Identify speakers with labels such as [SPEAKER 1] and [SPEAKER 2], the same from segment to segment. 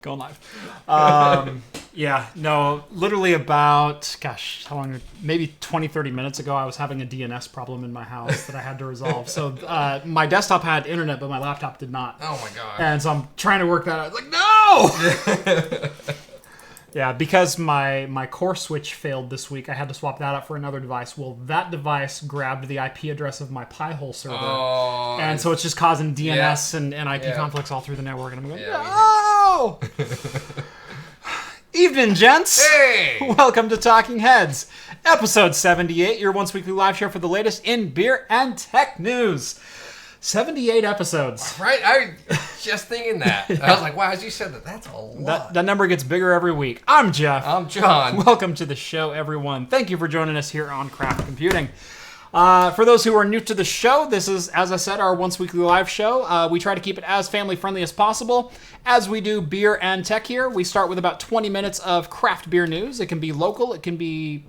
[SPEAKER 1] Going live. Yeah, no, literally about, gosh, how long? Maybe 20, 30 minutes ago, I was having a DNS problem in my house that I had to resolve. So my desktop had internet, but my laptop did not.
[SPEAKER 2] Oh my god.
[SPEAKER 1] And so I'm trying to work that out. Like, no! Yeah, because my core switch failed this week, I had to swap that out for another device. Well, that device grabbed the IP address of my Pi-hole server.
[SPEAKER 2] Oh,
[SPEAKER 1] and so it's just causing DNS and IP conflicts all through the network. And I'm going, no! Evening, gents.
[SPEAKER 2] Hey!
[SPEAKER 1] Welcome to Talking Heads, episode 78, your once weekly live show for the latest in beer and tech news. 78 episodes.
[SPEAKER 2] Right? I was just thinking that. Yeah. I was like, wow, as you said that, that's a lot.
[SPEAKER 1] That number gets bigger every week. I'm Jeff.
[SPEAKER 2] I'm John.
[SPEAKER 1] Welcome to the show, everyone. Thank you for joining us here on Craft Computing. For those who are new to the show, this is, as I said, our once weekly live show. We try to keep it as family friendly as possible. As we do beer and tech here, we start with about 20 minutes of craft beer news. It can be local, it can be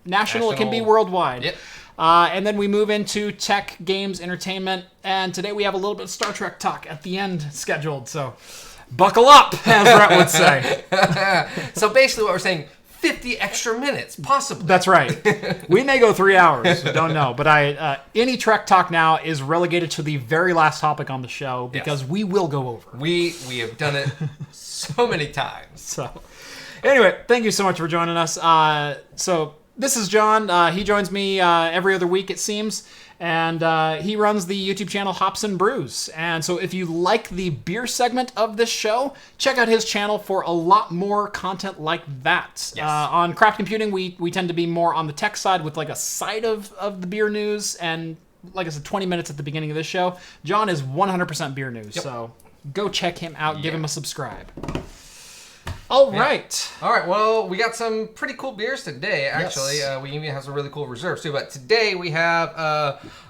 [SPEAKER 1] national. It can be worldwide.
[SPEAKER 2] Yep.
[SPEAKER 1] And then we move into tech, games, entertainment, and today we have a little bit of Star Trek talk at the end scheduled, so buckle up, as Brett would say.
[SPEAKER 2] So basically what we're saying, 50 extra minutes, possibly.
[SPEAKER 1] That's right. We may go 3 hours, don't know, but any Trek talk now is relegated to the very last topic on the show, because we will go over.
[SPEAKER 2] We have done it so many times.
[SPEAKER 1] So, anyway, thank you so much for joining us. This is John. He joins me every other week, it seems, and he runs the YouTube channel Hops and Brews. And so if you like the beer segment of this show, check out his channel for a lot more content like that.
[SPEAKER 2] Yes.
[SPEAKER 1] On Craft Computing, we tend to be more on the tech side with like a side of the beer news, and like I said, 20 minutes at the beginning of this show. John is 100% beer news, so go check him out, give him a subscribe. All right.
[SPEAKER 2] Well, we got some pretty cool beers today, actually. Yes. We even have some really cool reserves, too. But today we have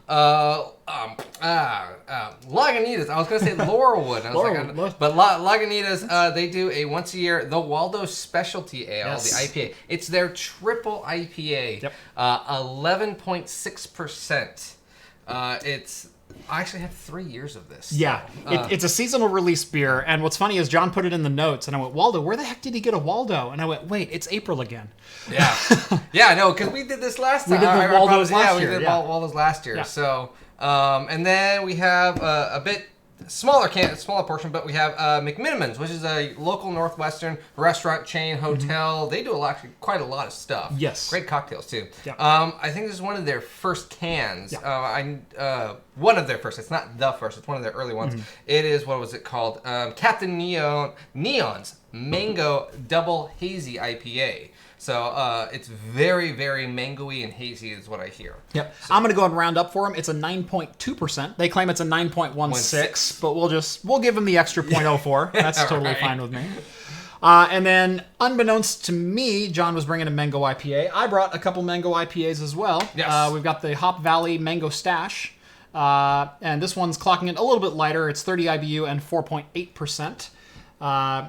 [SPEAKER 2] Lagunitas. I was going to say Laurelwood. But Lagunitas, they do a once a year, the Waldo Specialty Ale, the IPA. It's their triple IPA, 11.6%. I actually have 3 years of this.
[SPEAKER 1] Yeah, it's a seasonal release beer, and what's funny is John put it in the notes, and I went, Waldo, where the heck did he get a Waldo? And I went, wait, it's April again.
[SPEAKER 2] Yeah, yeah, no, because we did this last time.
[SPEAKER 1] We did the Waldos last year.
[SPEAKER 2] We did Waldos last year. Yeah. So, and then we have a bit smaller portion, but we have McMinimans, which is a local Northwestern restaurant chain, hotel. They do quite a lot of stuff.
[SPEAKER 1] Yes.
[SPEAKER 2] Great cocktails, too.
[SPEAKER 1] Yeah.
[SPEAKER 2] I think this is one of their first cans. Yeah. One of their first. It's not the first. It's one of their early ones. It is, what was it called? Captain Neon's Mango Double Hazy IPA. So it's very, very mango-y and hazy is what I hear.
[SPEAKER 1] Yep. So, I'm going to go and round up for them. It's a 9.2%. They claim it's a 9.16, but we'll give them the extra 0.04. That's totally fine with me. And then, unbeknownst to me, John was bringing a mango IPA. I brought a couple mango IPAs as well.
[SPEAKER 2] Yes.
[SPEAKER 1] We've got the Hop Valley Mango Stash. And this one's clocking it a little bit lighter. It's 30 IBU and 4.8%.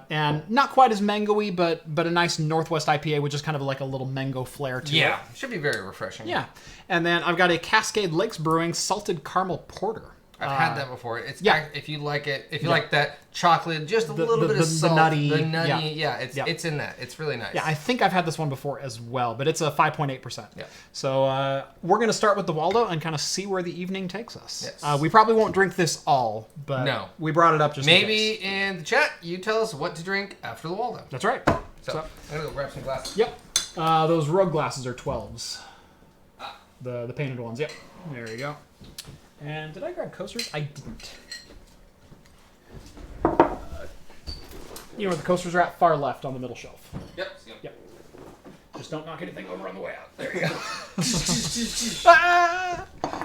[SPEAKER 1] And not quite as mango-y, but a nice Northwest IPA with just kind of like a little mango flair to it.
[SPEAKER 2] Yeah, should be very refreshing.
[SPEAKER 1] Yeah. And then I've got a Cascade Lakes Brewing Salted Caramel Porter.
[SPEAKER 2] I've had that before. It's if you like it, if you like that chocolate, just a little bit of salt,
[SPEAKER 1] the nutty,
[SPEAKER 2] it's in that. It's really nice.
[SPEAKER 1] Yeah, I think I've had this one before as well, but it's a 5.8%.
[SPEAKER 2] Yeah.
[SPEAKER 1] So we're gonna start with the Waldo and kind of see where the evening takes us.
[SPEAKER 2] Yes.
[SPEAKER 1] We probably won't drink this all, but we brought it up just
[SPEAKER 2] maybe
[SPEAKER 1] in
[SPEAKER 2] the chat you tell us what to drink after the Waldo.
[SPEAKER 1] That's right.
[SPEAKER 2] So I'm gonna go grab some glasses.
[SPEAKER 1] Yep. Those Rogue glasses are 12s. The painted ones. Yep. There you go. And did I grab coasters? I didn't. You know where the coasters are at? Far left on the middle shelf.
[SPEAKER 2] Yep.
[SPEAKER 1] Just don't knock anything over on the way out. There you go.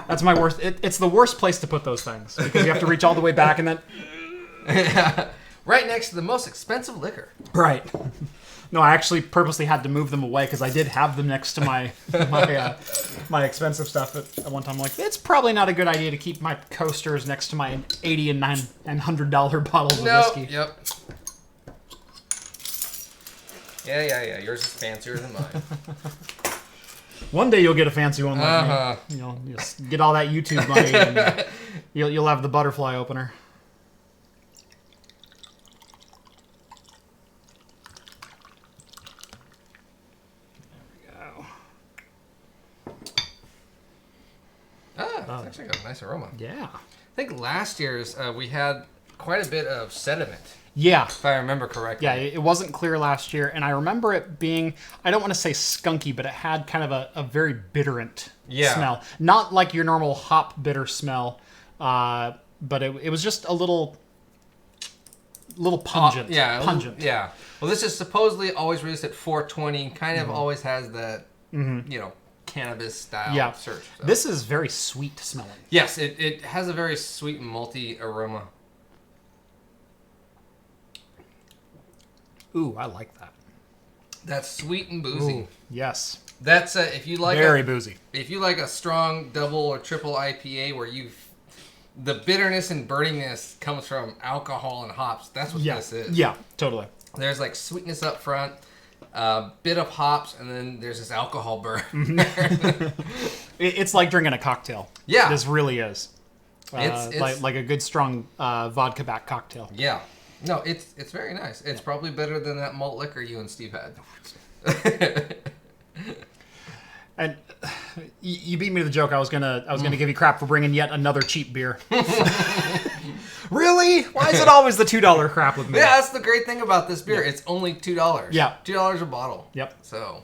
[SPEAKER 1] That's my worst. It's the worst place to put those things because you have to reach all the way back and then...
[SPEAKER 2] Right next to the most expensive liquor.
[SPEAKER 1] Right. No, I actually purposely had to move them away because I did have them next to my expensive stuff at one time. I'm like, it's probably not a good idea to keep my coasters next to my $80 and $100 bottles of whiskey.
[SPEAKER 2] Yep. Yeah. Yours is fancier than mine.
[SPEAKER 1] One day you'll get a fancy one like me. You'll just get all that YouTube money and you'll have the butterfly opener.
[SPEAKER 2] it's actually got a nice aroma.
[SPEAKER 1] Yeah.
[SPEAKER 2] I think last year's we had quite a bit of sediment.
[SPEAKER 1] Yeah.
[SPEAKER 2] If I remember correctly.
[SPEAKER 1] Yeah, it wasn't clear last year, and I remember it being, I don't want to say skunky, but it had kind of a very bitterant smell. Not like your normal hop bitter smell, but it was just a little pungent. Pungent.
[SPEAKER 2] Yeah. Well, this is supposedly always released at 420, kind of always has that, cannabis style search. So.
[SPEAKER 1] This is very sweet smelling.
[SPEAKER 2] Yes, it has a very sweet malty aroma.
[SPEAKER 1] Ooh, I like that.
[SPEAKER 2] That's sweet and boozy.
[SPEAKER 1] Ooh, yes.
[SPEAKER 2] That's if you like
[SPEAKER 1] very boozy.
[SPEAKER 2] If you like a strong double or triple IPA where the bitterness and burniness comes from alcohol and hops. That's what this is.
[SPEAKER 1] Yeah, totally.
[SPEAKER 2] There's like sweetness up front, a bit of hops, and then there's this alcohol burn.
[SPEAKER 1] It's like drinking a cocktail.
[SPEAKER 2] Yeah,
[SPEAKER 1] this really is.
[SPEAKER 2] It's
[SPEAKER 1] like a good strong vodka back cocktail.
[SPEAKER 2] Yeah. No, it's very nice. It's probably better than that malt liquor you and Steve had.
[SPEAKER 1] And you beat me to the joke. I was gonna give you crap for bringing yet another cheap beer. Really? Why is it always the $2 crap with me?
[SPEAKER 2] Yeah, that's the great thing about this beer. It's only $2.
[SPEAKER 1] Yeah,
[SPEAKER 2] $2 a bottle.
[SPEAKER 1] Yep.
[SPEAKER 2] So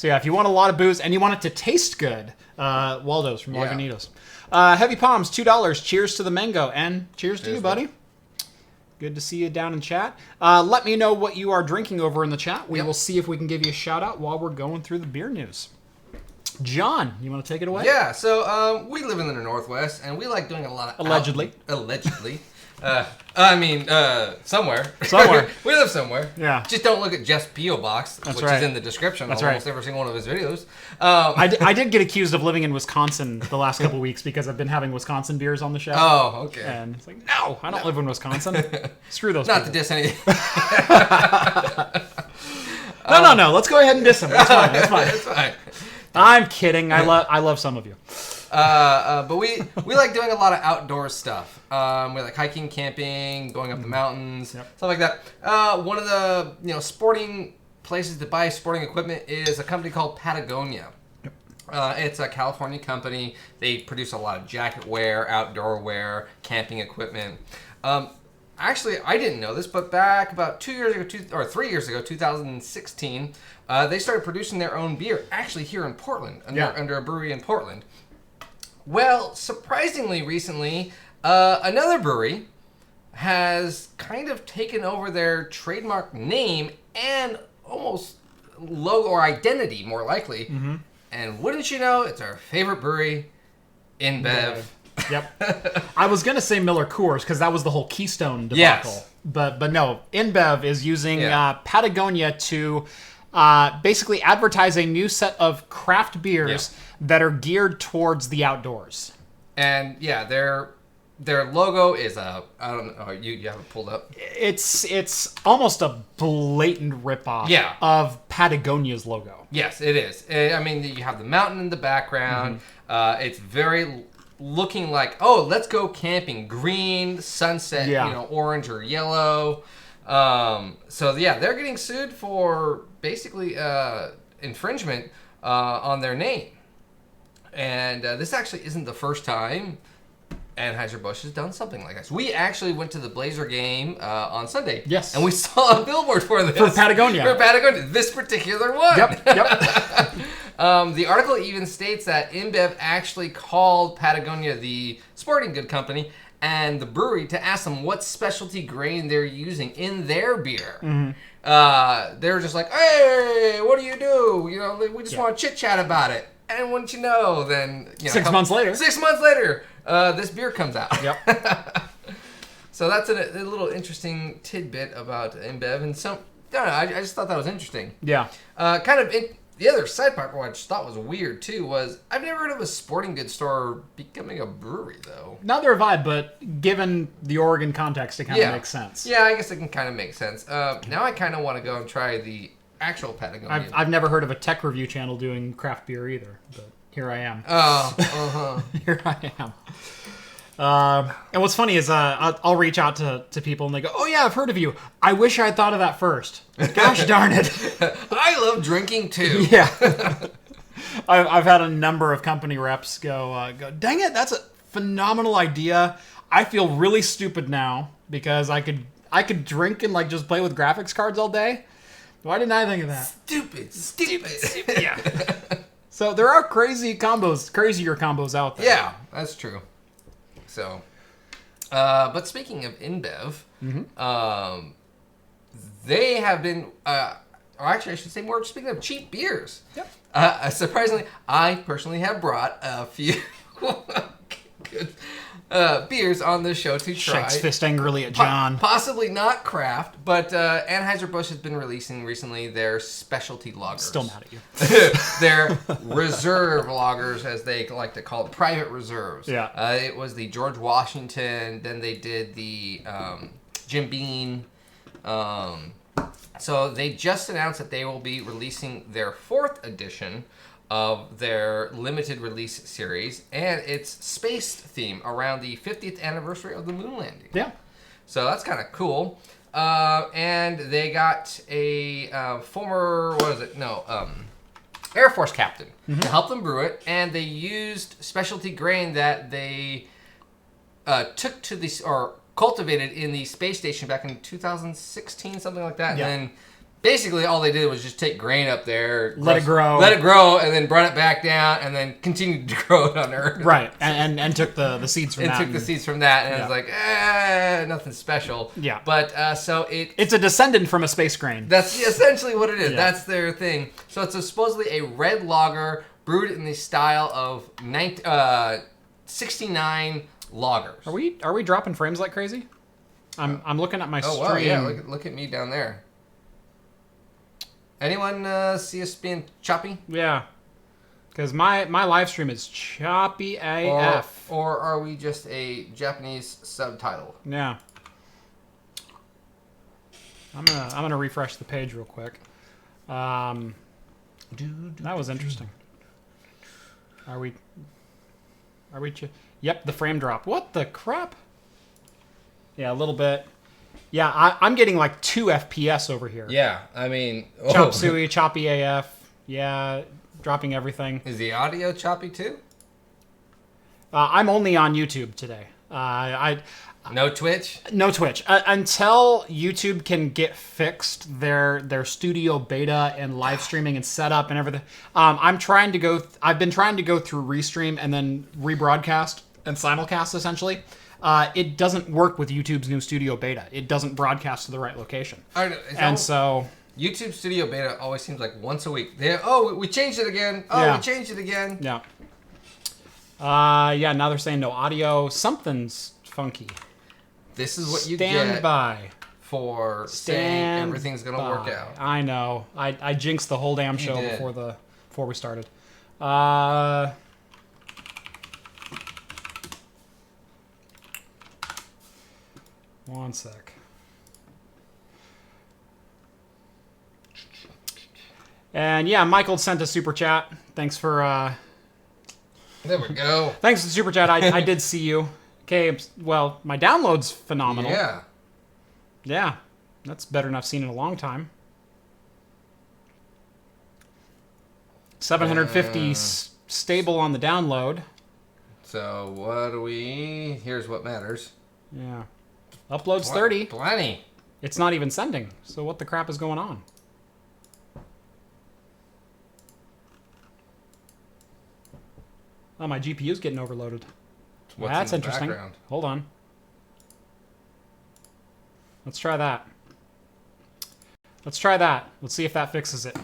[SPEAKER 1] yeah, if you want a lot of booze and you want it to taste good, Waldo's from Lagunitas. Heavy Palms, $2. Cheers to the mango, and cheers to you, buddy. Good to see you down in chat. Let me know what you are drinking over in the chat. We will see if we can give you a shout out while we're going through the beer news. John, you want to take it away?
[SPEAKER 2] Yeah, so we live in the Northwest, and we like doing a lot of...
[SPEAKER 1] Allegedly.
[SPEAKER 2] Somewhere.
[SPEAKER 1] Somewhere.
[SPEAKER 2] We live somewhere.
[SPEAKER 1] Yeah.
[SPEAKER 2] Just don't look at Jeff's P.O. Box, which is in the description of almost every single one of his videos.
[SPEAKER 1] I did get accused of living in Wisconsin the last couple weeks because I've been having Wisconsin beers on the show.
[SPEAKER 2] Oh, okay.
[SPEAKER 1] And it's like, no, I don't live in Wisconsin. Screw those
[SPEAKER 2] Not
[SPEAKER 1] people.
[SPEAKER 2] to diss any...
[SPEAKER 1] No. Let's go ahead and diss them. That's fine.
[SPEAKER 2] It's fine.
[SPEAKER 1] I'm kidding. I love some of you.
[SPEAKER 2] But we like doing a lot of outdoor stuff. We like hiking, camping, going up the mountains, stuff like that. One of the sporting places to buy sporting equipment is a company called Patagonia. It's a California company. They produce a lot of jacket wear, outdoor wear, camping equipment. Actually, I didn't know this, but back about 3 years ago, 2016, they started producing their own beer, actually here in Portland, under a brewery in Portland. Well, surprisingly recently, another brewery has kind of taken over their trademark name and almost logo or identity, more likely. Mm-hmm. And wouldn't you know, it's our favorite brewery, InBev.
[SPEAKER 1] Yep. I was going to say Miller Coors because that was the whole Keystone debacle.
[SPEAKER 2] Yes.
[SPEAKER 1] But no, InBev is using Patagonia to basically advertise a new set of craft beers that are geared towards the outdoors.
[SPEAKER 2] And their logo is I don't know, you have it pulled up?
[SPEAKER 1] It's almost a blatant ripoff of Patagonia's logo.
[SPEAKER 2] Yes, it is. I mean, you have the mountain in the background. Mm-hmm. It's very looking like, let's go camping. Green, sunset, orange or yellow. So they're getting sued for basically infringement on their name. And this actually isn't the first time Anheuser-Busch has done something like this. We actually went to the Blazer game on Sunday.
[SPEAKER 1] Yes.
[SPEAKER 2] And we saw a billboard for this.
[SPEAKER 1] For Patagonia.
[SPEAKER 2] This particular one.
[SPEAKER 1] Yep.
[SPEAKER 2] The article even states that InBev actually called Patagonia the sporting good company and the brewery to ask them what specialty grain they're using in their beer. Mm-hmm. They're just like, hey, what do you do? We just want to chit-chat about it. And wouldn't you know, then...
[SPEAKER 1] 6 months later.
[SPEAKER 2] 6 months later, this beer comes out.
[SPEAKER 1] Yep.
[SPEAKER 2] So that's a little interesting tidbit about InBev. And I just thought that was interesting.
[SPEAKER 1] Yeah.
[SPEAKER 2] The other side part, what I just thought was weird, too, was I've never heard of a sporting goods store becoming a brewery, though.
[SPEAKER 1] Neither have I, but given the Oregon context, it kind of makes sense.
[SPEAKER 2] Yeah, I guess it can kind of make sense. Now I kind of want to go and try the actual Patagonia.
[SPEAKER 1] I've never heard of a tech review channel doing craft beer either, but here I am. Here I am. And what's funny is I'll reach out to people and they go, oh yeah, I've heard of you. I wish I had thought of that first. Gosh darn it.
[SPEAKER 2] I love drinking too.
[SPEAKER 1] Yeah. I've had a number of company reps go, dang it, that's a phenomenal idea. I feel really stupid now because I could drink and like just play with graphics cards all day. Why didn't I think of that?
[SPEAKER 2] Stupid.
[SPEAKER 1] Yeah. So there are crazier combos out there.
[SPEAKER 2] Yeah, that's true. So, but speaking of InBev, they have been, or actually I should say more, speaking of cheap beers.
[SPEAKER 1] Yep.
[SPEAKER 2] Surprisingly, I personally have brought a few good beers on this show to try.
[SPEAKER 1] Shakes fist angrily at John.
[SPEAKER 2] Possibly not craft, but Anheuser-Busch has been releasing recently their specialty lagers.
[SPEAKER 1] Still mad at you.
[SPEAKER 2] Their reserve lagers, as they like to call it, private reserves.
[SPEAKER 1] Yeah.
[SPEAKER 2] It was the George Washington, then they did the Jim Beam. So they just announced that they will be releasing their 4th edition of their limited release series, and it's space theme around the 50th anniversary of the moon landing.
[SPEAKER 1] Yeah.
[SPEAKER 2] So that's kind of cool. And they got a former, Air Force captain to help them brew it, and they used specialty grain that they took to the, or cultivated in the space station back in 2016, something like that.
[SPEAKER 1] Yeah.
[SPEAKER 2] And then basically all they did was just take grain up there,
[SPEAKER 1] let it grow,
[SPEAKER 2] and then brought it back down, and then continued to grow it on Earth.
[SPEAKER 1] Right, and took the seeds from that.
[SPEAKER 2] And took the seeds from that, and it was like, nothing special.
[SPEAKER 1] Yeah.
[SPEAKER 2] But so
[SPEAKER 1] it's a descendant from a space grain.
[SPEAKER 2] That's essentially what it is.
[SPEAKER 1] Yeah.
[SPEAKER 2] That's their thing. So it's supposedly a red lager brewed in the style of 69 lagers.
[SPEAKER 1] Are we dropping frames like crazy? I'm looking at my stream.
[SPEAKER 2] Oh wow, yeah, look at me down there. Anyone see us being choppy?
[SPEAKER 1] Yeah, because my live stream is choppy AF.
[SPEAKER 2] Or are we just a Japanese subtitle?
[SPEAKER 1] Yeah. I'm gonna refresh the page real quick. That was interesting. Are we? Yep, the frame dropped. What the crap? Yeah, a little bit. Yeah, I'm getting like 2 FPS over here.
[SPEAKER 2] Yeah, I mean...
[SPEAKER 1] Chop suey, choppy AF. Yeah, dropping everything.
[SPEAKER 2] Is the audio choppy too?
[SPEAKER 1] I'm only on YouTube today.
[SPEAKER 2] No Twitch?
[SPEAKER 1] No Twitch. Until YouTube can get fixed their studio beta and live streaming and setup and everything. I've been trying to go through Restream and then rebroadcast and simulcast essentially. It doesn't work with YouTube's new studio beta. It doesn't broadcast to the right location. So
[SPEAKER 2] YouTube Studio Beta always seems like once a week. We changed it again. We changed it again.
[SPEAKER 1] Yeah. Now they're saying no audio. Something's funky.
[SPEAKER 2] This is what you
[SPEAKER 1] Stand
[SPEAKER 2] get
[SPEAKER 1] by
[SPEAKER 2] for saying everything's going to work out.
[SPEAKER 1] I know. I jinxed the whole damn show before we started. One sec. And yeah, Michael sent a super chat. Thanks for
[SPEAKER 2] There we go.
[SPEAKER 1] Thanks for the super chat. I did see you. Okay, well, my download's phenomenal.
[SPEAKER 2] Yeah.
[SPEAKER 1] Yeah. That's better than I've seen in a long time. 750 stable on the download.
[SPEAKER 2] So here's what matters.
[SPEAKER 1] Yeah. Uploads 30.
[SPEAKER 2] Plenty.
[SPEAKER 1] It's not even sending. So what the crap is going on? Oh, my GPU's getting overloaded. That's interesting.
[SPEAKER 2] Background?
[SPEAKER 1] Hold on. Let's try that. Let's see if that fixes it.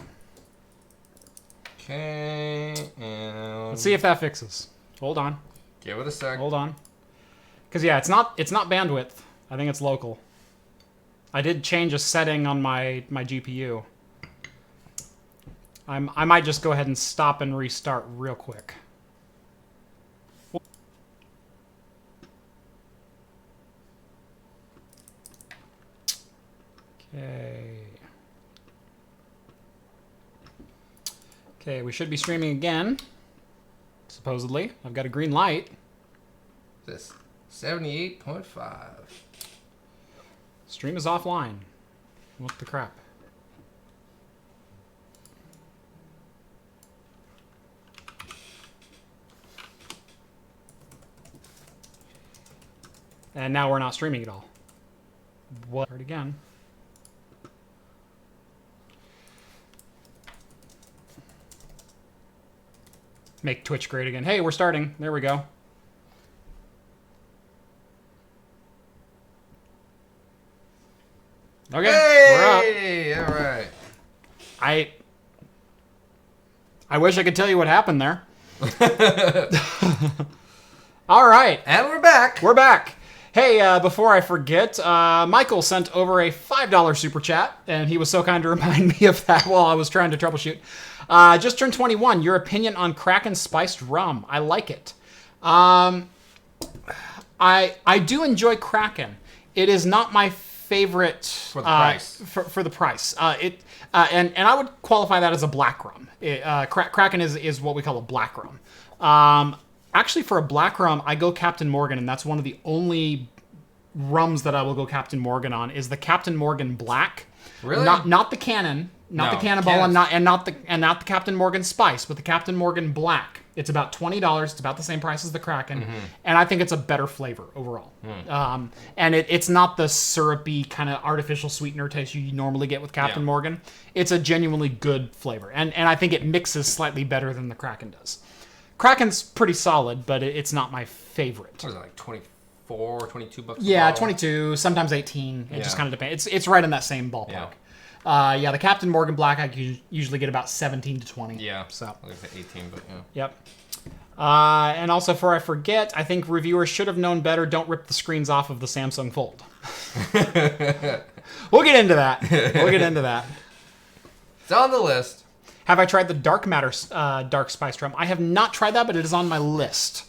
[SPEAKER 2] Okay, and
[SPEAKER 1] Let's see if that fixes. Hold on.
[SPEAKER 2] Give it a sec.
[SPEAKER 1] Hold on. Because yeah, it's not bandwidth. I think it's local. I did change a setting on my GPU. I might just go ahead and stop and restart real quick. Okay, we should be streaming again. Supposedly. I've got a green light.
[SPEAKER 2] This 78.5.
[SPEAKER 1] Stream is offline. What the crap? And now we're not streaming at all. What? Start again. Make Twitch great again. Hey, we're starting. There we go. Okay,
[SPEAKER 2] hey, we're up. All right.
[SPEAKER 1] I wish I could tell you what happened there. All right.
[SPEAKER 2] And we're back.
[SPEAKER 1] We're back. Hey, before I forget, Michael sent over a $5 super chat, and he was so kind to remind me of that while I was trying to troubleshoot. Just turned 21. Your opinion on Kraken spiced rum? I like it. I do enjoy Kraken. It is not my favorite
[SPEAKER 2] for the price.
[SPEAKER 1] For the price. And I would qualify that as a black rum. Kraken is what we call a black rum. Actually, for a black rum, I go Captain Morgan, and that's one of the only rums that I will go Captain Morgan on. Is the Captain Morgan Black?
[SPEAKER 2] Really?
[SPEAKER 1] Not the Cannon, not the Cannonball, and not the Captain Morgan Spice, but the Captain Morgan Black. It's about $20. It's about the same price as the Kraken, and I think it's a better flavor overall. And it's not the syrupy kind of artificial sweetener taste you normally get with Captain Morgan. It's a genuinely good flavor, and I think it mixes slightly better than the Kraken does. Kraken's pretty solid, but it's not my favorite.
[SPEAKER 2] What is it, like 24, 22 bucks?
[SPEAKER 1] Yeah, 22, sometimes 18. It just kind of depends. It's right in that same ballpark. The Captain Morgan Black, I usually get about 17 to 20.
[SPEAKER 2] Yeah,
[SPEAKER 1] so
[SPEAKER 2] I was going to say 18, but yeah.
[SPEAKER 1] Yep. And also, before I forget, I think reviewers should have known better. Don't rip the screens off of the Samsung Fold. We'll get into that.
[SPEAKER 2] It's on the list.
[SPEAKER 1] Have I tried the Dark Matter Dark Spiced Rum? I have not tried that, but it is on my list.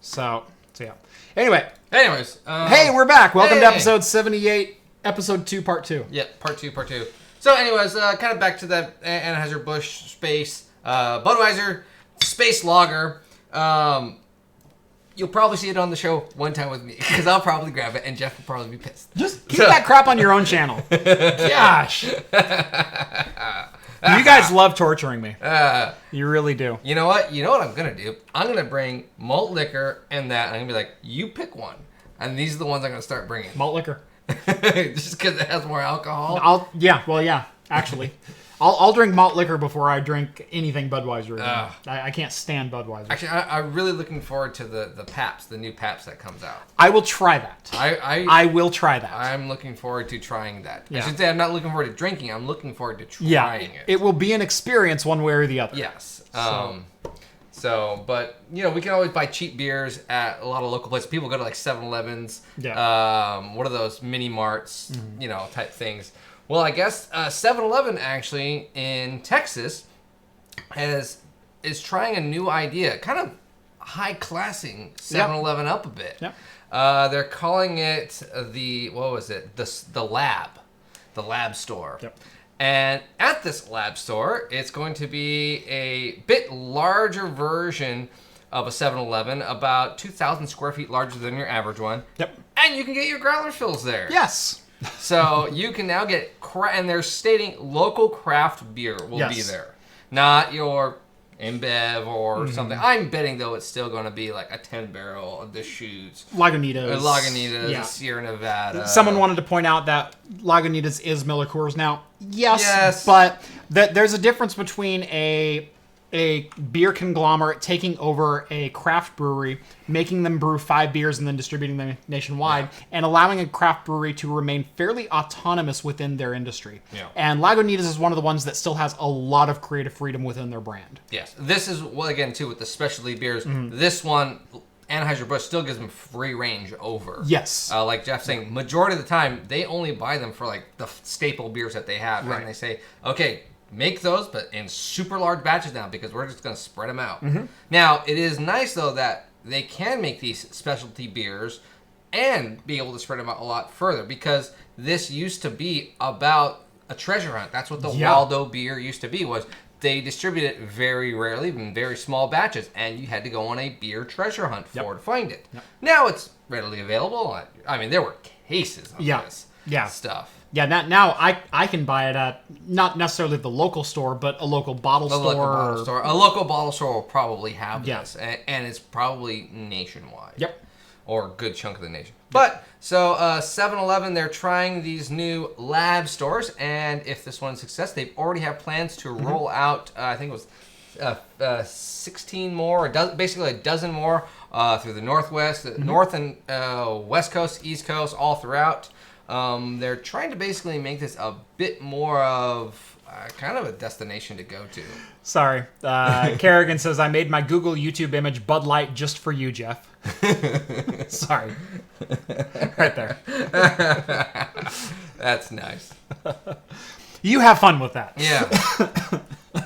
[SPEAKER 1] So yeah.
[SPEAKER 2] Anyways.
[SPEAKER 1] Hey, we're back. Welcome to episode 78, episode 2, part 2.
[SPEAKER 2] Yeah, part 2. So anyways, kind of back to that Anheuser-Busch Space Budweiser Space Lager. You'll probably see it on the show one time with me, because I'll probably grab it, and Jeff will probably be pissed.
[SPEAKER 1] Just keep that crap on your own channel. Gosh. You guys love torturing me. You really do.
[SPEAKER 2] You know what? You know what I'm going to do? I'm going to bring malt liquor and that, and I'm going to be like, you pick one. And these are the ones I'm going to start bringing.
[SPEAKER 1] Malt liquor.
[SPEAKER 2] Just because it has more alcohol?
[SPEAKER 1] Actually. I'll drink malt liquor before I drink anything Budweiser. I can't stand Budweiser.
[SPEAKER 2] Actually, I'm really looking forward to the Pabst, the new Pabst that comes out.
[SPEAKER 1] I will try that. I will try that.
[SPEAKER 2] I'm looking forward to trying that.
[SPEAKER 1] Yeah.
[SPEAKER 2] I should say I'm not looking forward to drinking. I'm looking forward to trying it.
[SPEAKER 1] It will be an experience one way or the other.
[SPEAKER 2] Yes. But, we can always buy cheap beers at a lot of local places. People go to, like, 7-Elevens.
[SPEAKER 1] Yeah.
[SPEAKER 2] What are those? Mini marts, type things. Well, I guess 7-Eleven actually in Texas is trying a new idea, kind of high-classing 7-Eleven up a bit.
[SPEAKER 1] Yep.
[SPEAKER 2] They're calling it the lab store.
[SPEAKER 1] Yep.
[SPEAKER 2] And at this lab store, it's going to be a bit larger version of a 7-Eleven, about 2,000 square feet larger than your average one.
[SPEAKER 1] Yep.
[SPEAKER 2] And you can get your growler fills there.
[SPEAKER 1] Yes.
[SPEAKER 2] So you can now get, and they're stating local craft beer will be there. Not your InBev or something. I'm betting, though, it's still going to be like a 10-barrel of the Shoots.
[SPEAKER 1] Lagunitas.
[SPEAKER 2] Sierra Nevada.
[SPEAKER 1] Someone wanted to point out that Lagunitas is Miller Coors now. Yes. But there's a difference between a beer conglomerate taking over a craft brewery, making them brew 5 beers and then distributing them nationwide, and allowing a craft brewery to remain fairly autonomous within their industry.
[SPEAKER 2] Yeah.
[SPEAKER 1] And Lagunitas is one of the ones that still has a lot of creative freedom within their brand.
[SPEAKER 2] Yes. This is, again, too, with the specialty beers, this one, Anheuser-Busch still gives them free range over.
[SPEAKER 1] Yes.
[SPEAKER 2] Like Jeff's saying, majority of the time, they only buy them for, like, the staple beers that they have.
[SPEAKER 1] Right.
[SPEAKER 2] And they say, okay, make those, but in super large batches now, because we're just going to spread them out. Now, it is nice, though, that they can make these specialty beers and be able to spread them out a lot further, because this used to be about a treasure hunt. That's what the Waldo beer used to be, was they distributed it very rarely in very small batches, and you had to go on a beer treasure hunt to find it. Now it's readily available. I mean, there were cases of this stuff.
[SPEAKER 1] Yeah, now I can buy it at not necessarily the local store, but a local bottle store.
[SPEAKER 2] A local bottle store will probably have this, and it's probably nationwide.
[SPEAKER 1] Yep.
[SPEAKER 2] or a good chunk of the nation. But, so 7-Eleven, they're trying these new lab stores, and if this one's a success, they already have plans to roll out, I think it was 16 more, basically a dozen more through the Northwest, North and West Coast, East Coast, all throughout. They're trying to basically make this a bit more of kind of a destination to go to.
[SPEAKER 1] Sorry. Kerrigan says, I made my Google YouTube image Bud Light just for you, Jeff. Sorry. Right there.
[SPEAKER 2] That's nice.
[SPEAKER 1] You have fun with that.
[SPEAKER 2] Yeah.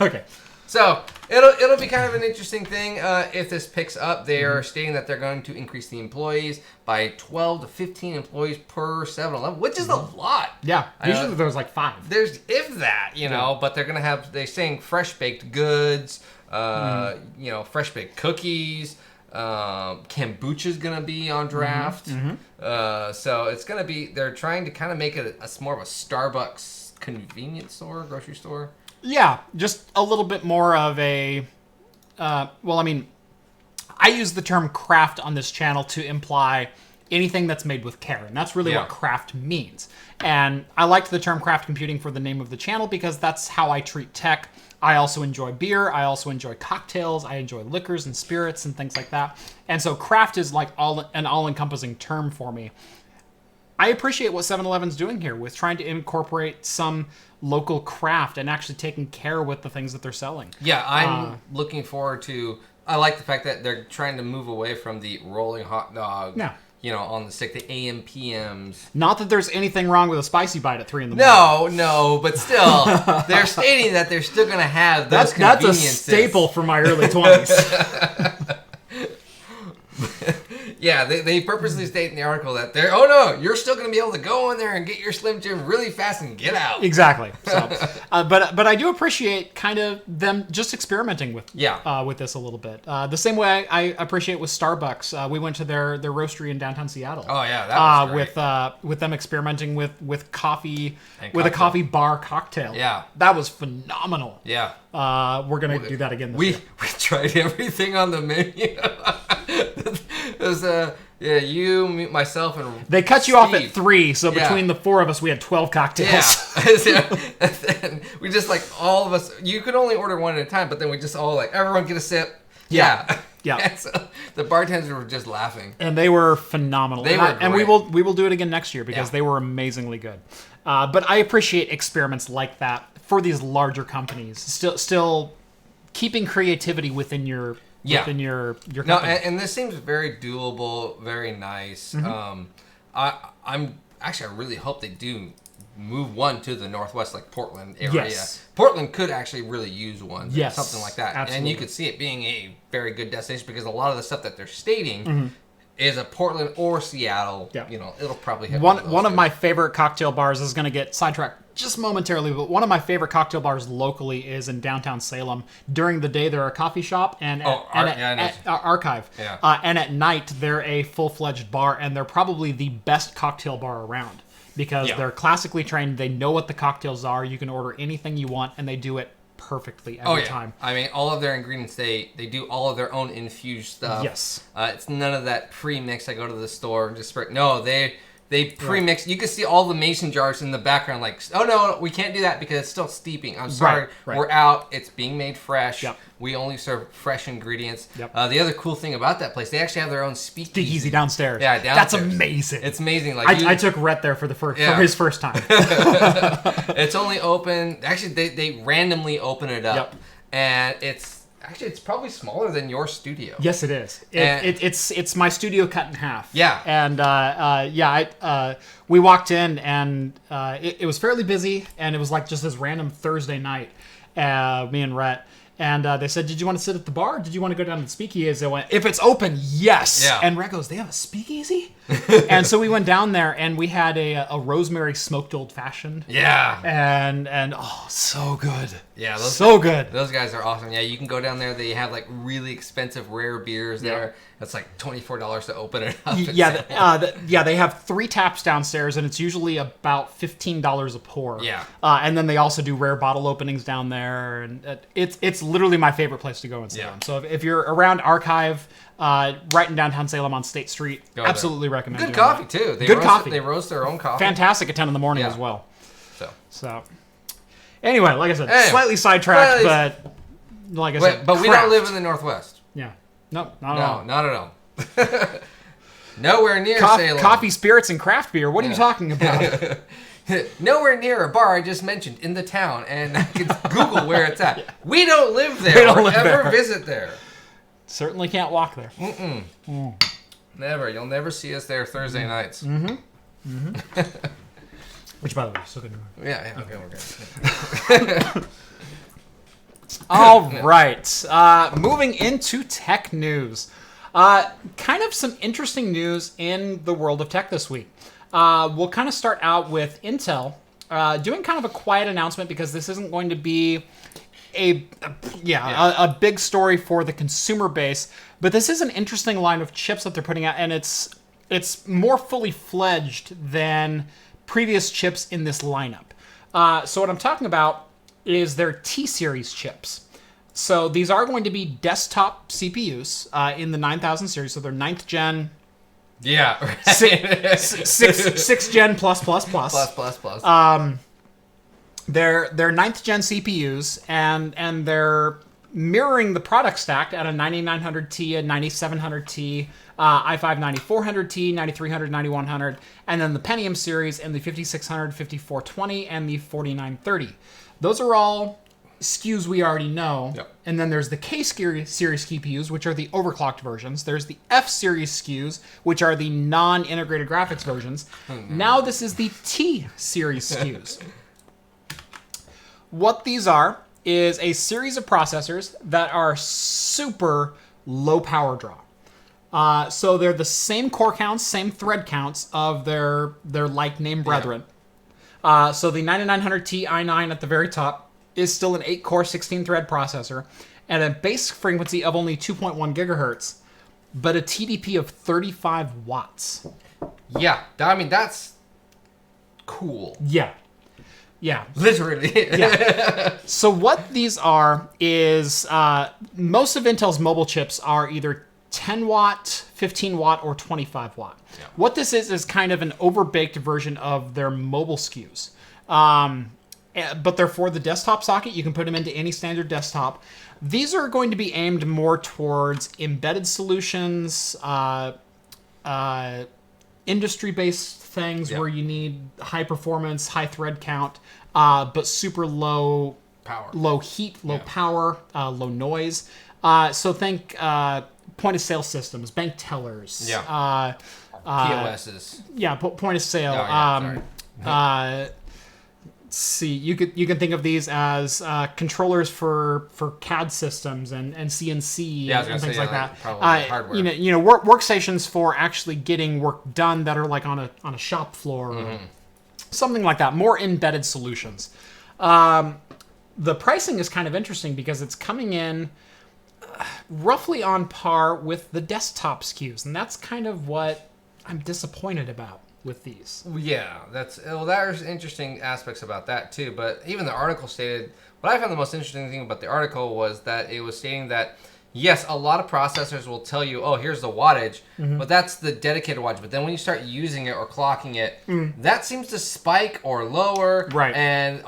[SPEAKER 1] Okay.
[SPEAKER 2] So it'll be kind of an interesting thing if this picks up. They are stating that they're going to increase the employees by 12 to 15 employees per 7-Eleven, which is a lot.
[SPEAKER 1] Yeah, usually there's like 5.
[SPEAKER 2] There's if that, you know, but they're gonna have. They're saying fresh baked goods, you know, fresh baked cookies. Kombucha's gonna be on draft. So it's gonna be. They're trying to kind of make it a more of a Starbucks convenience store, grocery store.
[SPEAKER 1] Yeah, just a little bit more of a, well, I mean, I use the term craft on this channel to imply anything that's made with care, and that's really what craft means. And I liked the term craft computing for the name of the channel because that's how I treat tech. I also enjoy beer, I also enjoy cocktails, I enjoy liquors and spirits and things like that. And so craft is like an all-encompassing term for me. I appreciate what 7-Eleven's doing here with trying to incorporate some local craft and actually taking care with the things that they're selling.
[SPEAKER 2] Yeah, I'm looking forward to... I like the fact that they're trying to move away from the rolling hot dog, you know, on the stick, the AM, PMs.
[SPEAKER 1] Not that there's anything wrong with a spicy bite at 3 in the morning.
[SPEAKER 2] No, but still, they're stating that they're still going to have those conveniences.
[SPEAKER 1] That's a staple from my early 20s.
[SPEAKER 2] Yeah, they purposely state in the article that they're, oh no, you're still going to be able to go in there and get your Slim Jim really fast and get out.
[SPEAKER 1] Exactly. So, but I do appreciate kind of them just experimenting with this a little bit. The same way I appreciate with Starbucks. We went to their roastery in downtown Seattle.
[SPEAKER 2] Oh yeah, that was great.
[SPEAKER 1] With them experimenting with coffee, with a coffee bar cocktail.
[SPEAKER 2] Yeah,
[SPEAKER 1] that was phenomenal.
[SPEAKER 2] Yeah,
[SPEAKER 1] we're gonna do that again.
[SPEAKER 2] We tried everything on the menu. It was you, me, myself, and
[SPEAKER 1] they cut you off at 3, so between the 4 of us, we had 12 cocktails.
[SPEAKER 2] Yeah, and then we just like all of us. You could only order one at a time, but then we just all like everyone get a sip. Yeah. And so the bartenders were just laughing,
[SPEAKER 1] and they were phenomenal.
[SPEAKER 2] They were great.
[SPEAKER 1] And we will do it again next year because they were amazingly good. But I appreciate experiments like that for these larger companies. Still keeping creativity within your. Within your company.
[SPEAKER 2] No, and this seems very doable, very nice. I really hope they do move one to the Northwest, like Portland area.
[SPEAKER 1] Yes.
[SPEAKER 2] Portland could actually really use one, something like that.
[SPEAKER 1] Absolutely.
[SPEAKER 2] And you could see it being a very good destination because a lot of the stuff that they're stating is a Portland or Seattle. You know, it'll probably hit
[SPEAKER 1] one of my favorite cocktail bars is going to get sidetracked just momentarily, but one of my favorite cocktail bars locally is in downtown Salem. During the day, they're a coffee shop and Archive.
[SPEAKER 2] Yeah.
[SPEAKER 1] And at night, they're a full-fledged bar, and they're probably the best cocktail bar around because they're classically trained. They know what the cocktails are. You can order anything you want, and they do it perfectly every time.
[SPEAKER 2] I mean, all of their ingredients, they do all of their own infused stuff.
[SPEAKER 1] Yes.
[SPEAKER 2] It's none of that pre-mix. I go to the store and just spray. No, they pre-mix. You can see all the mason jars in the background like, oh no, we can't do that because it's still steeping. I'm sorry.
[SPEAKER 1] Right.
[SPEAKER 2] We're out. It's being made fresh.
[SPEAKER 1] Yep.
[SPEAKER 2] We only serve fresh ingredients.
[SPEAKER 1] Yep.
[SPEAKER 2] The other cool thing about that place, they actually have their own speakeasy
[SPEAKER 1] downstairs.
[SPEAKER 2] Yeah, downstairs.
[SPEAKER 1] That's amazing.
[SPEAKER 2] It's amazing. Like
[SPEAKER 1] I took Rhett there for his first time.
[SPEAKER 2] It's only open. Actually, they randomly open it up, and it's probably smaller than your studio.
[SPEAKER 1] Yes, it is. It's my studio cut in half.
[SPEAKER 2] Yeah.
[SPEAKER 1] And we walked in and it was fairly busy, and it was like just this random Thursday night. Me and Rhett. And they said, did you want to sit at the bar? Did you want to go down to the speakeasy? I went, if it's open, yes.
[SPEAKER 2] Yeah.
[SPEAKER 1] And Rhett goes, they have a speakeasy? And so we went down there, and we had a rosemary smoked old fashioned.
[SPEAKER 2] Yeah.
[SPEAKER 1] And so good.
[SPEAKER 2] Yeah.
[SPEAKER 1] So good.
[SPEAKER 2] Those guys are awesome. Yeah, you can go down there. They have like really expensive rare beers there. That's like $24 to open it up.
[SPEAKER 1] Yeah, they have 3 taps downstairs, and it's usually about $15 a pour.
[SPEAKER 2] Yeah.
[SPEAKER 1] And then they also do rare bottle openings down there, and it's literally my favorite place to go in Salem. So if you're around Archive, right in downtown Salem on State Street, absolutely recommend.
[SPEAKER 2] Good coffee too. They roast their own coffee.
[SPEAKER 1] Fantastic at 10 in the morning as well. So anyway, like I said, slightly sidetracked, but like I said,
[SPEAKER 2] but we don't live in the Northwest.
[SPEAKER 1] Yeah. Not at all.
[SPEAKER 2] Nowhere near Salem.
[SPEAKER 1] Coffee, spirits, and craft beer. What are you talking about?
[SPEAKER 2] Nowhere near a bar I just mentioned in the town, and I can Google where it's at. We don't live there or ever visit there.
[SPEAKER 1] Certainly can't walk there.
[SPEAKER 2] Never. You'll never see us there Thursday nights.
[SPEAKER 1] Which, by the way, still good.
[SPEAKER 2] Yeah. Okay, we're good.
[SPEAKER 1] All right. Moving into tech news. Kind of some interesting news in the world of tech this week. We'll kind of start out with Intel doing kind of a quiet announcement because this isn't going to be a big story for the consumer base. But this is an interesting line of chips that they're putting out, and it's more fully fledged than previous chips in this lineup. So what I'm talking about is their T-Series chips. So these are going to be desktop CPUs in the 9000 series. So they're 9th gen.
[SPEAKER 2] Yeah. Right.
[SPEAKER 1] 6th gen plus.
[SPEAKER 2] Plus.
[SPEAKER 1] They're 9th gen CPUs, and they're mirroring the product stack at a 9900T, a 9700T, i5 9400T, 9300, 9100, and then the Pentium series and the 5600, 5420, and the 4930. Those are all SKUs we already know.
[SPEAKER 2] Yep.
[SPEAKER 1] And then there's the K-series CPUs, which are the overclocked versions. There's the F-series SKUs, which are the non-integrated graphics versions. Now this is the T-series SKUs. What these are is a series of processors that are super low power draw. So they're the same core counts, same thread counts of their like-named brethren. So the 9900T i9 at the very top is still an 8-core, 16-thread processor at a base frequency of only 2.1 gigahertz, but a TDP of 35 watts.
[SPEAKER 2] Yeah, I mean, that's cool.
[SPEAKER 1] Yeah.
[SPEAKER 2] Literally.
[SPEAKER 1] Yeah. So what these are is most of Intel's mobile chips are either 10 watt, 15 watt, or 25 watt. Yeah. What this is kind of an overbaked version of their mobile SKUs. But they're for the desktop socket. You can put them into any standard desktop. These are going to be aimed more towards embedded solutions, industry-based things where you need high performance, high thread count, but super low
[SPEAKER 2] power,
[SPEAKER 1] low heat, low power, low noise. So think point of sale systems, bank tellers,
[SPEAKER 2] POSs.
[SPEAKER 1] Point of sale. See, you can think of these as controllers for CAD systems and CNC and things like that.
[SPEAKER 2] Hardware.
[SPEAKER 1] Workstations for actually getting work done that are like on a shop floor, or something like that. More embedded solutions. The pricing is kind of interesting because it's coming in roughly on par with the desktop SKUs, and that's kind of what I'm disappointed about with these.
[SPEAKER 2] Yeah, there's interesting aspects about that too, but even the article stated, what I found the most interesting thing about the article was that it was stating that yes, a lot of processors will tell you, oh, here's the wattage, but that's the dedicated wattage. But then when you start using it or clocking it, that seems to spike or lower.
[SPEAKER 1] Right.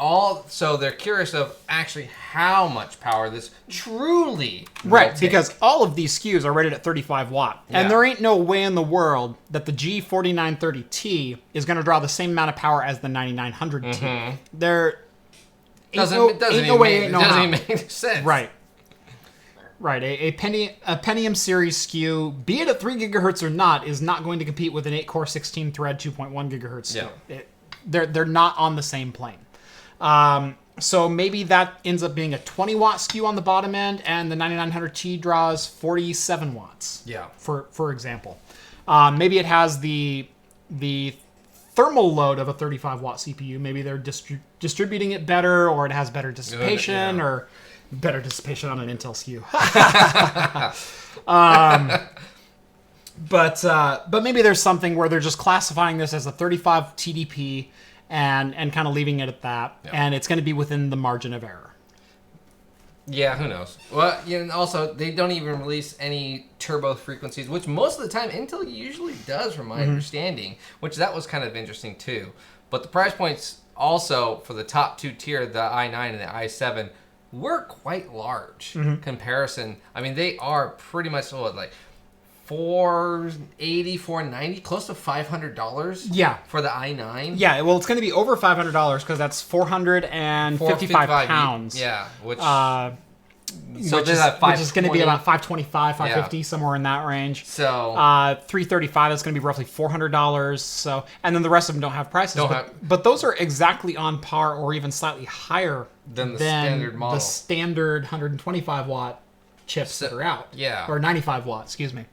[SPEAKER 2] So they're curious of actually how much power this truly
[SPEAKER 1] Right,
[SPEAKER 2] will take.
[SPEAKER 1] because all of these SKUs are rated at 35 watt.
[SPEAKER 2] Yeah.
[SPEAKER 1] And there ain't no way in the world that the G4930T is going to draw the same amount of power as the 9900T. There
[SPEAKER 2] doesn't even make sense.
[SPEAKER 1] Right, a Pentium series SKU, be it at 3 gigahertz or not, is not going to compete with an 8-core, 16-thread, 2.1 gigahertz SKU.
[SPEAKER 2] Yeah.
[SPEAKER 1] They're not on the same plane. So maybe that ends up being a 20-watt SKU on the bottom end, and the 9900T draws 47 watts.
[SPEAKER 2] Yeah.
[SPEAKER 1] For example, maybe it has the thermal load of a 35-watt CPU. Maybe they're distributing it better, or it has better dissipation, or better dissipation on an Intel SKU. But maybe there's something where they're just classifying this as a 35 TDP and kind of leaving it at that, and it's going to be within the margin of error.
[SPEAKER 2] Yeah, who knows? Well, and also they don't even release any turbo frequencies, which most of the time Intel usually does, from my understanding. Which that was kind of interesting too. But the price points also for the top 2 tier, the i9 and the i7, were quite large comparison. I mean, they are pretty much like $480, $490, close to $500.
[SPEAKER 1] Yeah,
[SPEAKER 2] for the i9.
[SPEAKER 1] Yeah, well, it's going to be over $500 because that's 455 pounds.
[SPEAKER 2] Yeah, which
[SPEAKER 1] which is going to be about 525, 550, somewhere in that range.
[SPEAKER 2] So
[SPEAKER 1] 335 is going to be roughly $400. So, and then the rest of them don't have prices. But those are exactly on par or even slightly higher
[SPEAKER 2] than the standard model.
[SPEAKER 1] The standard 125 watt chips that are out.
[SPEAKER 2] Yeah,
[SPEAKER 1] or 95 watt. Excuse me.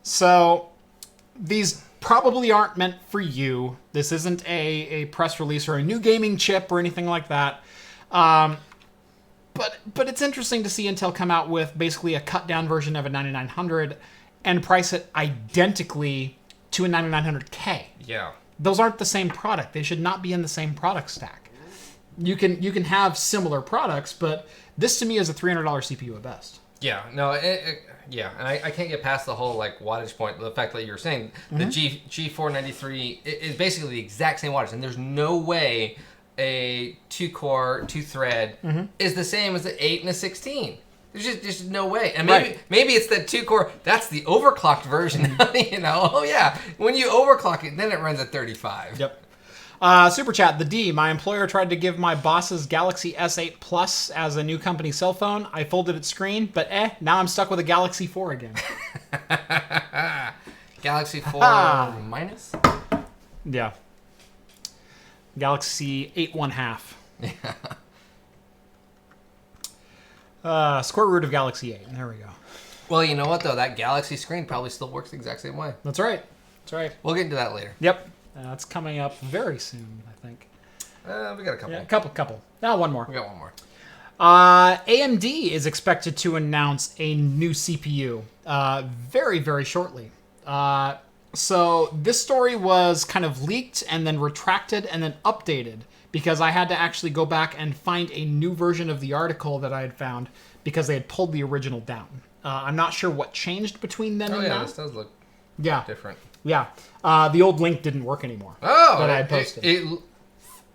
[SPEAKER 1] So these probably aren't meant for you. This isn't a press release or a new gaming chip or anything like that. But it's interesting to see Intel come out with basically a cut down version of a 9900 and price it identically to a 9900K.
[SPEAKER 2] Yeah.
[SPEAKER 1] Those aren't the same product. They should not be in the same product stack. You can have similar products, but this to me is a $300 CPU at best.
[SPEAKER 2] Yeah, no, yeah, and I can't get past the whole like wattage point. The fact that you're saying the G493 is basically the exact same wattage, and there's no way a 2-core, 2-thread is the same as an 8 and a 16. There's just no way. And maybe it's that 2-core. That's the overclocked version. You know, oh yeah, when you overclock it, then it runs at 35.
[SPEAKER 1] Yep. Super chat, the D. My employer tried to give my boss's Galaxy S8 Plus as a new company cell phone. I folded its screen, but now I'm stuck with a Galaxy 4 again.
[SPEAKER 2] Galaxy 4 minus?
[SPEAKER 1] Yeah. Galaxy 8 1/2.
[SPEAKER 2] Yeah.
[SPEAKER 1] Square root of Galaxy 8. There we go.
[SPEAKER 2] Well, you know what, though? That Galaxy screen probably still works the exact same way.
[SPEAKER 1] That's right. That's right.
[SPEAKER 2] We'll get into that later.
[SPEAKER 1] Yep. It's coming up very soon, I think.
[SPEAKER 2] We got a couple.
[SPEAKER 1] Yeah, couple. Now one more.
[SPEAKER 2] We got one more.
[SPEAKER 1] AMD is expected to announce a new CPU very, very shortly. So this story was kind of leaked and then retracted and then updated because I had to actually go back and find a new version of the article that I had found because they had pulled the original down. I'm not sure what changed between then and now.
[SPEAKER 2] This does look different.
[SPEAKER 1] Yeah. The old link didn't work anymore.
[SPEAKER 2] Oh,
[SPEAKER 1] that I had posted.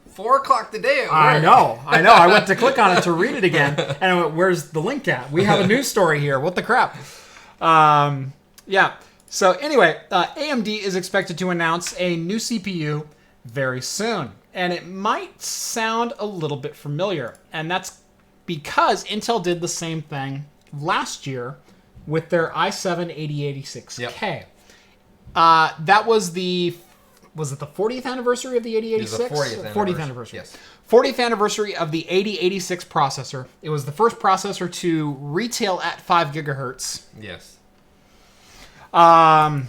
[SPEAKER 2] 4 o'clock today.
[SPEAKER 1] I know. I went to click on it to read it again, and I went, "Where's the link at? We have a news story here. What the crap?" Yeah. So anyway, AMD is expected to announce a new CPU very soon, and it might sound a little bit familiar, and that's because Intel did the same thing last year with their i7 8086K.
[SPEAKER 2] Yep.
[SPEAKER 1] That was it the 40th anniversary of the 8086?
[SPEAKER 2] It was the 40th
[SPEAKER 1] anniversary.
[SPEAKER 2] Yes.
[SPEAKER 1] 40th anniversary of the 8086 processor. It was the first processor to retail at 5 gigahertz.
[SPEAKER 2] Yes.
[SPEAKER 1] So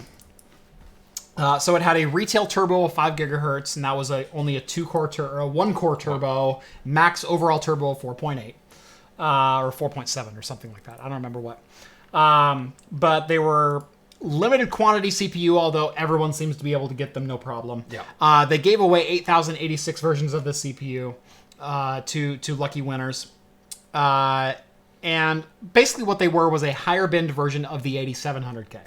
[SPEAKER 1] it had a retail turbo of 5 gigahertz, and that was only a 1-core turbo, max overall turbo of 4.8 or 4.7 or something like that. I don't remember what. But they were limited quantity CPU, although everyone seems to be able to get them no problem.
[SPEAKER 2] Yeah.
[SPEAKER 1] They gave away 8,086 versions of the CPU to lucky winners. And basically what they were was a higher binned version of the 8700K.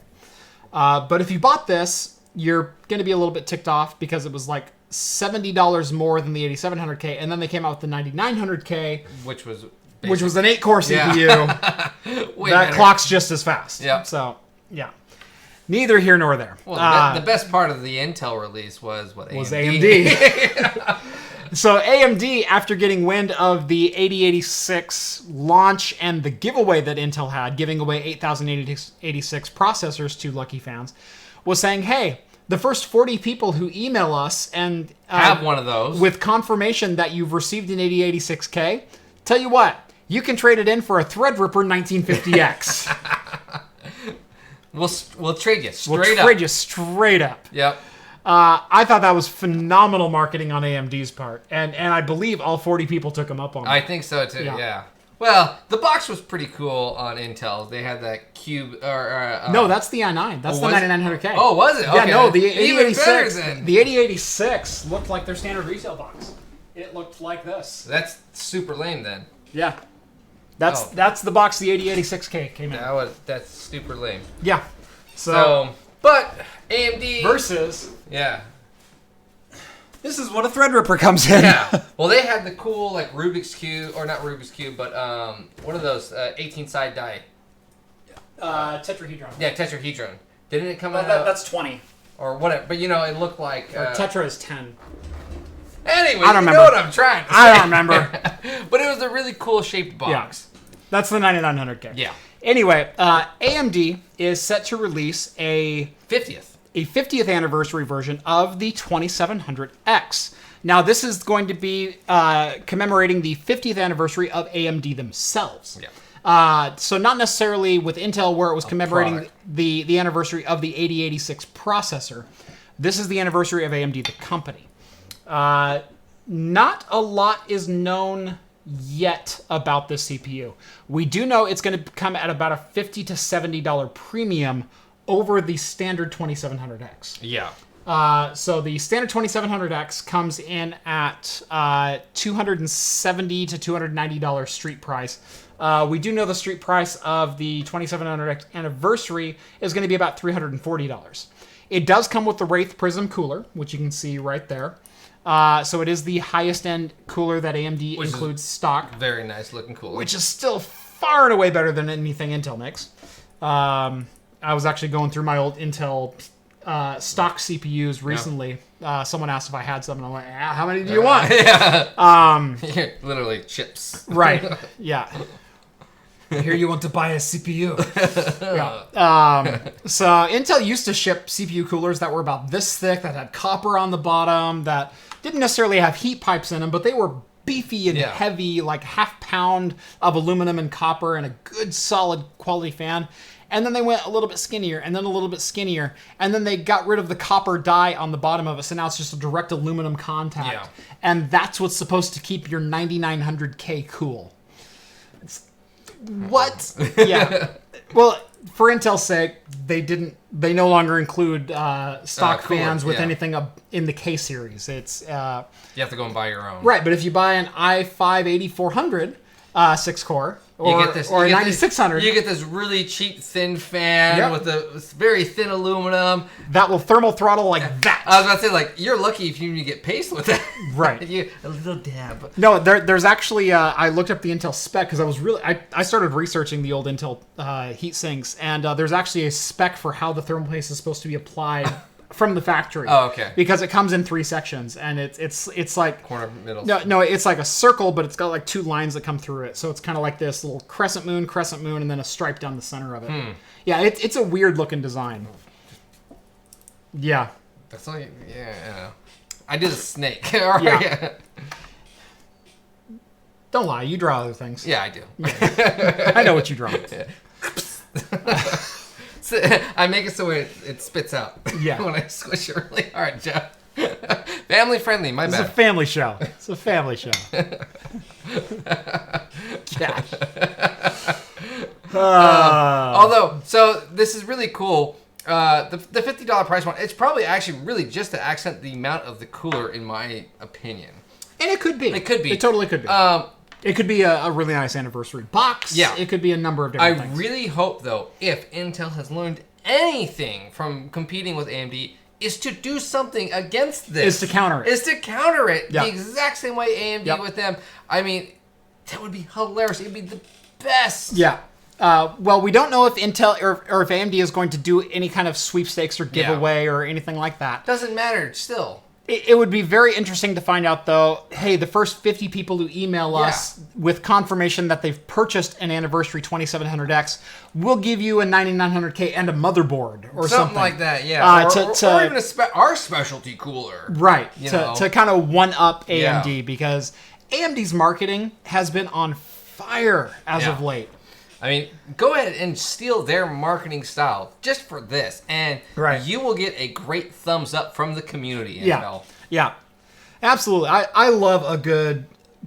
[SPEAKER 1] But if you bought this, you're going to be a little bit ticked off because it was like $70 more than the 8700K, and then they came out with the 9900K, which was an 8-core CPU. That
[SPEAKER 2] better.
[SPEAKER 1] clocks just as fast.
[SPEAKER 2] Yeah.
[SPEAKER 1] So, yeah. Neither here nor there.
[SPEAKER 2] Well, the best part of the Intel release was
[SPEAKER 1] AMD. So AMD, after getting wind of the 8086 launch and the giveaway that Intel had, giving away 8,086 processors to lucky fans, was saying, hey, the first 40 people who email us and
[SPEAKER 2] have one of those
[SPEAKER 1] with confirmation that you've received an 8086K, tell you what, you can trade it in for a Threadripper 1950X.
[SPEAKER 2] We'll trade you straight up.
[SPEAKER 1] We'll trade you straight up.
[SPEAKER 2] Yep.
[SPEAKER 1] I thought that was phenomenal marketing on AMD's part, and I believe all 40 people took them up on it.
[SPEAKER 2] I think so too. Yeah. Well, the box was pretty cool on Intel. They had that cube.
[SPEAKER 1] No, that's the i9. That's the 9900K.
[SPEAKER 2] Oh, was it?
[SPEAKER 1] Yeah,
[SPEAKER 2] Okay.
[SPEAKER 1] no, the
[SPEAKER 2] Even better
[SPEAKER 1] 8086.
[SPEAKER 2] then.
[SPEAKER 1] The 8086 looked like their standard retail box. It looked like this.
[SPEAKER 2] That's super lame then.
[SPEAKER 1] Yeah. That's the box the 8086K came in.
[SPEAKER 2] That's super lame.
[SPEAKER 1] Yeah.
[SPEAKER 2] So, but AMD
[SPEAKER 1] versus.
[SPEAKER 2] Yeah.
[SPEAKER 1] This is what a Threadripper comes in.
[SPEAKER 2] Yeah. Well, they had the cool like Rubik's Cube, or not Rubik's Cube, but what are those 18-side die?
[SPEAKER 1] Tetrahedron.
[SPEAKER 2] Yeah, tetrahedron. Didn't it come out?
[SPEAKER 1] That's 20.
[SPEAKER 2] Or whatever, but it looked like.
[SPEAKER 1] Tetra is 10.
[SPEAKER 2] Anyway,
[SPEAKER 1] I don't remember.
[SPEAKER 2] know what I'm trying to say.
[SPEAKER 1] I don't remember.
[SPEAKER 2] But it was a really cool shaped box.
[SPEAKER 1] Yeah. That's the 9900K.
[SPEAKER 2] Yeah.
[SPEAKER 1] Anyway, AMD is set to release a 50th anniversary version of the 2700X. Now, this is going to be commemorating the 50th anniversary of AMD themselves.
[SPEAKER 2] Yeah.
[SPEAKER 1] So not necessarily with Intel, where it was commemorating the anniversary of the 8086 processor. This is the anniversary of AMD, the company. Not a lot is known yet about this CPU. We do know it's going to come at about a $50 to $70 premium over the standard 2700X.
[SPEAKER 2] Yeah.
[SPEAKER 1] So the standard 2700X comes in at $270 to $290 street price. We do know the street price of the 2700X anniversary is going to be about $340. It does come with the Wraith Prism cooler, which you can see right there. So it is the highest end cooler that AMD includes stock.
[SPEAKER 2] Very nice looking cooler.
[SPEAKER 1] Which is still far and away better than anything Intel makes. I was actually going through my old Intel stock CPUs recently. Yeah. Someone asked if I had some, and I'm like, how many do you want?
[SPEAKER 2] Yeah. Literally chips.
[SPEAKER 1] Right. Yeah. Here you want to buy a CPU. Yeah. So Intel used to ship CPU coolers that were about this thick, that had copper on the bottom, that didn't necessarily have heat pipes in them, but they were beefy and heavy, like half pound of aluminum and copper and a good solid quality fan. And then they went a little bit skinnier, and then a little bit skinnier, and then they got rid of the copper die on the bottom of it, so now it's just a direct aluminum contact.
[SPEAKER 2] Yeah.
[SPEAKER 1] And that's what's supposed to keep your 9900K cool. What? Yeah. Well, for Intel's sake, they no longer include stock fans with anything in the K series. It's
[SPEAKER 2] you have to go and buy your own.
[SPEAKER 1] Right, but if you buy an i5-8400 6-core or a 9600,
[SPEAKER 2] you get this really cheap thin fan with a very thin aluminum
[SPEAKER 1] that will thermal throttle like that.
[SPEAKER 2] I was about to say, like, you're lucky if you even get paste with that.
[SPEAKER 1] Right.
[SPEAKER 2] A little dab.
[SPEAKER 1] No, there's actually I looked up the Intel spec because I started researching the old Intel heat sinks, and there's actually a spec for how the thermal paste is supposed to be applied from the factory.
[SPEAKER 2] Oh, okay.
[SPEAKER 1] Because it comes in 3 sections, and it's like
[SPEAKER 2] corner middle.
[SPEAKER 1] No, it's like a circle, but it's got like 2 lines that come through it. So it's kind of like this little crescent moon, and then a stripe down the center of it. Yeah, it's a weird looking design. Yeah.
[SPEAKER 2] That's all. Yeah. I did a snake.
[SPEAKER 1] Yeah. Don't lie, you draw other things.
[SPEAKER 2] Yeah, I do.
[SPEAKER 1] Yeah. I know what you draw.
[SPEAKER 2] I make it so it spits out.
[SPEAKER 1] Yeah.
[SPEAKER 2] When I squish it really hard, Jeff. Family friendly, my bad.
[SPEAKER 1] It's a family show. It's a family show. Yeah.
[SPEAKER 2] Although, so this is really cool. The $50 price one, it's probably actually really just to accent the amount of the cooler, in my opinion.
[SPEAKER 1] And it could be.
[SPEAKER 2] It could be.
[SPEAKER 1] It totally could be. It could be a really nice anniversary box.
[SPEAKER 2] Yeah.
[SPEAKER 1] It could be a number of different things.
[SPEAKER 2] I really hope, though, if Intel has learned anything from competing with AMD, is to do something against this.
[SPEAKER 1] Is to counter it.
[SPEAKER 2] Is to counter it
[SPEAKER 1] Yep.
[SPEAKER 2] the exact same way AMD with them. I mean, that would be hilarious. It would be the best.
[SPEAKER 1] Yeah. Well, we don't know if Intel or if AMD is going to do any kind of sweepstakes or giveaway or anything like that.
[SPEAKER 2] Doesn't matter. Still.
[SPEAKER 1] It would be very interesting to find out, though, hey, the first 50 people who email us with confirmation that they've purchased an Anniversary 2700X, we'll give you a 9900K and a motherboard or something.
[SPEAKER 2] Something like that, yeah. Or even our specialty cooler.
[SPEAKER 1] Right, to kind of one-up AMD,
[SPEAKER 2] Yeah.
[SPEAKER 1] because AMD's marketing has been on fire as of late.
[SPEAKER 2] I mean, go ahead and steal their marketing style just for this, and you will get a great thumbs up from the community.
[SPEAKER 1] Yeah, absolutely. I love a good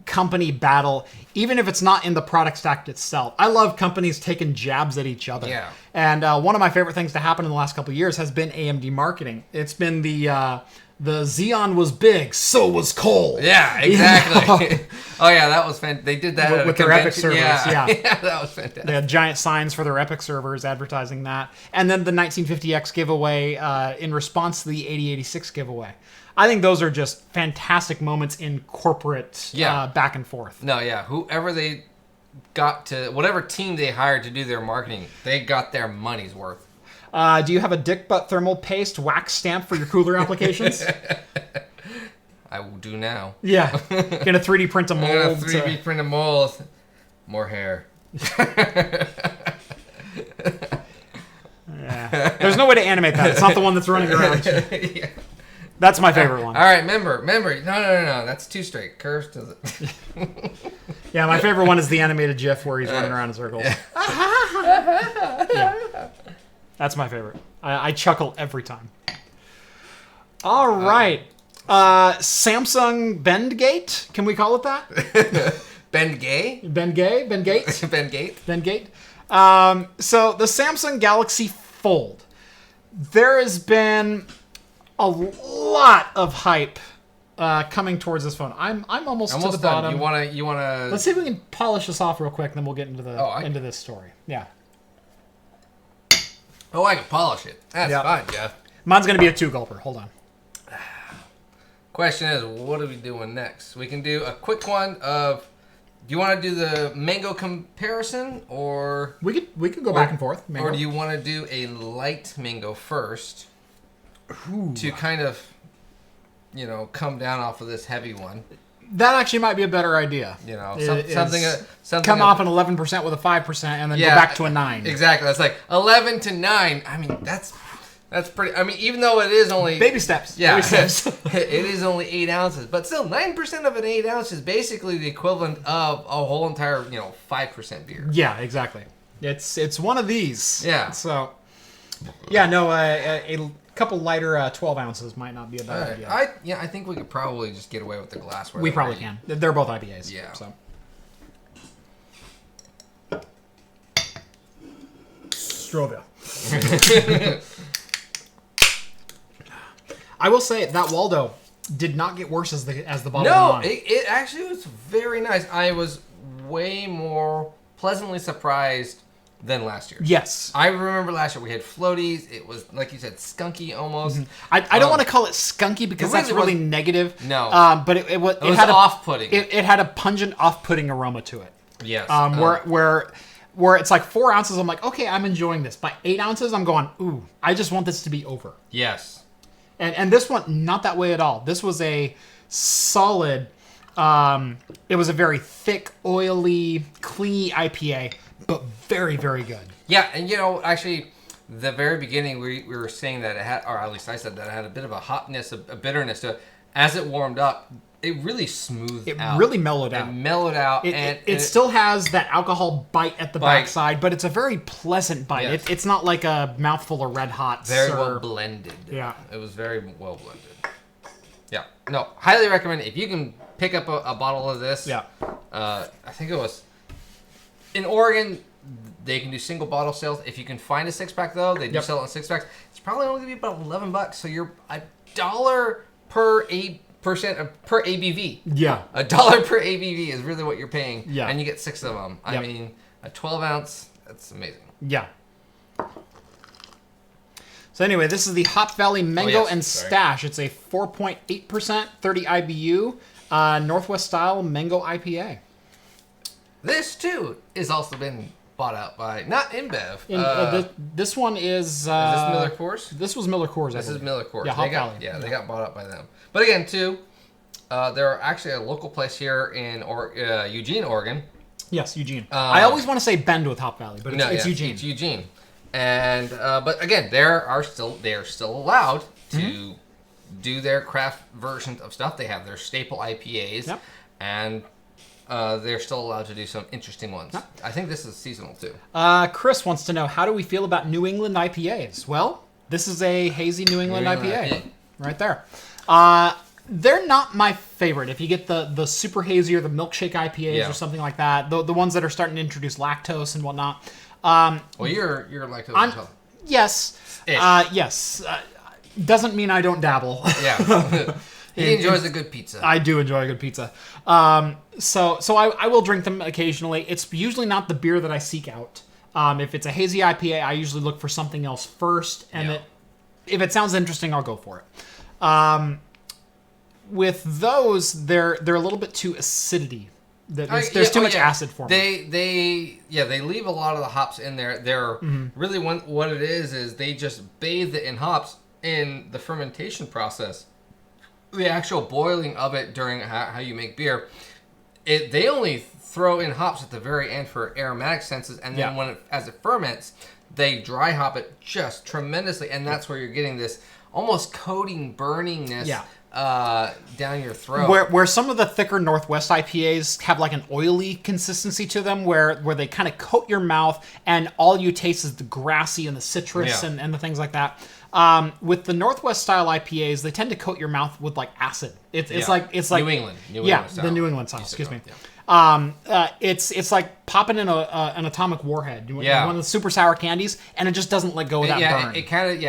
[SPEAKER 1] company battle, even if it's not in the product stack itself. I love companies taking jabs at each other.
[SPEAKER 2] Yeah.
[SPEAKER 1] And one of my favorite things to happen in the last couple of years has been AMD marketing. It's been the Xeon was big, so was Cole.
[SPEAKER 2] Yeah, exactly. Oh yeah, that was fantastic. They did that
[SPEAKER 1] with their Epic servers.
[SPEAKER 2] Yeah. Yeah, that was fantastic.
[SPEAKER 1] They had giant signs for their Epic servers advertising that. And then the 1950X giveaway in response to the 8086 giveaway. I think those are just fantastic moments in corporate back and forth.
[SPEAKER 2] No, yeah. Whoever they got to, whatever team they hired to do their marketing, they got their money's worth.
[SPEAKER 1] Do you have a dick butt thermal paste wax stamp for your cooler applications?
[SPEAKER 2] I do now.
[SPEAKER 1] Yeah. Gonna 3D print a mold.
[SPEAKER 2] I'm gonna 3D print a mold. More hair.
[SPEAKER 1] Yeah. There's no way to animate that. It's not the one that's running around.
[SPEAKER 2] Yeah.
[SPEAKER 1] That's my favorite one.
[SPEAKER 2] All right, remember. No. That's too straight. Curves to the...
[SPEAKER 1] Yeah, my favorite one is the animated GIF where he's running around in circles. Yeah. That's my favorite. I chuckle every time. All right. Samsung Bendgate? Can we call it that?
[SPEAKER 2] Bengay?
[SPEAKER 1] Bengate?
[SPEAKER 2] Bengate?
[SPEAKER 1] Bengate. So the Samsung Galaxy Fold. There has been a lot of hype coming towards this phone. I'm almost to the
[SPEAKER 2] done.
[SPEAKER 1] bottom.
[SPEAKER 2] You wanna?
[SPEAKER 1] Let's see if we can polish this off real quick, and then we'll get into into this story. Yeah.
[SPEAKER 2] Oh, I can polish it. That's fine, Jeff.
[SPEAKER 1] Mine's gonna be a 2-gulper. Hold on.
[SPEAKER 2] Question is, what are we doing next? We can do a quick one of. Do you want to do the mango comparison, or
[SPEAKER 1] we could go back and forth? Mango.
[SPEAKER 2] Or do you want to do a light mango first?
[SPEAKER 1] Ooh.
[SPEAKER 2] To kind of, come down off of this heavy one.
[SPEAKER 1] That actually might be a better idea.
[SPEAKER 2] Something.
[SPEAKER 1] Come off an 11% with a 5%, and then go back to a 9.
[SPEAKER 2] Exactly. That's like 11 to 9. I mean, that's pretty. I mean, even though it is only
[SPEAKER 1] baby steps.
[SPEAKER 2] Yeah,
[SPEAKER 1] baby steps.
[SPEAKER 2] It is only 8 ounces, but still 9% of an 8 ounce is basically the equivalent of a whole entire 5% beer.
[SPEAKER 1] Yeah, exactly. It's one of these.
[SPEAKER 2] Yeah.
[SPEAKER 1] So, yeah, no, a couple lighter 12 ounces might not be a bad idea.
[SPEAKER 2] I think we could probably just get away with the glassware.
[SPEAKER 1] We probably can. They're both IPAs.
[SPEAKER 2] Yeah.
[SPEAKER 1] So. Strovia. I will say that Waldo did not get worse as the bottle went on.
[SPEAKER 2] It actually was very nice. I was way more pleasantly surprised than last year.
[SPEAKER 1] Yes.
[SPEAKER 2] I remember last year we had floaties. It was, like you said, skunky almost.
[SPEAKER 1] Mm-hmm. I don't want to call it skunky because that's really negative.
[SPEAKER 2] No.
[SPEAKER 1] But it was
[SPEAKER 2] had off-putting.
[SPEAKER 1] It had a pungent off-putting aroma to it.
[SPEAKER 2] Yes.
[SPEAKER 1] Where it's like 4 ounces, I'm like, okay, I'm enjoying this. By 8 ounces, I'm going, ooh, I just want this to be over.
[SPEAKER 2] Yes.
[SPEAKER 1] And this one, not that way at all. This was a solid, it was a very thick, oily, clean IPA, but very, very good.
[SPEAKER 2] Yeah, and actually, the very beginning, we were saying that it had, or at least I said that it had a bit of a hotness, a bitterness to it. As it warmed up, it really smoothed out.
[SPEAKER 1] It really mellowed out.
[SPEAKER 2] It mellowed out.
[SPEAKER 1] It still has that alcohol bite at the backside, but it's a very pleasant bite.
[SPEAKER 2] Yes.
[SPEAKER 1] It's not like a mouthful of Red Hots.
[SPEAKER 2] Very well blended.
[SPEAKER 1] Yeah.
[SPEAKER 2] It was very well blended. Yeah. No, highly recommend it. If you can pick up a bottle of this.
[SPEAKER 1] Yeah.
[SPEAKER 2] I think it was... In Oregon, they can do single bottle sales. If you can find a 6-pack, though, they do sell it in 6-packs. It's probably only going to be about $11. So you're $1 per ABV.
[SPEAKER 1] Yeah.
[SPEAKER 2] $1 per ABV is really what you're paying.
[SPEAKER 1] Yeah.
[SPEAKER 2] And you get 6 of them. I mean, a 12 ounce, that's amazing.
[SPEAKER 1] Yeah. So anyway, this is the Hop Valley Mango and Stash. It's a 4.8%, 30 IBU, Northwest style mango IPA.
[SPEAKER 2] This, too, has also been bought out by, not InBev.
[SPEAKER 1] This one is...
[SPEAKER 2] is this Miller Coors?
[SPEAKER 1] This was Miller Coors,
[SPEAKER 2] This is Miller Coors.
[SPEAKER 1] Yeah, Hop Valley.
[SPEAKER 2] Yeah, they got bought out by them. But again, too, they're actually a local place here in Eugene, Oregon.
[SPEAKER 1] Yes, Eugene. I always want to say Bend with Hop Valley, but it's Eugene.
[SPEAKER 2] It's Eugene. And but again, they are still allowed to do their craft versions of stuff. They have their staple IPAs, and they're still allowed to do some interesting ones. Yep. I think this is seasonal too.
[SPEAKER 1] Chris wants to know, how do we feel about New England IPAs? Well, this is a hazy New England IPA. Right there. They're not my favorite. If you get the super hazy or the milkshake IPAs or something like that, the ones that are starting to introduce lactose and whatnot.
[SPEAKER 2] Well, you're lactose intolerant.
[SPEAKER 1] Yes. Yes. Doesn't mean I don't dabble.
[SPEAKER 2] Yeah. He enjoys a good pizza.
[SPEAKER 1] I do enjoy a good pizza. So I will drink them occasionally. It's usually not the beer that I seek out. If it's a hazy IPA, I usually look for something else first, and if it sounds interesting, I'll go for it. With those, they're a little bit too acidity. There's too much acid for me.
[SPEAKER 2] They leave a lot of the hops in there. They're really what it is they just bathe it in hops in the fermentation process. The actual boiling of it during how you make beer, they only throw in hops at the very end for aromatic senses, and then as it ferments, they dry hop it just tremendously, and that's where you're getting this almost coating burningness down your throat.
[SPEAKER 1] Where some of the thicker Northwest IPAs have like an oily consistency to them, where they kind of coat your mouth, and all you taste is the grassy and the citrus and the things like that. With the Northwest style IPAs, they tend to coat your mouth with like acid. It's like
[SPEAKER 2] New England style.
[SPEAKER 1] The New England style. Excuse me. Yeah. It's like popping in an atomic warhead. One of the super sour candies, and it just doesn't let go of that burn.
[SPEAKER 2] It kind of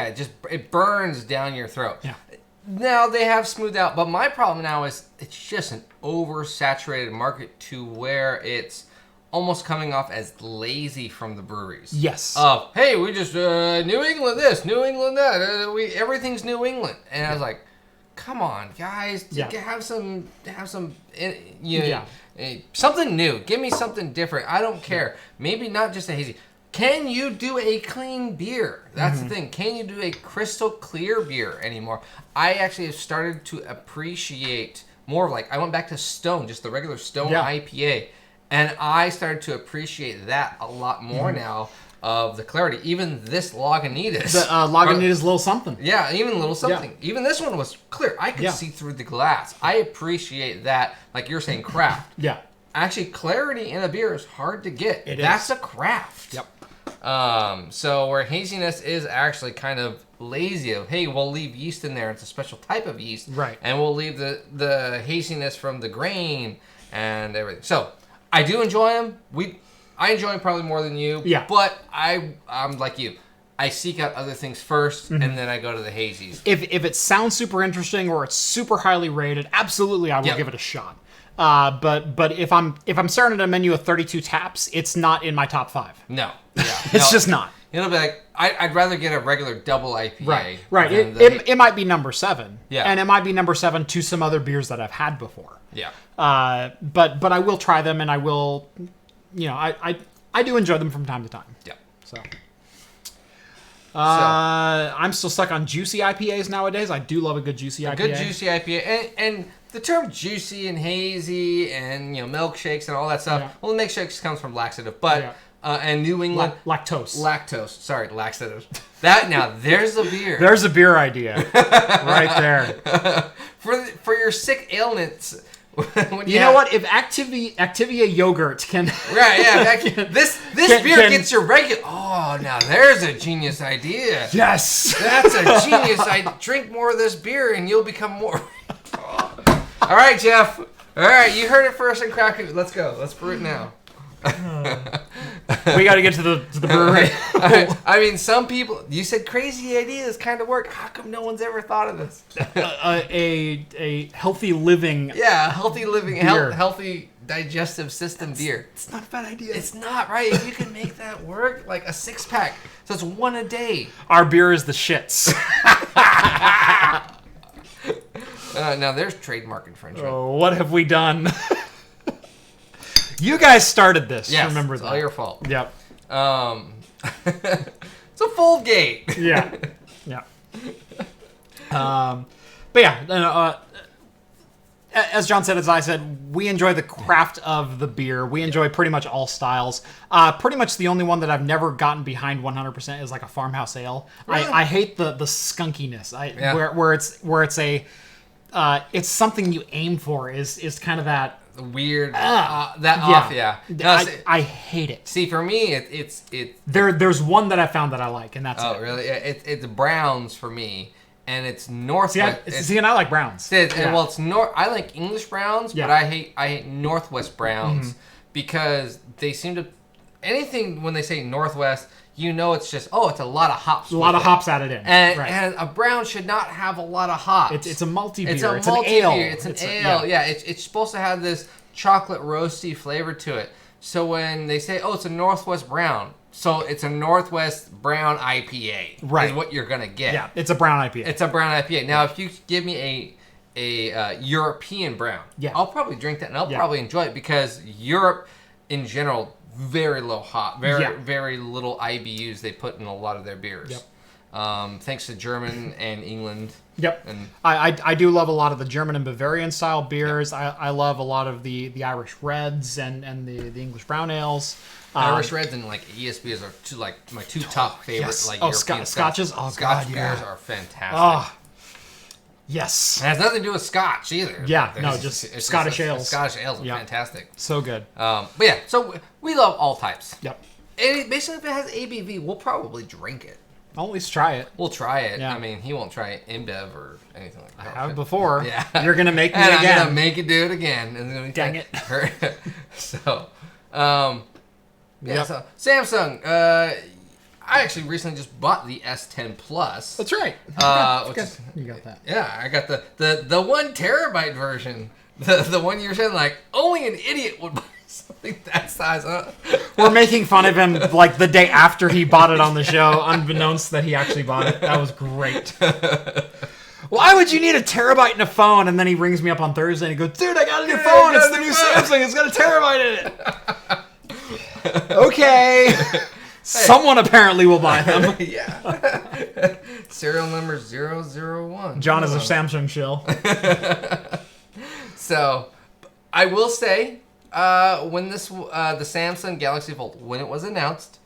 [SPEAKER 2] it burns down your throat.
[SPEAKER 1] Yeah.
[SPEAKER 2] Now they have smoothed out, but my problem now is it's just an oversaturated market to where it's almost coming off as lazy from the breweries.
[SPEAKER 1] Yes.
[SPEAKER 2] Hey, we just New England this, New England that. Everything's New England, and I was like, come on, guys, have some, something new. Give me something different. I don't care. Maybe not just a hazy. Can you do a clean beer? That's the thing. Can you do a crystal clear beer anymore? I actually have started to appreciate more of I went back to Stone, just the regular Stone IPA. And I started to appreciate that a lot more now of the clarity. Even this Lagunitas.
[SPEAKER 1] The Lagunitas Little Something.
[SPEAKER 2] Yeah, even Little Something. Yeah. Even this one was clear. I could see through the glass. I appreciate that, like you're saying, craft.
[SPEAKER 1] Yeah.
[SPEAKER 2] Actually, clarity in a beer is hard to get. That's a craft.
[SPEAKER 1] Yep.
[SPEAKER 2] So where haziness is actually kind of lazy of, hey, we'll leave yeast in there. It's a special type of yeast.
[SPEAKER 1] Right.
[SPEAKER 2] And we'll leave the haziness from the grain and everything. So I do enjoy them. I enjoy them probably more than you.
[SPEAKER 1] Yeah.
[SPEAKER 2] But I'm like you. I seek out other things first, and then I go to the hazies.
[SPEAKER 1] If it sounds super interesting or it's super highly rated, absolutely I will give it a shot. But if I'm staring at a menu of 32 taps, it's not in my top 5.
[SPEAKER 2] No.
[SPEAKER 1] It's just not.
[SPEAKER 2] It'll be like, I'd rather get a regular double IPA.
[SPEAKER 1] Right. It might be number 7.
[SPEAKER 2] Yeah.
[SPEAKER 1] And it might be number 7 to some other beers that I've had before.
[SPEAKER 2] Yeah.
[SPEAKER 1] But I will try them, and I will, I do enjoy them from time to time.
[SPEAKER 2] Yeah.
[SPEAKER 1] So. I'm still stuck on juicy IPAs nowadays. I do love a good juicy IPA.
[SPEAKER 2] A good juicy IPA. And the term juicy and hazy and, milkshakes and all that stuff. Yeah. Well, the milkshakes comes from laxative, but... and New England...
[SPEAKER 1] Lactose.
[SPEAKER 2] Sorry, laxative. There's a beer.
[SPEAKER 1] There's a beer idea. Right there.
[SPEAKER 2] For your sick ailments...
[SPEAKER 1] You know what? If Activia yogurt can...
[SPEAKER 2] Right, yeah. This beer gets your regular... Oh, now there's a genius idea.
[SPEAKER 1] Yes.
[SPEAKER 2] That's a genius idea. Drink more of this beer and you'll become more... All right, Jeff. All right, you heard it first in Crack. Let's go. Let's brew it now.
[SPEAKER 1] We got to get to the brewery.
[SPEAKER 2] I mean, some people... You said crazy ideas kind of work. How come no one's ever thought of this?
[SPEAKER 1] A healthy living...
[SPEAKER 2] Yeah, healthy living, healthy digestive system beer.
[SPEAKER 1] It's not a bad idea.
[SPEAKER 2] It's not, right? If you can make that work, like a 6-pack. So it's one a day.
[SPEAKER 1] Our beer is the shits.
[SPEAKER 2] Now there's trademark infringement.
[SPEAKER 1] Oh, what have we done? You guys started this.
[SPEAKER 2] Yes,
[SPEAKER 1] remember
[SPEAKER 2] it's
[SPEAKER 1] that.
[SPEAKER 2] all your fault.
[SPEAKER 1] Yep.
[SPEAKER 2] It's a fold gate.
[SPEAKER 1] Yeah. But yeah, as John said, as I said, we enjoy the craft of the beer. We enjoy pretty much all styles. Pretty much the only one that I've never gotten behind 100% is like a farmhouse ale. Really? I hate the skunkiness. Where it's a it's something you aim for is kind of that
[SPEAKER 2] weird
[SPEAKER 1] off.
[SPEAKER 2] Yeah.
[SPEAKER 1] No, I hate it.
[SPEAKER 2] See, for me, it's
[SPEAKER 1] there's one that I found that I like, and that's
[SPEAKER 2] it. Oh, really? Yeah, it's browns for me. and it's Northwest.
[SPEAKER 1] And I like browns.
[SPEAKER 2] Well, it's I like English browns, but I hate Northwest browns because they seem to anything when they say Northwest, it's just it's a lot of hops.
[SPEAKER 1] A lot of hops added in,
[SPEAKER 2] and a brown should not have a lot of hops.
[SPEAKER 1] It's a multi-beer.
[SPEAKER 2] It's an ale. It's an ale. It's supposed to have this chocolate roasty flavor to it. So when they say, it's a Northwest brown, so it's a Northwest brown IPA, is what you're gonna get.
[SPEAKER 1] Yeah, it's a brown IPA.
[SPEAKER 2] It's a brown IPA. Now, if you give me a European brown, I'll probably drink that and I'll probably enjoy it because Europe, in general, very low hop, very little IBUs they put in a lot of their beers. Yep. Thanks to German and England.
[SPEAKER 1] Yep. And I do love a lot of the German and Bavarian style beers. Yep. I love a lot of the Irish Reds and the English brown ales.
[SPEAKER 2] Irish Reds and ESBs are my two top favorite European
[SPEAKER 1] Scotches.
[SPEAKER 2] Scotch beers are fantastic.
[SPEAKER 1] Oh. Yes.
[SPEAKER 2] It has nothing to do with Scotch either.
[SPEAKER 1] Yeah, it's Scottish ales.
[SPEAKER 2] Scottish ales are fantastic.
[SPEAKER 1] So good.
[SPEAKER 2] But so we love all types.
[SPEAKER 1] Yep.
[SPEAKER 2] Basically, if it has ABV, we'll probably drink it.
[SPEAKER 1] I'll at least try it.
[SPEAKER 2] We'll try it. Yeah. I mean, he won't try InBev or anything like that.
[SPEAKER 1] I have before.
[SPEAKER 2] Yeah.
[SPEAKER 1] You're going to make me
[SPEAKER 2] again.
[SPEAKER 1] I'm
[SPEAKER 2] going to make you do it again. And
[SPEAKER 1] dang it.
[SPEAKER 2] So, so Samsung, I actually recently just bought the S10 Plus.
[SPEAKER 1] That's right. You got that.
[SPEAKER 2] Yeah, I got the 1 terabyte version. The one you're saying only an idiot would buy something that size.
[SPEAKER 1] We're making fun of him the day after he bought it on the show, unbeknownst that he actually bought it. That was great. Why would you need a terabyte in a phone? And then he rings me up on Thursday and he goes, dude, I got a new phone. It's the new Samsung. It's got a terabyte in it. Okay. Someone apparently will buy them.
[SPEAKER 2] Yeah. Serial number 001.
[SPEAKER 1] John is a Samsung shill.
[SPEAKER 2] So, I will say, when the Samsung Galaxy Fold, when it was announced,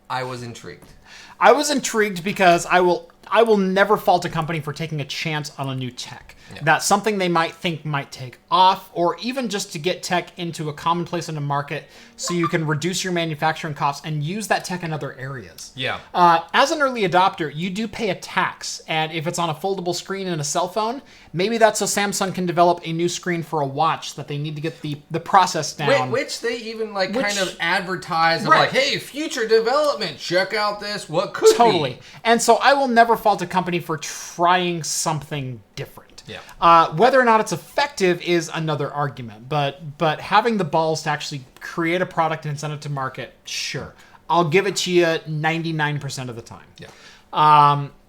[SPEAKER 2] I was intrigued.
[SPEAKER 1] I was intrigued because I will never fault a company for taking a chance on a new tech. Yeah. That's something they might think might take off, or even just to get tech into a commonplace in the market so you can reduce your manufacturing costs and use that tech in other areas.
[SPEAKER 2] Yeah.
[SPEAKER 1] As an early adopter, you do pay a tax, and if it's on a foldable screen in a cell phone, maybe that's so Samsung can develop a new screen for a watch that they need to get the process down.
[SPEAKER 2] Which they even kind of advertise of hey, future development, check out this, what could be.
[SPEAKER 1] Totally. And so I will never fault a company for trying something different.
[SPEAKER 2] Yeah.
[SPEAKER 1] Whether or not it's effective is another argument, but having the balls to actually create a product and send it to market, sure. I'll give it to you 99% of the time.
[SPEAKER 2] Yeah.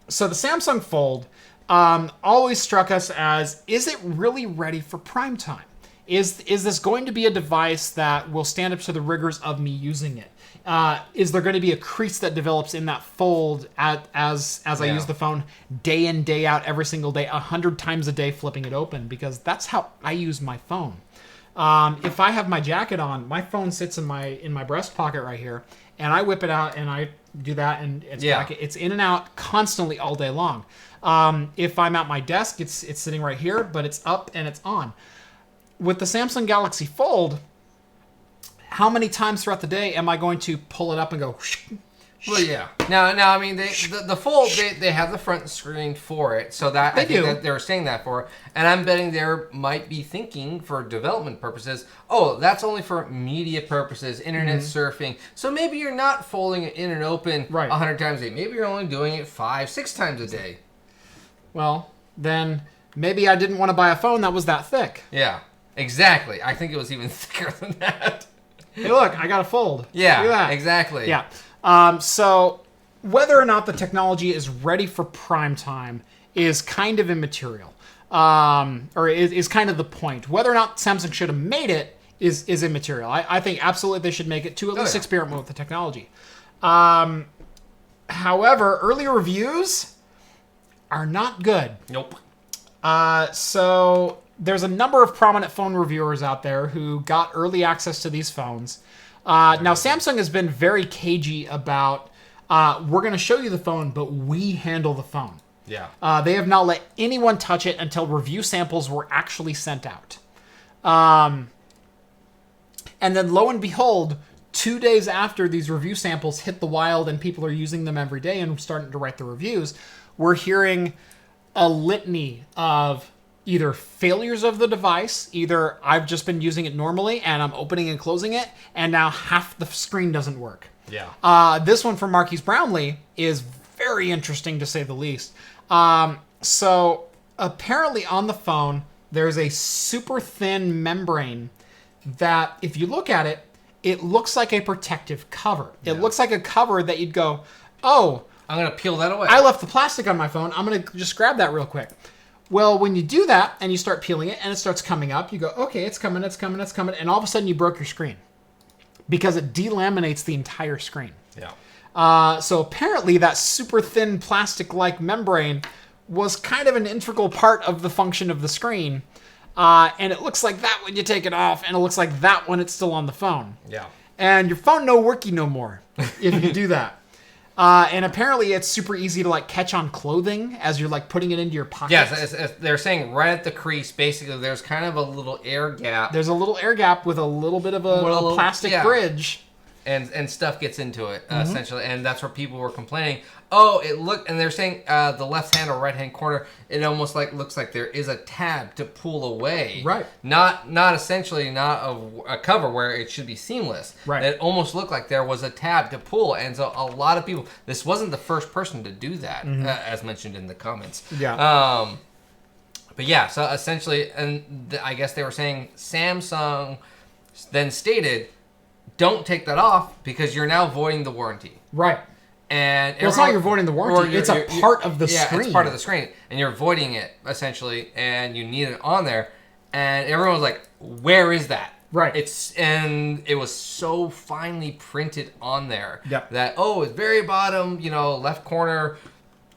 [SPEAKER 1] So the Samsung Fold always struck us as, is it really ready for prime time? Is this going to be a device that will stand up to the rigors of me using it? Is there going to be a crease that develops in that fold as I use the phone day in, day out, every single day, 100 times a day, flipping it open? Because that's how I use my phone. If I have my jacket on, my phone sits in my breast pocket right here, and I whip it out and I do that, and it's in and out constantly all day long. If I'm at my desk, it's sitting right here, but it's up and it's on. With the Samsung Galaxy Fold, how many times throughout the day am I going to pull it up and go?
[SPEAKER 2] Well, yeah. Now, I mean, the Fold, they have the front screen for it, so that I think that they were saying that for. And I'm betting they might be thinking for development purposes. Oh, that's only for media purposes, internet surfing. So maybe you're not folding it in and open 100 times a day. Maybe you're only doing it 5-6 times a day.
[SPEAKER 1] Well, then maybe I didn't want to buy a phone that was that thick.
[SPEAKER 2] Yeah, exactly. I think it was even thicker than that.
[SPEAKER 1] Hey, look, I got a Fold.
[SPEAKER 2] Yeah,
[SPEAKER 1] look at that.
[SPEAKER 2] Exactly.
[SPEAKER 1] Yeah. So whether or not the technology is ready for prime time is kind of immaterial, or is kind of the point. Whether or not Samsung should have made it is immaterial. I think absolutely they should make it to at least experiment with the technology. However, early reviews are not good.
[SPEAKER 2] Nope.
[SPEAKER 1] So there's a number of prominent phone reviewers out there who got early access to these phones. Now, Samsung has been very cagey about, we're going to show you the phone, but we handle the phone.
[SPEAKER 2] Yeah.
[SPEAKER 1] They have not let anyone touch it until review samples were actually sent out. And then lo and behold, 2 days after these review samples hit the wild and people are using them every day and starting to write the reviews, we're hearing a litany of either failures of the device, either I've just been using it normally and I'm opening and closing it, and now half the screen doesn't work.
[SPEAKER 2] Yeah.
[SPEAKER 1] This one from Marquise Brownlee is very interesting to say the least. So apparently on the phone, there's a super thin membrane that if you look at it, it looks like a protective cover. It looks like a cover that you'd go, oh,
[SPEAKER 2] I'm going to peel that away.
[SPEAKER 1] I left the plastic on my phone. I'm going to just grab that real quick. Well, when you do that and you start peeling it and it starts coming up, you go, okay, it's coming. And all of a sudden you broke your screen because it delaminates the entire screen.
[SPEAKER 2] Yeah.
[SPEAKER 1] So apparently that super thin plastic-like membrane was kind of an integral part of the function of the screen. And it looks like that when you take it off, and it looks like that when it's still on the phone.
[SPEAKER 2] Yeah.
[SPEAKER 1] And your phone no worky no more if you do that. And apparently it's super easy to like catch on clothing as you're like putting it into your pocket.
[SPEAKER 2] Yes, they're saying right at the crease, basically, there's kind of a little air gap.
[SPEAKER 1] There's a little air gap with a little bit of a plastic bridge.
[SPEAKER 2] And stuff gets into it, essentially. And that's where people were complaining. Oh, it looked, and they're saying the left hand or right hand corner, it almost like looks like there is a tab to pull away.
[SPEAKER 1] Right.
[SPEAKER 2] Not essentially not a cover where it should be seamless.
[SPEAKER 1] Right.
[SPEAKER 2] It almost looked like there was a tab to pull. And so a lot of people, this wasn't the first person to do that, as mentioned in the comments.
[SPEAKER 1] Yeah.
[SPEAKER 2] But yeah, so essentially, and I guess they were saying Samsung then stated, don't take that off because you're now voiding the warranty.
[SPEAKER 1] Right.
[SPEAKER 2] And
[SPEAKER 1] well, it's not you're voiding the warranty. It's a part of the screen. Yeah,
[SPEAKER 2] it's part of the screen. And you're voiding it, essentially, and you need it on there. And everyone was like, where is that?
[SPEAKER 1] Right.
[SPEAKER 2] And it was so finely printed on there that, it's very bottom, left corner,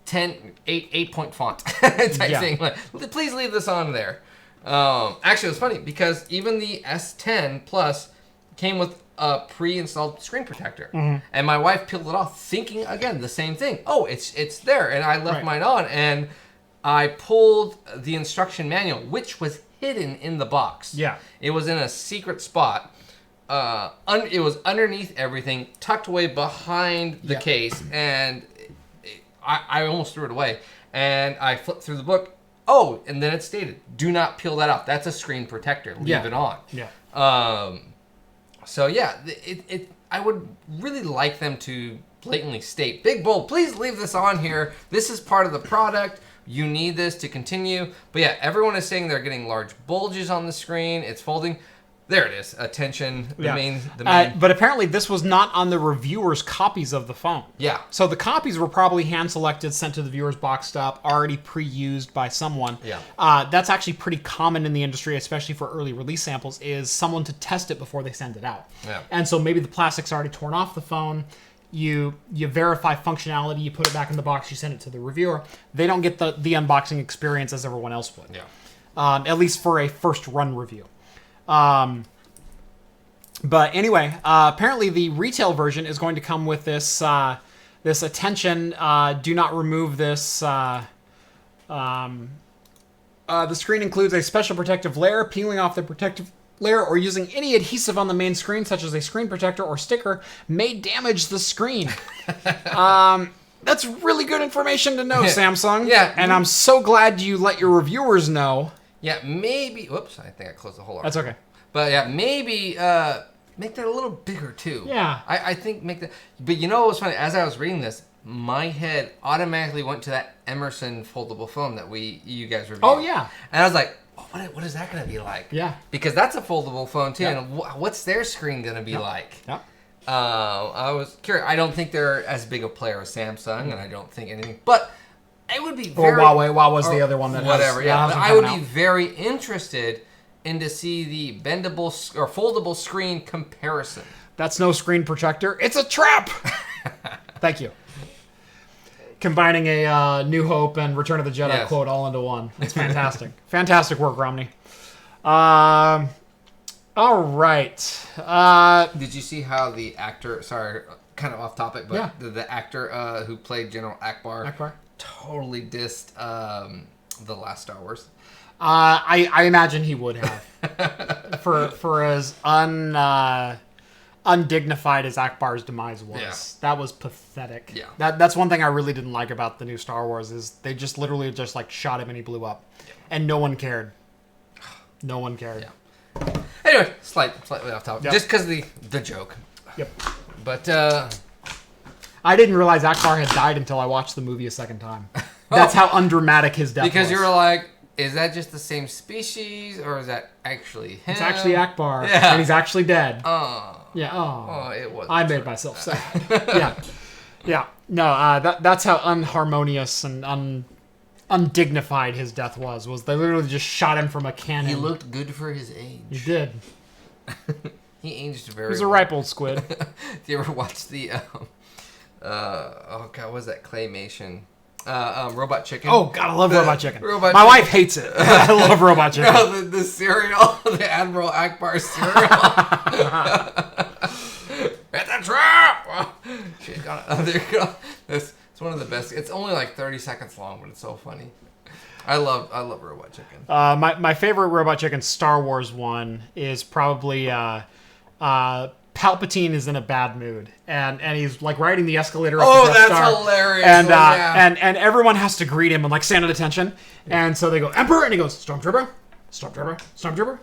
[SPEAKER 2] 8-point font type thing. Like, please leave this on there. Actually, it was funny because even the S10 Plus came with a pre-installed screen protector, and my wife peeled it off, thinking again the same thing. Oh, it's there, and I left mine on, and I pulled the instruction manual, which was hidden in the box.
[SPEAKER 1] Yeah,
[SPEAKER 2] it was in a secret spot. It was underneath everything, tucked away behind the case, and I almost threw it away. And I flipped through the book. Oh, and then it stated, "Do not peel that off. That's a screen protector. Leave it on."
[SPEAKER 1] Yeah.
[SPEAKER 2] So yeah, I would really like them to blatantly state, big bold, please leave this on here. This is part of the product. You need this to continue. But yeah, everyone is saying they're getting large bulges on the screen. It's folding. There it is. Attention. The main.
[SPEAKER 1] But apparently this was not on the reviewers' copies of the phone.
[SPEAKER 2] Yeah.
[SPEAKER 1] So the copies were probably hand-selected, sent to the viewers boxed up, already pre-used by someone.
[SPEAKER 2] Yeah.
[SPEAKER 1] That's actually pretty common in the industry, especially for early release samples, is someone to test it before they send it out.
[SPEAKER 2] Yeah.
[SPEAKER 1] And so maybe the plastic's already torn off the phone. You verify functionality, you put it back in the box, you send it to the reviewer. They don't get the unboxing experience as everyone else would.
[SPEAKER 2] Yeah.
[SPEAKER 1] At least for a first-run review. But anyway, apparently the retail version is going to come with this this attention, do not remove this. The screen includes a special protective layer. Peeling off the protective layer or using any adhesive on the main screen, such as a screen protector or sticker, may damage the screen. That's really good information to know, Samsung.
[SPEAKER 2] Yeah.
[SPEAKER 1] And I'm so glad you let your reviewers know.
[SPEAKER 2] Yeah, maybe... Whoops, I think I closed the whole article.
[SPEAKER 1] That's okay.
[SPEAKER 2] But yeah, maybe make that a little bigger, too.
[SPEAKER 1] Yeah.
[SPEAKER 2] I think make that... But you know what was funny? As I was reading this, my head automatically went to that Emerson foldable phone that you guys reviewed.
[SPEAKER 1] Oh, yeah.
[SPEAKER 2] And I was like, what is that going to be like?
[SPEAKER 1] Yeah.
[SPEAKER 2] Because that's a foldable phone, too.
[SPEAKER 1] Yep.
[SPEAKER 2] And what's their screen going to be like?
[SPEAKER 1] Yep.
[SPEAKER 2] I was curious. I don't think they're as big a player as Samsung, and I don't think anything... But... It would be very...
[SPEAKER 1] Or Huawei. Huawei's the other one that
[SPEAKER 2] whatever,
[SPEAKER 1] has...
[SPEAKER 2] yeah. I would be very interested in to see the bendable or foldable screen comparison.
[SPEAKER 1] That's no screen protector. It's a trap! Thank you. Combining a New Hope and Return of the Jedi quote all into one. It's fantastic. Fantastic work, Romney. All right.
[SPEAKER 2] Did you see how the actor... Sorry, kind of off topic, but the actor who played General Akbar totally dissed the last Star Wars.
[SPEAKER 1] I imagine he would have. for as undignified as Akbar's demise was. That was pathetic.
[SPEAKER 2] Yeah.
[SPEAKER 1] That's one thing I really didn't like about the new Star Wars is they just literally just like shot him and he blew up. Yeah. And no one cared. No one cared.
[SPEAKER 2] Yeah. Anyway, slightly off topic.
[SPEAKER 1] Yep.
[SPEAKER 2] Just because the joke.
[SPEAKER 1] Yep.
[SPEAKER 2] But
[SPEAKER 1] I didn't realize Akbar had died until I watched the movie a second time. That's how undramatic his death was.
[SPEAKER 2] Because you were like, is that just the same species or is that actually him?
[SPEAKER 1] It's actually Akbar.
[SPEAKER 2] Yeah.
[SPEAKER 1] And he's actually dead.
[SPEAKER 2] Oh.
[SPEAKER 1] Yeah.
[SPEAKER 2] Oh, it was.
[SPEAKER 1] I made myself sad. Yeah. Yeah. No, that's how unharmonious and undignified his death was they literally just shot him from a cannon.
[SPEAKER 2] He looked good for his age.
[SPEAKER 1] He did.
[SPEAKER 2] He aged very
[SPEAKER 1] He was a ripe old squid.
[SPEAKER 2] Do you ever watch the oh god, what was that claymation? Robot Chicken.
[SPEAKER 1] Oh god, I love Robot Chicken. My
[SPEAKER 2] Chicken.
[SPEAKER 1] wife hates it. I love Robot Chicken.
[SPEAKER 2] No, the cereal, the Admiral Akbar cereal. At the trap. She's got there you go. It's one of the best. It's only like 30 seconds long, but it's so funny. I love Robot Chicken.
[SPEAKER 1] My favorite Robot Chicken Star Wars one is probably Palpatine is in a bad mood, and he's like riding the escalator up the Death Star.
[SPEAKER 2] Hilarious!
[SPEAKER 1] And and everyone has to greet him and like stand at attention, and so they go Emperor, and he goes Stormtrooper, Stormtrooper, Stormtrooper,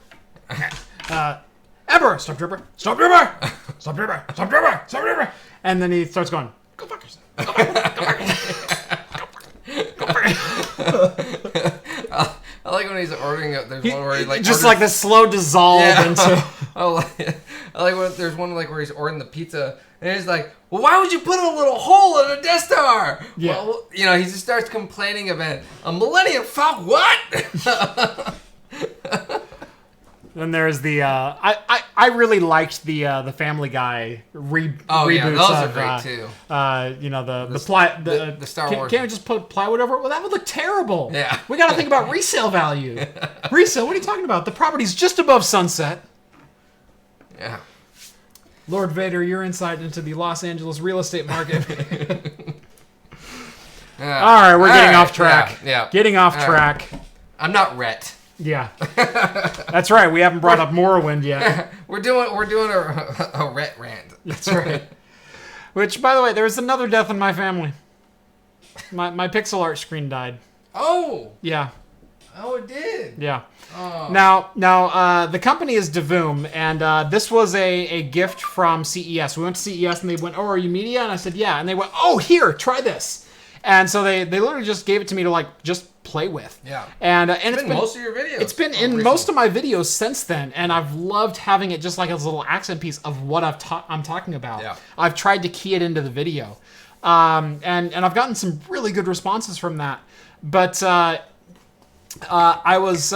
[SPEAKER 1] Emperor, Stormtrooper, Stormtrooper, Stormtrooper, Stormtrooper, Stormtrooper, and then he starts going go fuck yourself, go fuck yourself.
[SPEAKER 2] I like when he's ordering it. There's one where he like
[SPEAKER 1] just like the slow dissolve into.
[SPEAKER 2] I like when there's one like where he's ordering the pizza and he's like, "Well, why would you put a little hole in a Death Star?"
[SPEAKER 1] Yeah.
[SPEAKER 2] Well, he just starts complaining about a Millennium Falcon. What?
[SPEAKER 1] Then there's the I really liked the Family Guy reboots.
[SPEAKER 2] Yeah, those are great too.
[SPEAKER 1] The
[SPEAKER 2] Star Wars.
[SPEAKER 1] Can't we just put plywood over it? Well, that would look terrible.
[SPEAKER 2] Yeah.
[SPEAKER 1] We got to think about resale value. Resale? What are you talking about? The property's just above Sunset.
[SPEAKER 2] Yeah.
[SPEAKER 1] Lord Vader, your insight into the Los Angeles real estate market. All right, we're getting off track.
[SPEAKER 2] Yeah.
[SPEAKER 1] Getting off track.
[SPEAKER 2] I'm not Rhett.
[SPEAKER 1] Yeah. That's right. We haven't brought up Morrowind yet.
[SPEAKER 2] We're doing a Rhett rant.
[SPEAKER 1] That's right. Which, by the way, there's another death in my family. My pixel art screen died.
[SPEAKER 2] Oh.
[SPEAKER 1] Yeah.
[SPEAKER 2] Oh, it did.
[SPEAKER 1] Yeah.
[SPEAKER 2] Oh.
[SPEAKER 1] Now, the company is Devoom, and this was a gift from CES. We went to CES, and they went, "Oh, are you media?" And I said, "Yeah." And they went, "Oh, here, try this." And so they literally just gave it to me to like just play with.
[SPEAKER 2] Yeah.
[SPEAKER 1] And it's been
[SPEAKER 2] most of your videos.
[SPEAKER 1] It's been in most of my videos since then, and I've loved having it just like as a little accent piece of what I'm talking about.
[SPEAKER 2] Yeah.
[SPEAKER 1] I've tried to key it into the video, and I've gotten some really good responses from that. But I was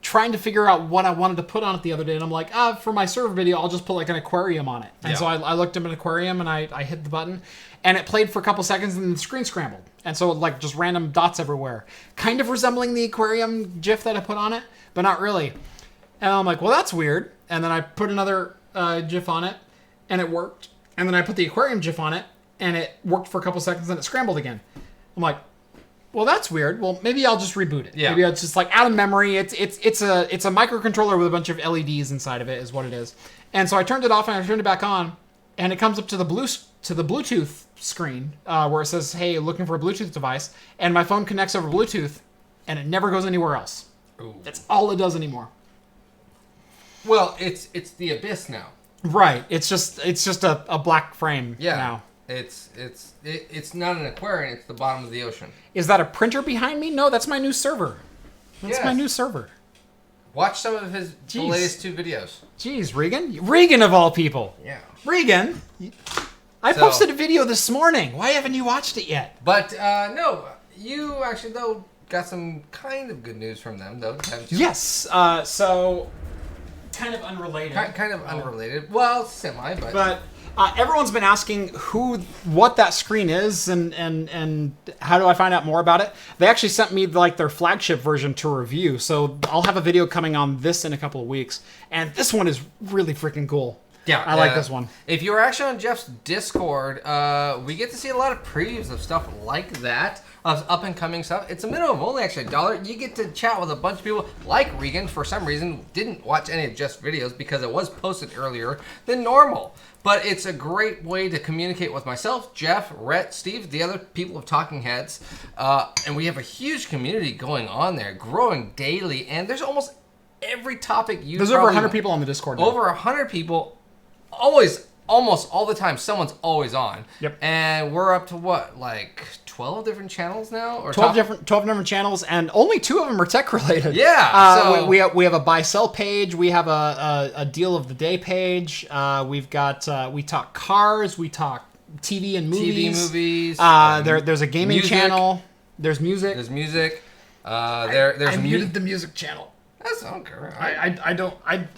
[SPEAKER 1] trying to figure out what I wanted to put on it the other day, and I'm like, for my server video, I'll just put like an aquarium on it. And so I looked up an aquarium, and I hit the button, and it played for a couple seconds, and then the screen scrambled. And so like just random dots everywhere, kind of resembling the aquarium GIF that I put on it, but not really. And I'm like, well, that's weird. And then I put another GIF on it, and it worked. And then I put the aquarium GIF on it, and it worked for a couple seconds, and it scrambled again. I'm like, well, that's weird. Well, maybe I'll just reboot it. Yeah. Maybe it's just like out of memory. It's a microcontroller with a bunch of LEDs inside of it, is what it is. And so I turned it off and I turned it back on, and it comes up to the Bluetooth screen where it says, "Hey, looking for a Bluetooth device," and my phone connects over Bluetooth, and it never goes anywhere else. Ooh. That's all it does anymore.
[SPEAKER 2] Well, it's the Abyss now.
[SPEAKER 1] Right. It's just a black frame now.
[SPEAKER 2] It's not an aquarium. It's the bottom of the ocean.
[SPEAKER 1] Is that a printer behind me? No, that's my new server. That's my new server.
[SPEAKER 2] Watch some of his the latest 2 videos.
[SPEAKER 1] Jeez, Regan of all people.
[SPEAKER 2] Yeah.
[SPEAKER 1] Regan, I posted a video this morning. Why haven't you watched it yet?
[SPEAKER 2] But no, you actually though got some kind of good news from them though, haven't you?
[SPEAKER 1] Yes. So kind of unrelated.
[SPEAKER 2] Kind of unrelated. Well, semi,
[SPEAKER 1] but everyone's been asking what that screen is and how do I find out more about it. They actually sent me like their flagship version to review, so I'll have a video coming on this in a couple of weeks. And this one is really freaking cool.
[SPEAKER 2] Yeah,
[SPEAKER 1] I like this one.
[SPEAKER 2] If you're actually on Jeff's Discord, we get to see a lot of previews of stuff like that, of up and coming stuff. It's a minimum of only actually $1. You get to chat with a bunch of people like Regan. For some reason, didn't watch any of Jeff's videos because it was posted earlier than normal. But it's a great way to communicate with myself, Jeff, Rhett, Steve, the other people of Talking Heads. And we have a huge community going on there, growing daily. And there's almost every topic you
[SPEAKER 1] There's over 100 people on the Discord now.
[SPEAKER 2] Over 100 people. Always, almost all the time, someone's always on.
[SPEAKER 1] Yep.
[SPEAKER 2] And we're up to what, like 12 different channels now? Or
[SPEAKER 1] 12 different channels, and only 2 of them are tech related.
[SPEAKER 2] Yeah. So
[SPEAKER 1] we have a buy sell page. We have a deal of the day page. We've got we talk cars. We talk TV and movies. There's a gaming channel. There's music.
[SPEAKER 2] There's music.
[SPEAKER 1] I muted the music channel.
[SPEAKER 2] That's okay.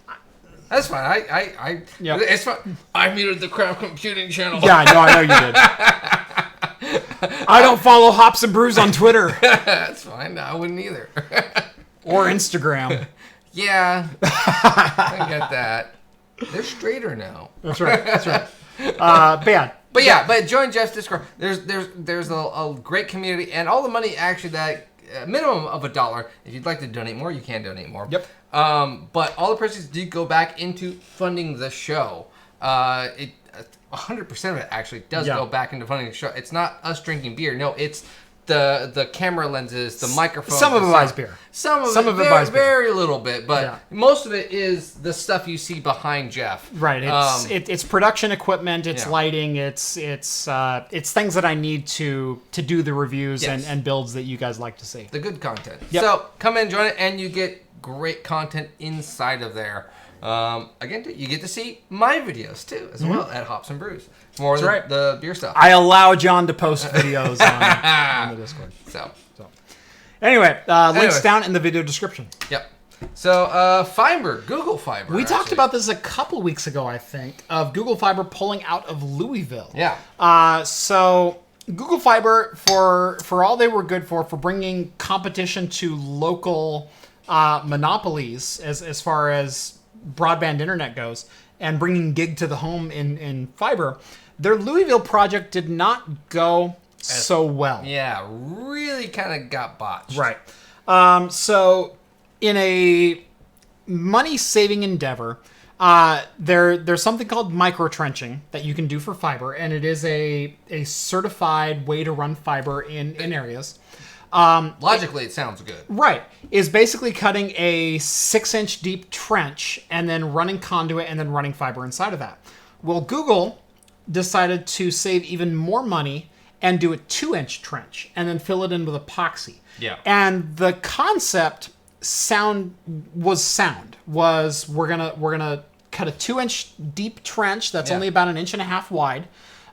[SPEAKER 2] That's fine.
[SPEAKER 1] Yep.
[SPEAKER 2] It's fine. I muted the Craft Computing channel.
[SPEAKER 1] Yeah, I know you did. I don't follow Hops and Brews on Twitter.
[SPEAKER 2] That's fine. No, I wouldn't either.
[SPEAKER 1] Or Instagram.
[SPEAKER 2] Yeah, I get that. They're straighter now.
[SPEAKER 1] That's right. But
[SPEAKER 2] join Jeff's Discord. There's a great community, and all the money actually that minimum of $1. If you'd like to donate more, you can donate more.
[SPEAKER 1] Yep.
[SPEAKER 2] But all the proceeds do go back into funding the show. 100% of it actually does go back into funding the show. It's not us drinking beer. No, it's the camera lenses, the microphones.
[SPEAKER 1] Some of it buys beer.
[SPEAKER 2] Some of it buys beer. Very little bit, but most of it is the stuff you see behind Jeff.
[SPEAKER 1] Right. It's production equipment. It's lighting. It's things that I need to do the reviews and builds that you guys like to see.
[SPEAKER 2] The good content.
[SPEAKER 1] Yep.
[SPEAKER 2] So come in, join it, and you get great content inside of there. Again, you get to see my videos too, as well, at Hops and Brews. More than the beer stuff.
[SPEAKER 1] I allow John to post videos on the Discord.
[SPEAKER 2] So.
[SPEAKER 1] Anyway, links down in the video description.
[SPEAKER 2] Yep. So, Fiber, Google Fiber.
[SPEAKER 1] We talked about this a couple weeks ago, I think, of Google Fiber pulling out of Louisville.
[SPEAKER 2] Yeah.
[SPEAKER 1] So Google Fiber, for all they were good for bringing competition to local monopolies as far as broadband internet goes, and bringing gig to the home in fiber, their Louisville project did not go so well.
[SPEAKER 2] Yeah, really kind of got botched.
[SPEAKER 1] Right. So in a money-saving endeavor, there's something called micro-trenching that you can do for fiber, and it is a certified way to run fiber in areas.
[SPEAKER 2] Logically, it sounds good.
[SPEAKER 1] Right. Is basically cutting a 6-inch deep trench and then running conduit and then running fiber inside of that. Well, Google decided to save even more money and do a 2-inch trench and then fill it in with epoxy.
[SPEAKER 2] Yeah.
[SPEAKER 1] And the concept was we're gonna cut a 2-inch deep trench that's only about 1.5 inches wide.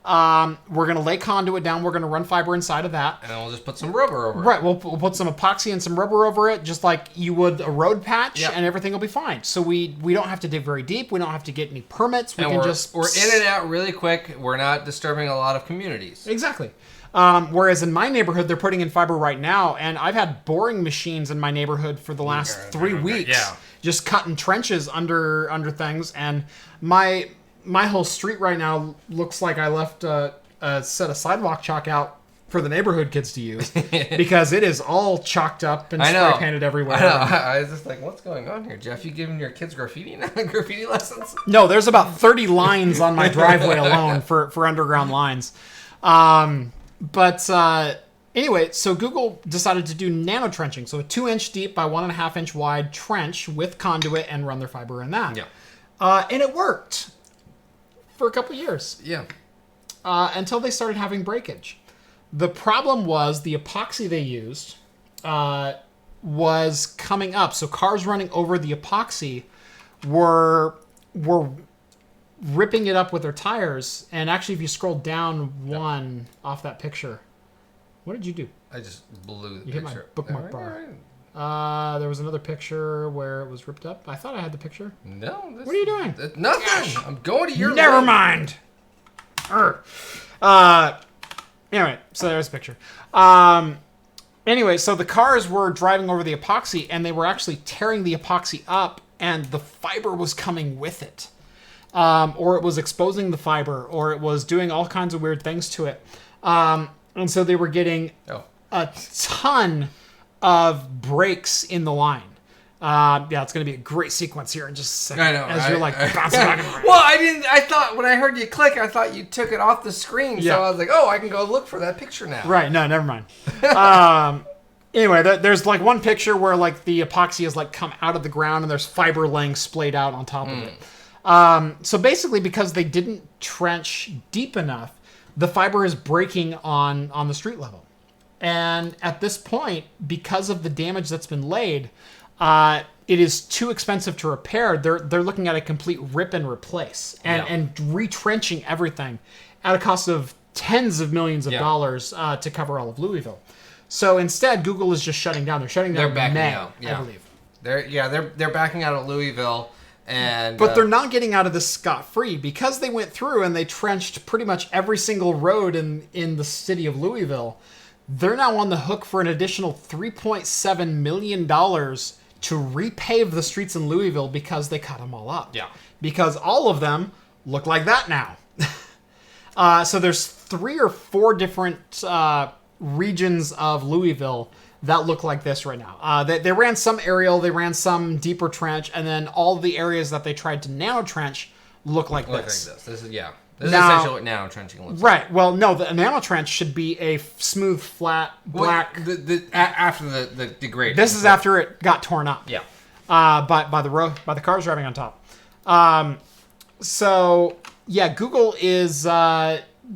[SPEAKER 1] We're going to lay conduit down. We're going to run fiber inside of that.
[SPEAKER 2] And then we'll just put some rubber over it.
[SPEAKER 1] Right. We'll put some epoxy and some rubber over it, just like you would a road patch, and everything will be fine. So we don't have to dig very deep. We don't have to get any permits. We're in
[SPEAKER 2] and out really quick. We're not disturbing a lot of communities.
[SPEAKER 1] Exactly. Whereas in my neighborhood, they're putting in fiber right now, and I've had boring machines in my neighborhood for the last 3 weeks, just cutting trenches under things, and my whole street right now looks like I left a set of sidewalk chalk out for the neighborhood kids to use because it is all chalked up and spray painted everywhere.
[SPEAKER 2] I know. I was just like, what's going on here, Jeff? You giving your kids graffiti lessons?
[SPEAKER 1] No, there's about 30 lines on my driveway alone for underground lines. Anyway, so Google decided to do nano trenching, so a 2-inch deep by 1.5 inch wide trench with conduit and run their fiber in that.
[SPEAKER 2] Yeah.
[SPEAKER 1] And it worked for a couple years.
[SPEAKER 2] Yeah.
[SPEAKER 1] Until they started having breakage. The problem was the epoxy they used was coming up. So cars running over the epoxy were ripping it up with their tires. And actually, if you scroll down one off that picture, what did you do?
[SPEAKER 2] I just blew the
[SPEAKER 1] you
[SPEAKER 2] picture.
[SPEAKER 1] Hit my bookmark bar. There was another picture where it was ripped up. I thought I had the picture.
[SPEAKER 2] No.
[SPEAKER 1] What are you doing?
[SPEAKER 2] Nothing.
[SPEAKER 1] Gosh.
[SPEAKER 2] I'm going to your
[SPEAKER 1] Never mind. Anyway, so there's a picture. Anyway, so the cars were driving over the epoxy, and they were actually tearing the epoxy up, and the fiber was coming with it. or it was exposing the fiber, or it was doing all kinds of weird things to it. And so they were getting a ton of breaks in the line. It's going to be a great sequence here in just a second.
[SPEAKER 2] I know.
[SPEAKER 1] As you're like bouncing back and forth.
[SPEAKER 2] Well, I thought when I heard you click, I thought you took it off the screen.
[SPEAKER 1] Yeah.
[SPEAKER 2] So I was like, oh, I can go look for that picture now.
[SPEAKER 1] Right. No, never mind. Anyway, there's like one picture where like the epoxy has like come out of the ground and there's fiber laying splayed out on top of it. So basically, because they didn't trench deep enough, the fiber is breaking on the street level. And at this point, because of the damage that's been laid, it is too expensive to repair. They're looking at a complete rip and replace and retrenching everything at a cost of tens of millions of dollars to cover all of Louisville. So instead, Google is just shutting down. They're shutting down
[SPEAKER 2] backing
[SPEAKER 1] May,
[SPEAKER 2] out.
[SPEAKER 1] I believe.
[SPEAKER 2] They're backing out of Louisville,
[SPEAKER 1] but they're not getting out of this scot-free because they went through and they trenched pretty much every single road in the city of Louisville. They're now on the hook for an additional $3.7 million to repave the streets in Louisville because they cut them all up.
[SPEAKER 2] Yeah.
[SPEAKER 1] Because all of them look like that now. So there's 3 or 4 different regions of Louisville that look like this right now. They ran some aerial, they ran some deeper trench, and then all the areas that they tried to nano trench look like this.
[SPEAKER 2] This is essentially what nano trenching looks like.
[SPEAKER 1] Right. Well, no, the nano trench should be a smooth, flat, black.
[SPEAKER 2] After the degrading.
[SPEAKER 1] This is after it got torn up.
[SPEAKER 2] Yeah.
[SPEAKER 1] By the cars driving on top. So yeah, Google is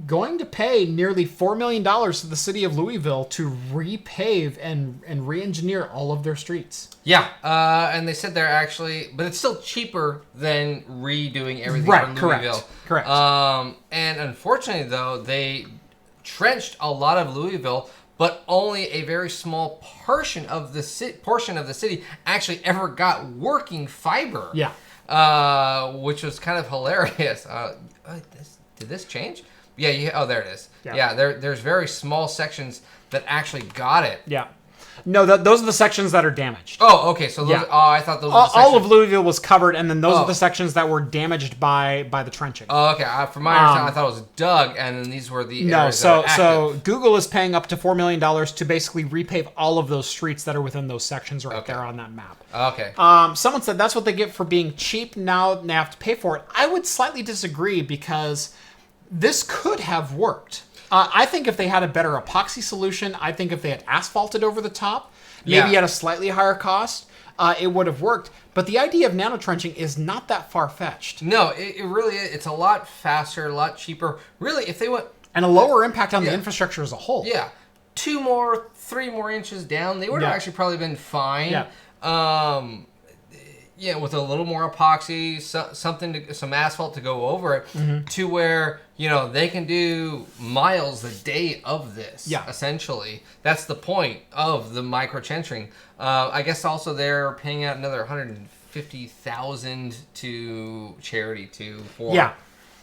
[SPEAKER 1] going to pay nearly $4 million to the city of Louisville to repave and re-engineer all of their streets.
[SPEAKER 2] Yeah, and they said they're actually, but it's still cheaper than redoing everything
[SPEAKER 1] Right,
[SPEAKER 2] for Louisville.
[SPEAKER 1] Correct.
[SPEAKER 2] And unfortunately, though, they trenched a lot of Louisville, but only a very small portion of the city actually ever got working fiber.
[SPEAKER 1] Yeah.
[SPEAKER 2] Which was kind of hilarious. Did this change? Yeah. Oh, there it is. Yeah. There's very small sections that actually got it.
[SPEAKER 1] Yeah. No, those are the sections that are damaged.
[SPEAKER 2] Oh, okay. So those, I thought those were the sections.
[SPEAKER 1] All of Louisville was covered, and then those are the sections that were damaged by the trenching.
[SPEAKER 2] Oh, okay. From my understanding, I thought it was dug, and then these were the areas that were active.
[SPEAKER 1] So Google is paying up to $4 million to basically repave all of those streets that are within those sections right there on that map.
[SPEAKER 2] Okay.
[SPEAKER 1] Someone said that's what they get for being cheap. Now they have to pay for it. I would slightly disagree because this could have worked. I think if they had a better epoxy solution, I think if they had asphalted over the top, maybe at a slightly higher cost, it would have worked. But the idea of nanotrenching is not that far-fetched.
[SPEAKER 2] No, it really is. It's a lot faster, a lot cheaper. Really, if they went...
[SPEAKER 1] And a lower impact on the infrastructure as a whole.
[SPEAKER 2] Yeah. 2 more, 3 more inches down, they would have actually probably been fine. Yeah. With a little more epoxy, some asphalt to go over it, to where they can do miles a day of this. Yeah, essentially, that's the point of the micro trenching. I guess also they're paying out another $150,000 to charity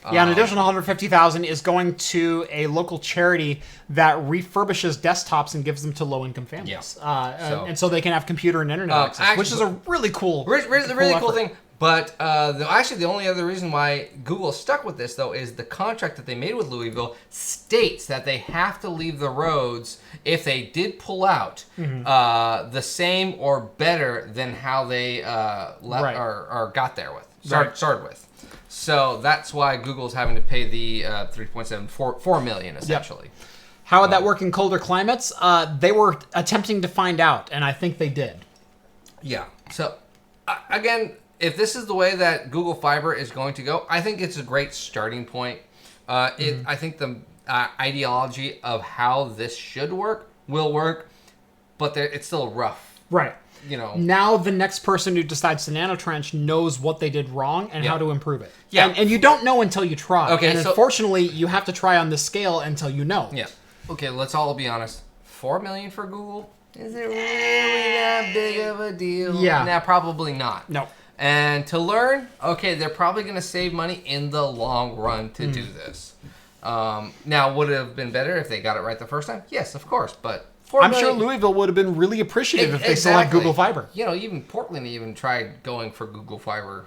[SPEAKER 2] an additional $150,000 is going to a local charity that refurbishes desktops and gives them to low-income families. And so they can have computer and internet access, which is a really cool, really cool thing. But the only other reason why Google stuck with this, though, is the contract that they made with Louisville states that they have to leave the roads, if they did pull out, the same or better than how they or got there with, started with. So that's why Google's having to pay the $4 million, essentially.
[SPEAKER 1] Yep. How would that work in colder climates? They were attempting to find out, and I think they did. Yeah.
[SPEAKER 2] So, again, if this is the way that Google Fiber is going to go, I think it's a great starting point. I think the ideology of how this should work will work, but it's still rough.
[SPEAKER 1] Right. Now the next person who decides to nanotrench knows what they did wrong and how to improve it. Yeah. And you don't know until you try. Okay, and unfortunately, you have to try on this scale until you know.
[SPEAKER 2] Yeah. Okay, let's all be honest. $4 million for Google? Is it really that big of a deal?
[SPEAKER 1] Yeah.
[SPEAKER 2] Nah, probably not.
[SPEAKER 1] No.
[SPEAKER 2] And to learn, okay, they're probably going to save money in the long run to do this. Now, would it have been better if they got it right the first time? Yes, of course, but...
[SPEAKER 1] I'm sure Louisville would have been really appreciative if they select Google Fiber.
[SPEAKER 2] Even Portland tried going for Google Fiber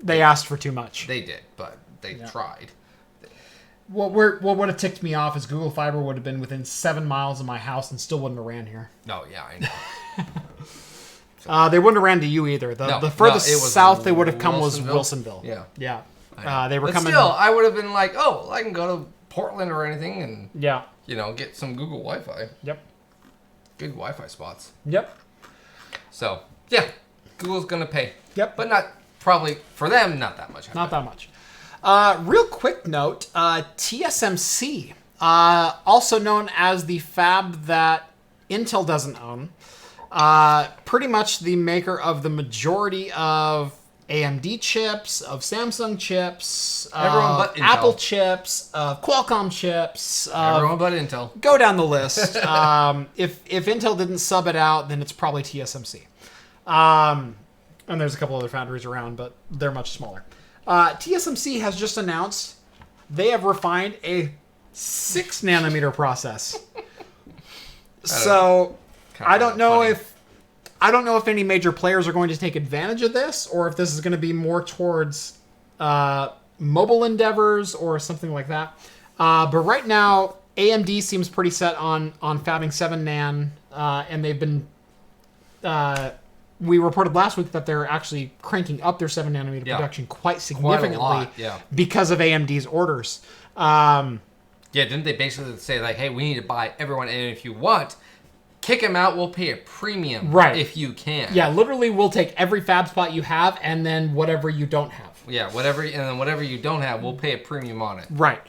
[SPEAKER 1] They asked for too much.
[SPEAKER 2] They did, but they tried.
[SPEAKER 1] What would have ticked me off is Google Fiber would have been within 7 miles of my house and still wouldn't have ran here.
[SPEAKER 2] Oh, yeah, I know.
[SPEAKER 1] They wouldn't have ran to you either. The furthest south they would have come was Wilsonville.
[SPEAKER 2] Yeah.
[SPEAKER 1] Yeah. They were coming.
[SPEAKER 2] Still, I would have been like, oh, I can go to Portland or anything and get some Google Wi-Fi.
[SPEAKER 1] Yep.
[SPEAKER 2] Good Wi-Fi spots.
[SPEAKER 1] Yep.
[SPEAKER 2] So, yeah, Google's going to pay.
[SPEAKER 1] Yep.
[SPEAKER 2] But not, probably, for them, not that much.
[SPEAKER 1] Not that much. Real quick note, TSMC, also known as the fab that Intel doesn't own, pretty much the maker of the majority of AMD chips, of Samsung chips,
[SPEAKER 2] everyone but Intel.
[SPEAKER 1] Apple chips, of Qualcomm chips.
[SPEAKER 2] Everyone but Intel.
[SPEAKER 1] Go down the list. If Intel didn't sub it out, then it's probably TSMC. And there's a couple other foundries around, but they're much smaller. TSMC has just announced they have refined a 6 nanometer process. So I don't know if any major players are going to take advantage of this, or if this is going to be more towards mobile endeavors or something like that. But right now, AMD seems pretty set on fabbing 7 nan, and they've been. We reported last week that they're actually cranking up their 7 nanometer production quite significantly because of AMD's orders.
[SPEAKER 2] Didn't they basically say, like, hey, we need to buy everyone, and if you want, kick them out, we'll pay a premium if you can.
[SPEAKER 1] Yeah, literally, we'll take every fab spot you have, and then whatever you don't have.
[SPEAKER 2] Yeah, whatever you don't have, we'll pay a premium on it.
[SPEAKER 1] Right.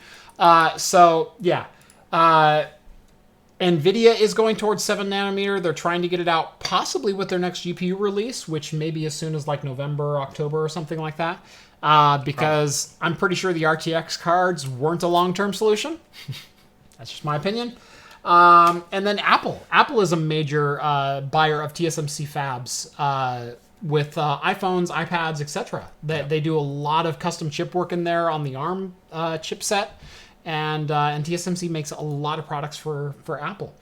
[SPEAKER 1] NVIDIA is going towards 7 nanometer. They're trying to get it out possibly with their next GPU release, which may be as soon as like November, October, or something like that. Because I'm pretty sure the RTX cards weren't a long-term solution. That's just my opinion. And then Apple. Apple is a major buyer of TSMC fabs with iPhones, iPads, etc. They do a lot of custom chip work in there on the ARM chipset. And TSMC makes a lot of products for Apple.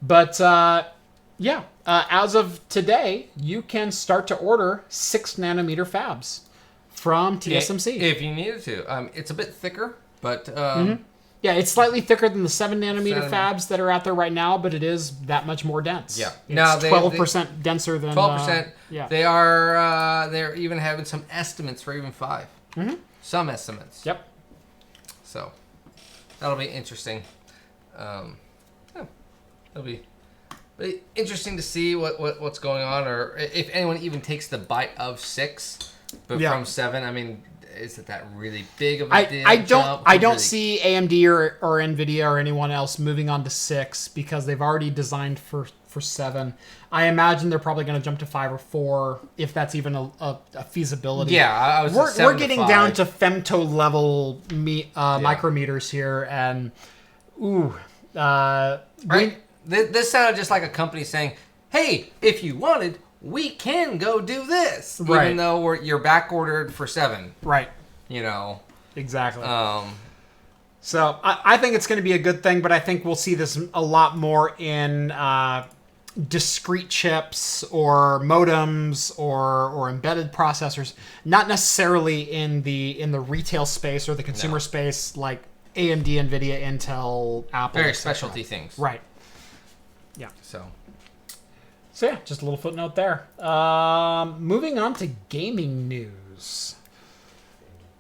[SPEAKER 1] But, as of today, you can start to order 6 nanometer fabs from TSMC.
[SPEAKER 2] If you needed to. It's a bit thicker, but...
[SPEAKER 1] Yeah, it's slightly thicker than the 7 nanometer fabs that are out there right now, but it is that much more dense.
[SPEAKER 2] Yeah.
[SPEAKER 1] It's 12% denser than...
[SPEAKER 2] 12%. They're even having some estimates for even 5. Mm-hmm. Some estimates.
[SPEAKER 1] Yep.
[SPEAKER 2] So... that'll be interesting. It'll be interesting to see what's going on, or if anyone even takes the bite of 6, but from 7. I mean, is it that really big of a deal?
[SPEAKER 1] I don't see AMD or NVIDIA or anyone else moving on to 6 because they've already designed for 7. I imagine they're probably going to jump to 5 or 4 if that's even a feasibility.
[SPEAKER 2] Yeah,
[SPEAKER 1] we're getting down to femto level micrometers here, and
[SPEAKER 2] this sounded just like a company saying, "Hey, if you wanted, we can go do this," even though you're back ordered for 7.
[SPEAKER 1] Right. Exactly. So I think it's going to be a good thing, but I think we'll see this a lot more in discrete chips or modems or embedded processors, not necessarily in the retail space or the consumer space like AMD, NVIDIA, Intel, Apple.
[SPEAKER 2] Very specialty things.
[SPEAKER 1] Right. Yeah.
[SPEAKER 2] So
[SPEAKER 1] yeah, just a little footnote there. Moving on to gaming news.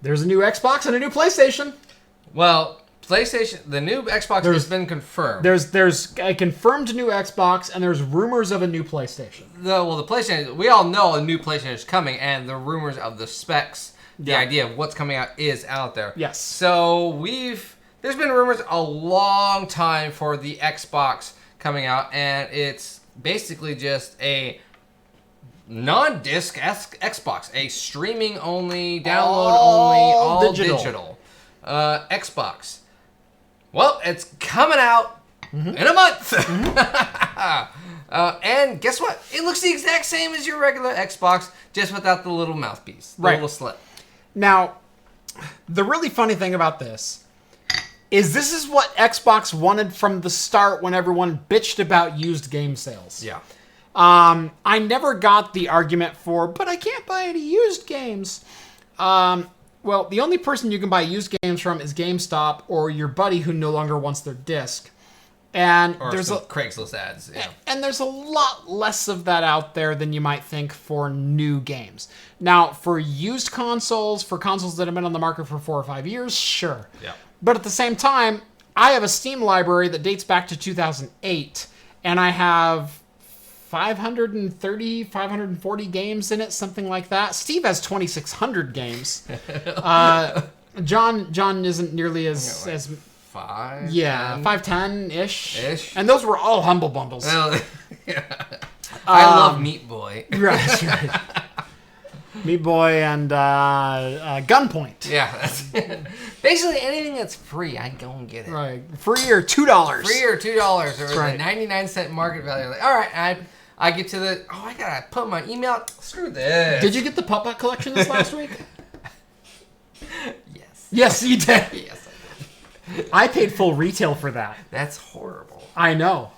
[SPEAKER 1] There's a new Xbox and a new PlayStation.
[SPEAKER 2] Well, PlayStation, the new Xbox has been confirmed.
[SPEAKER 1] There's a confirmed new Xbox, and there's rumors of a new PlayStation.
[SPEAKER 2] The PlayStation, we all know a new PlayStation is coming, and the rumors of the specs, the idea of what's coming out is out there.
[SPEAKER 1] Yes.
[SPEAKER 2] So there's been rumors a long time for the Xbox coming out, and it's basically just a non-disc Xbox, a streaming only, download only, all digital Xbox. Well, it's coming out in a month. And guess what? It looks the exact same as your regular Xbox, just without the little mouthpiece, the little slit.
[SPEAKER 1] Now, the really funny thing about this is what Xbox wanted from the start when everyone bitched about used game sales.
[SPEAKER 2] Yeah.
[SPEAKER 1] I never got the argument for, but I can't buy any used games. Well, the only person you can buy used games from is GameStop or your buddy who no longer wants their disc. And
[SPEAKER 2] or
[SPEAKER 1] there's
[SPEAKER 2] Craigslist ads. Yeah.
[SPEAKER 1] And there's a lot less of that out there than you might think for new games. Now, for used consoles, for consoles that have been on the market for 4 or 5 years, sure.
[SPEAKER 2] Yeah.
[SPEAKER 1] But at the same time, I have a Steam library that dates back to 2008, and I have 530, 540 games in it, something like that. Steve has 2,600 games. John isn't nearly as
[SPEAKER 2] 5?
[SPEAKER 1] Yeah, 510-ish.
[SPEAKER 2] Ish.
[SPEAKER 1] And those were all Humble Bundles.
[SPEAKER 2] Well, yeah. I love Meat Boy.
[SPEAKER 1] Right. Meat Boy and Gunpoint.
[SPEAKER 2] Yeah. That's basically anything that's free, I go and get it.
[SPEAKER 1] Right. Free or $2.
[SPEAKER 2] Free or $2 or
[SPEAKER 1] right.
[SPEAKER 2] the 99-cent market value. Like, all right, I get to the, I gotta put my email. Screw this.
[SPEAKER 1] Did you get the Puppet collection this last week?
[SPEAKER 2] Yes.
[SPEAKER 1] Yes, you did.
[SPEAKER 2] Yes, I did.
[SPEAKER 1] I paid full retail for that.
[SPEAKER 2] That's horrible.
[SPEAKER 1] I know.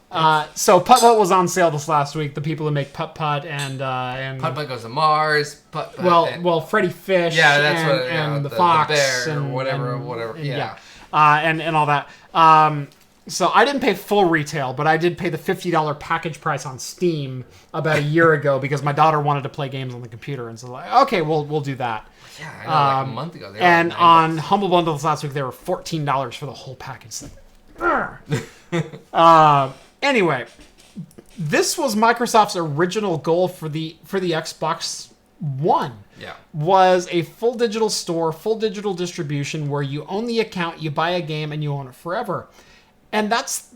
[SPEAKER 1] So Putt-Putt was on sale this last week. The people who make Putt-Putt and
[SPEAKER 2] Putt-Putt goes to Mars. Putt-Putt.
[SPEAKER 1] Well, Freddy Fish.
[SPEAKER 2] Yeah, that's
[SPEAKER 1] and,
[SPEAKER 2] what. Yeah,
[SPEAKER 1] and the Fox
[SPEAKER 2] the bear,
[SPEAKER 1] and
[SPEAKER 2] whatever. Yeah.
[SPEAKER 1] And all that. So I didn't pay full retail, but I did pay the $50 package price on Steam about a year ago because my daughter wanted to play games on the computer, and so like, okay, we'll do that.
[SPEAKER 2] Yeah, I know, like a month ago. They
[SPEAKER 1] And
[SPEAKER 2] were like
[SPEAKER 1] on
[SPEAKER 2] $9.
[SPEAKER 1] Humble Bundles last week, they were $14 for the whole package. Anyway, this was Microsoft's original goal for the Xbox One.
[SPEAKER 2] Yeah.
[SPEAKER 1] Was a full digital store, full digital distribution where you own the account, you buy a game, and you own it forever. And that's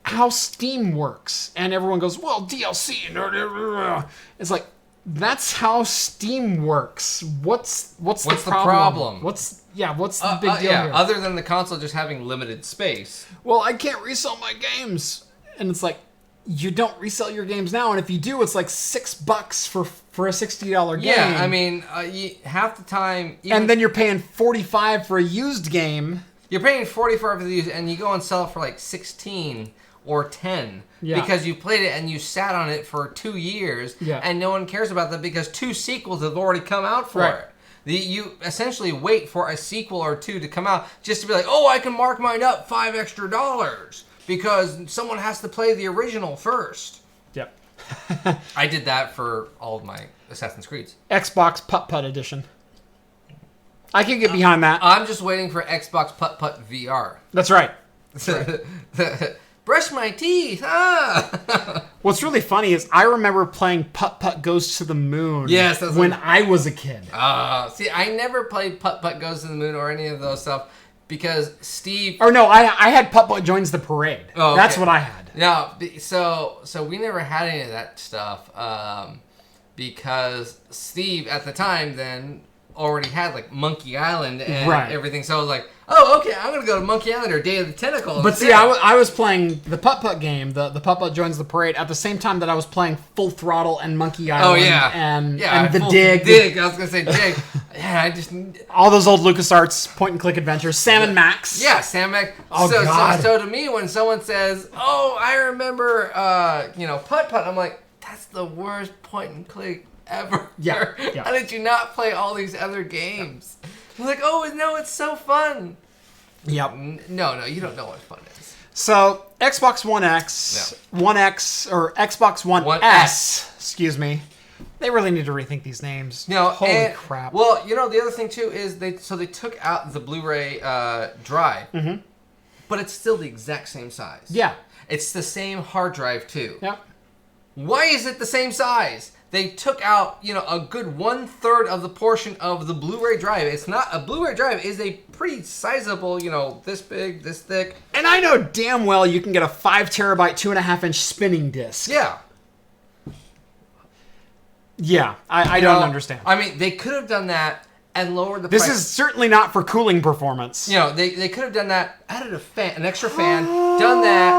[SPEAKER 1] how Steam works. And everyone goes, well, DLC. It's like, that's how Steam works. What's the problem? What's the big deal here?
[SPEAKER 2] Other than the console just having limited space.
[SPEAKER 1] Well, I can't resell my games. And it's like, you don't resell your games now. And if you do, it's like $6 for a $60 game.
[SPEAKER 2] Yeah, I mean, half the time...
[SPEAKER 1] And then you're paying $45 for a used game.
[SPEAKER 2] You're paying $44 for the used, and you go and sell it for like $16 or $10 because you played it and you sat on it for 2 years, and no one cares about that because 2 sequels have already come out for it. You essentially wait for a sequel or 2 to come out just to be like, oh, I can mark mine up $5 extra because someone has to play the original first.
[SPEAKER 1] Yep.
[SPEAKER 2] I did that for all of my Assassin's Creeds.
[SPEAKER 1] Xbox Putt-Putt Edition. I can get behind that.
[SPEAKER 2] I'm just waiting for Xbox Putt-Putt VR.
[SPEAKER 1] That's right.
[SPEAKER 2] Brush my teeth.
[SPEAKER 1] What's really funny is I remember playing Putt-Putt Goes to the Moon when I was a kid.
[SPEAKER 2] See, I never played Putt-Putt Goes to the Moon or any of those stuff because Steve...
[SPEAKER 1] Or no, I had Putt-Putt Joins the Parade. Oh, okay. That's what I had.
[SPEAKER 2] No, so we never had any of that stuff because Steve at the time then... already had like Monkey Island and everything, so I was like, oh, okay, I'm gonna go to Monkey Island or Day of the Tentacle.
[SPEAKER 1] But see, I was playing the Putt-Putt game, the Putt-Putt Joins the Parade, at the same time that I was playing Full Throttle and Monkey Island and the Dig.
[SPEAKER 2] I was gonna say Dig. Yeah, I just...
[SPEAKER 1] all those old LucasArts point-and-click adventures. Sam and Max.
[SPEAKER 2] Yeah, Sam Max.
[SPEAKER 1] Oh, God.
[SPEAKER 2] So to me, when someone says, oh, I remember, Putt-Putt, I'm like, that's the worst point-and-click ever.
[SPEAKER 1] Yeah.
[SPEAKER 2] How did you not play all these other games? I'm like, oh no, it's so fun.
[SPEAKER 1] Yep.
[SPEAKER 2] No, you don't know what fun is.
[SPEAKER 1] So Xbox One X, One X, or Xbox One S, excuse me. They really need to rethink these names. Holy crap.
[SPEAKER 2] Well, the other thing too is they took out the Blu-ray drive, but it's still the exact same size.
[SPEAKER 1] Yeah.
[SPEAKER 2] It's the same hard drive too.
[SPEAKER 1] Yep.
[SPEAKER 2] Why is it the same size? They took out, a good 1/3 of the portion of the Blu-ray drive. It's not a Blu-ray drive is a pretty sizable, this big, this thick.
[SPEAKER 1] And I know damn well you can get a 5 terabyte, 2.5-inch spinning disc.
[SPEAKER 2] Yeah.
[SPEAKER 1] Yeah, I don't understand.
[SPEAKER 2] I mean, they could have done that and lowered the price.
[SPEAKER 1] This is certainly not for cooling performance.
[SPEAKER 2] They could have done that, added an extra fan, done that,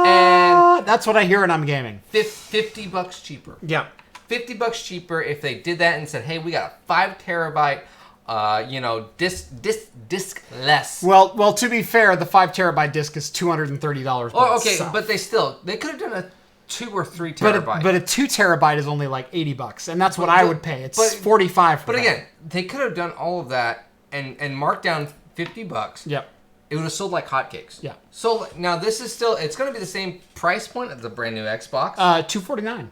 [SPEAKER 2] and
[SPEAKER 1] that's what I hear when I'm gaming.
[SPEAKER 2] $50 cheaper.
[SPEAKER 1] Yeah.
[SPEAKER 2] $50 cheaper if they did that and said, hey, we got a 5 terabyte, disc less.
[SPEAKER 1] Well, to be fair, the 5 terabyte disc is $230.
[SPEAKER 2] Oh, okay, but they could have done 2 or 3 terabyte.
[SPEAKER 1] But a 2 terabyte is only like $80, and that's what I would pay. It's $45 for that.
[SPEAKER 2] But again, they could have done all of that and marked down $50.
[SPEAKER 1] Yep.
[SPEAKER 2] It would have sold like hotcakes.
[SPEAKER 1] Yeah.
[SPEAKER 2] So now this is still, it's going to be the same price point as the brand new Xbox.
[SPEAKER 1] $249,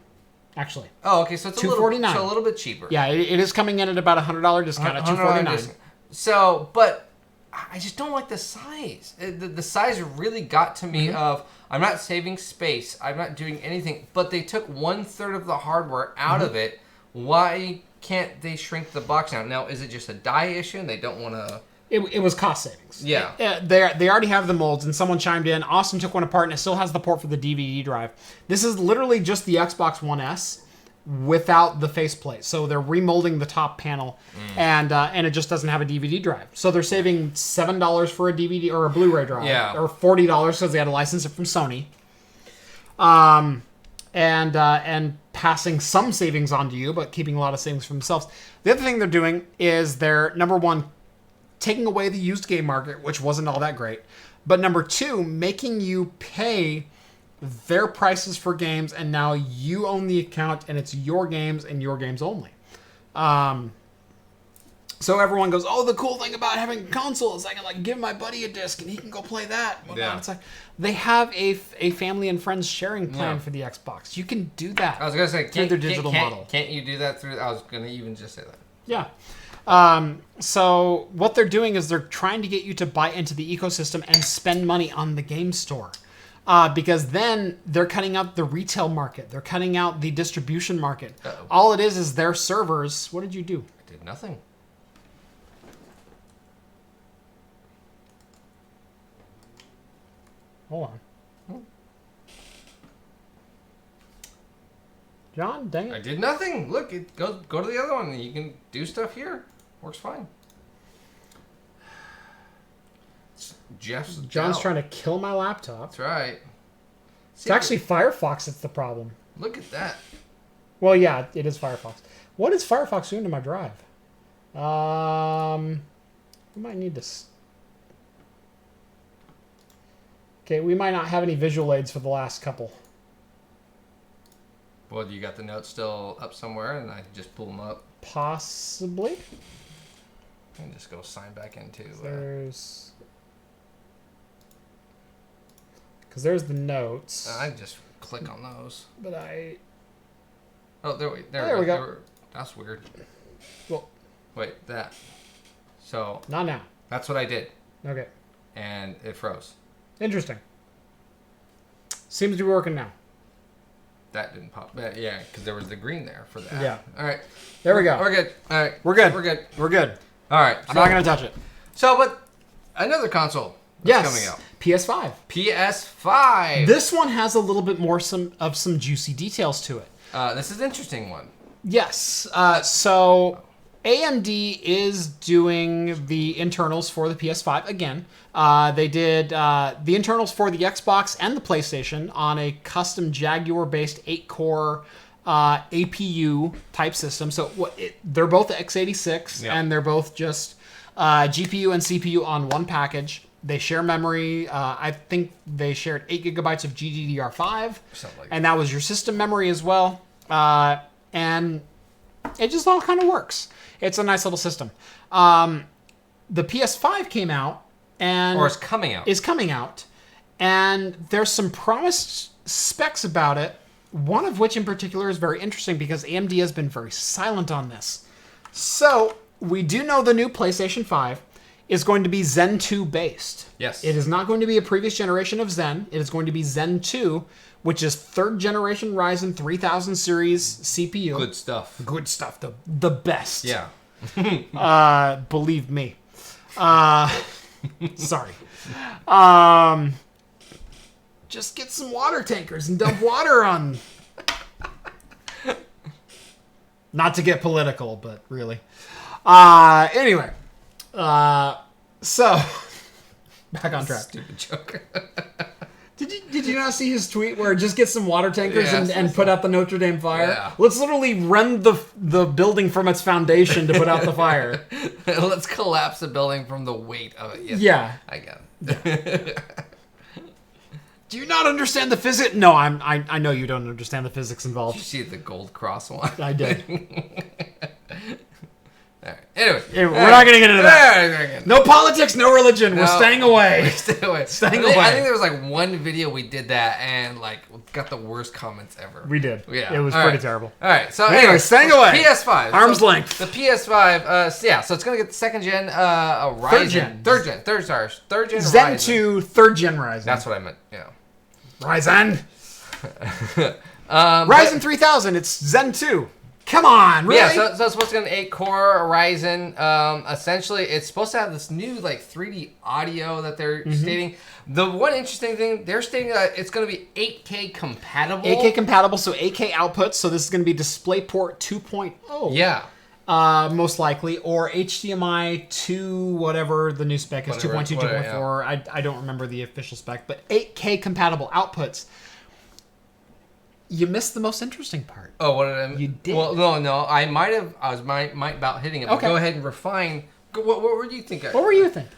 [SPEAKER 1] actually.
[SPEAKER 2] Oh, okay. So it's a little bit cheaper.
[SPEAKER 1] Yeah, it is coming in at about $100 discount at $249.
[SPEAKER 2] So, but I just don't like the size. The size really got to me of, I'm not saving space. I'm not doing anything. But they took 1/3 of the hardware out of it. Why can't they shrink the box down? Now, is it just a die issue and they don't want to...
[SPEAKER 1] It was cost savings.
[SPEAKER 2] Yeah.
[SPEAKER 1] They already have the molds, and someone chimed in. Austin took one apart, and it still has the port for the DVD drive. This is literally just the Xbox One S without the faceplate. So they're remolding the top panel, and it just doesn't have a DVD drive. So they're saving $7 for a DVD or a Blu-ray drive, or $40 because they had to license it from Sony. And passing some savings on to you, but keeping a lot of savings for themselves. The other thing they're doing is they're, number one, taking away the used game market, which wasn't all that great. But number two, making you pay their prices for games, and now you own the account, and it's your games and your games only. So everyone goes, oh, the cool thing about having a console is I can like give my buddy a disc and he can go play that.
[SPEAKER 2] Yeah.
[SPEAKER 1] It's like they have a family and friends sharing plan for the Xbox. You can do that.
[SPEAKER 2] I was going to say,
[SPEAKER 1] through their digital model.
[SPEAKER 2] Can't you do that through... I was going to even just say that.
[SPEAKER 1] Yeah. So what they're doing is they're trying to get you to buy into the ecosystem and spend money on the game store. Because then they're cutting out the retail market. They're cutting out the distribution market.
[SPEAKER 2] Uh-oh.
[SPEAKER 1] All it is their servers. What did you do?
[SPEAKER 2] I did nothing.
[SPEAKER 1] Hold on. John, dang it.
[SPEAKER 2] I did nothing. Look, go to the other one and you can do stuff here. Works fine.
[SPEAKER 1] John's trying to kill my laptop.
[SPEAKER 2] That's right.
[SPEAKER 1] It's actually Firefox that's the problem.
[SPEAKER 2] Look at that.
[SPEAKER 1] Well, yeah, it is Firefox. What is Firefox doing to my drive? We might need this. Okay, we might not have any visual aids for the last couple.
[SPEAKER 2] Well, you got the notes still up somewhere, and I just pull them up.
[SPEAKER 1] Possibly.
[SPEAKER 2] And just go sign back into.
[SPEAKER 1] Because there's the notes.
[SPEAKER 2] I just click on those.
[SPEAKER 1] But I.
[SPEAKER 2] Oh, there we go. That's weird.
[SPEAKER 1] Well.
[SPEAKER 2] Wait, that. So.
[SPEAKER 1] Not now.
[SPEAKER 2] That's what I did.
[SPEAKER 1] Okay.
[SPEAKER 2] And it froze.
[SPEAKER 1] Interesting. Seems to be working now.
[SPEAKER 2] That didn't pop. Yeah, because there was the green there for that.
[SPEAKER 1] Yeah.
[SPEAKER 2] All right.
[SPEAKER 1] There we go.
[SPEAKER 2] We're good. All right.
[SPEAKER 1] We're good.
[SPEAKER 2] We're good.
[SPEAKER 1] We're good.
[SPEAKER 2] All right.
[SPEAKER 1] I'm not going to touch it.
[SPEAKER 2] So, but another console that's coming out.
[SPEAKER 1] PS5.
[SPEAKER 2] PS5.
[SPEAKER 1] This one has a little bit more some juicy details to it.
[SPEAKER 2] This is an interesting one.
[SPEAKER 1] Yes. So AMD is doing the internals for the PS5 again. They did the internals for the Xbox and the PlayStation on a custom Jaguar-based 8-core APU type system. So they're both x86, and they're both just GPU and CPU on one package. They share memory. I think they shared 8 gigabytes of GDDR5, and that was your system memory as well. And it just all kind of works. It's a nice little system. The PS5 came out, and
[SPEAKER 2] or is coming out,
[SPEAKER 1] and there's some promised specs about it. One of which in particular is very interesting because AMD has been very silent on this. So we do know the new PlayStation 5 is going to be Zen 2 based.
[SPEAKER 2] Yes.
[SPEAKER 1] It is not going to be a previous generation of Zen. It is going to be Zen 2, which is 3rd generation Ryzen 3000 series CPU.
[SPEAKER 2] Good stuff.
[SPEAKER 1] Good stuff. The best.
[SPEAKER 2] Yeah.
[SPEAKER 1] Believe me. Sorry. Just get some water tankers and dump water on. Not to get political, but really. Anyway. So, back on track.
[SPEAKER 2] Stupid joke.
[SPEAKER 1] Did you not see his tweet where just get some water tankers and put out the Notre Dame fire?
[SPEAKER 2] Yeah.
[SPEAKER 1] Let's literally rend the building from its foundation to put out the fire.
[SPEAKER 2] Let's collapse the building from the weight of it. Yes,
[SPEAKER 1] yeah.
[SPEAKER 2] I get it.
[SPEAKER 1] Do you not understand the physics? No, I know you don't understand the physics involved.
[SPEAKER 2] Did you see the gold cross one?
[SPEAKER 1] I did.
[SPEAKER 2] All right. Anyway,
[SPEAKER 1] we're not going to get into that. No politics, no religion. We're staying away.
[SPEAKER 2] Staying away.
[SPEAKER 1] I think
[SPEAKER 2] there was like one video we did that and like got the worst comments ever.
[SPEAKER 1] We did.
[SPEAKER 2] Yeah.
[SPEAKER 1] It was pretty terrible.
[SPEAKER 2] All right. So
[SPEAKER 1] anyway, staying away.
[SPEAKER 2] PS5.
[SPEAKER 1] Arm's length.
[SPEAKER 2] The PS5. So it's gonna get the second gen Ryzen. Third gen
[SPEAKER 1] Zen
[SPEAKER 2] Ryzen.
[SPEAKER 1] 2 third gen Ryzen.
[SPEAKER 2] That's what I meant. Yeah.
[SPEAKER 1] Ryzen. Ryzen 3000. It's Zen 2. Come on, really?
[SPEAKER 2] Yeah, so it's supposed to get an 8-core Ryzen. Essentially, it's supposed to have this new like 3D audio that they're stating. The one interesting thing, they're stating that it's going to be 8K compatible.
[SPEAKER 1] 8K compatible, so 8K output. So this is going to be DisplayPort 2.0.
[SPEAKER 2] Yeah.
[SPEAKER 1] Most likely, or HDMI 2, whatever the new spec is, 2.2, 2.4. I don't remember the official spec, but 8K compatible outputs. You missed the most interesting part.
[SPEAKER 2] Oh, what did I?
[SPEAKER 1] You did.
[SPEAKER 2] Well, no. I might have. I was might about hitting it. But
[SPEAKER 1] Okay.
[SPEAKER 2] Go ahead and refine. What were you thinking?
[SPEAKER 1] What were you thinking?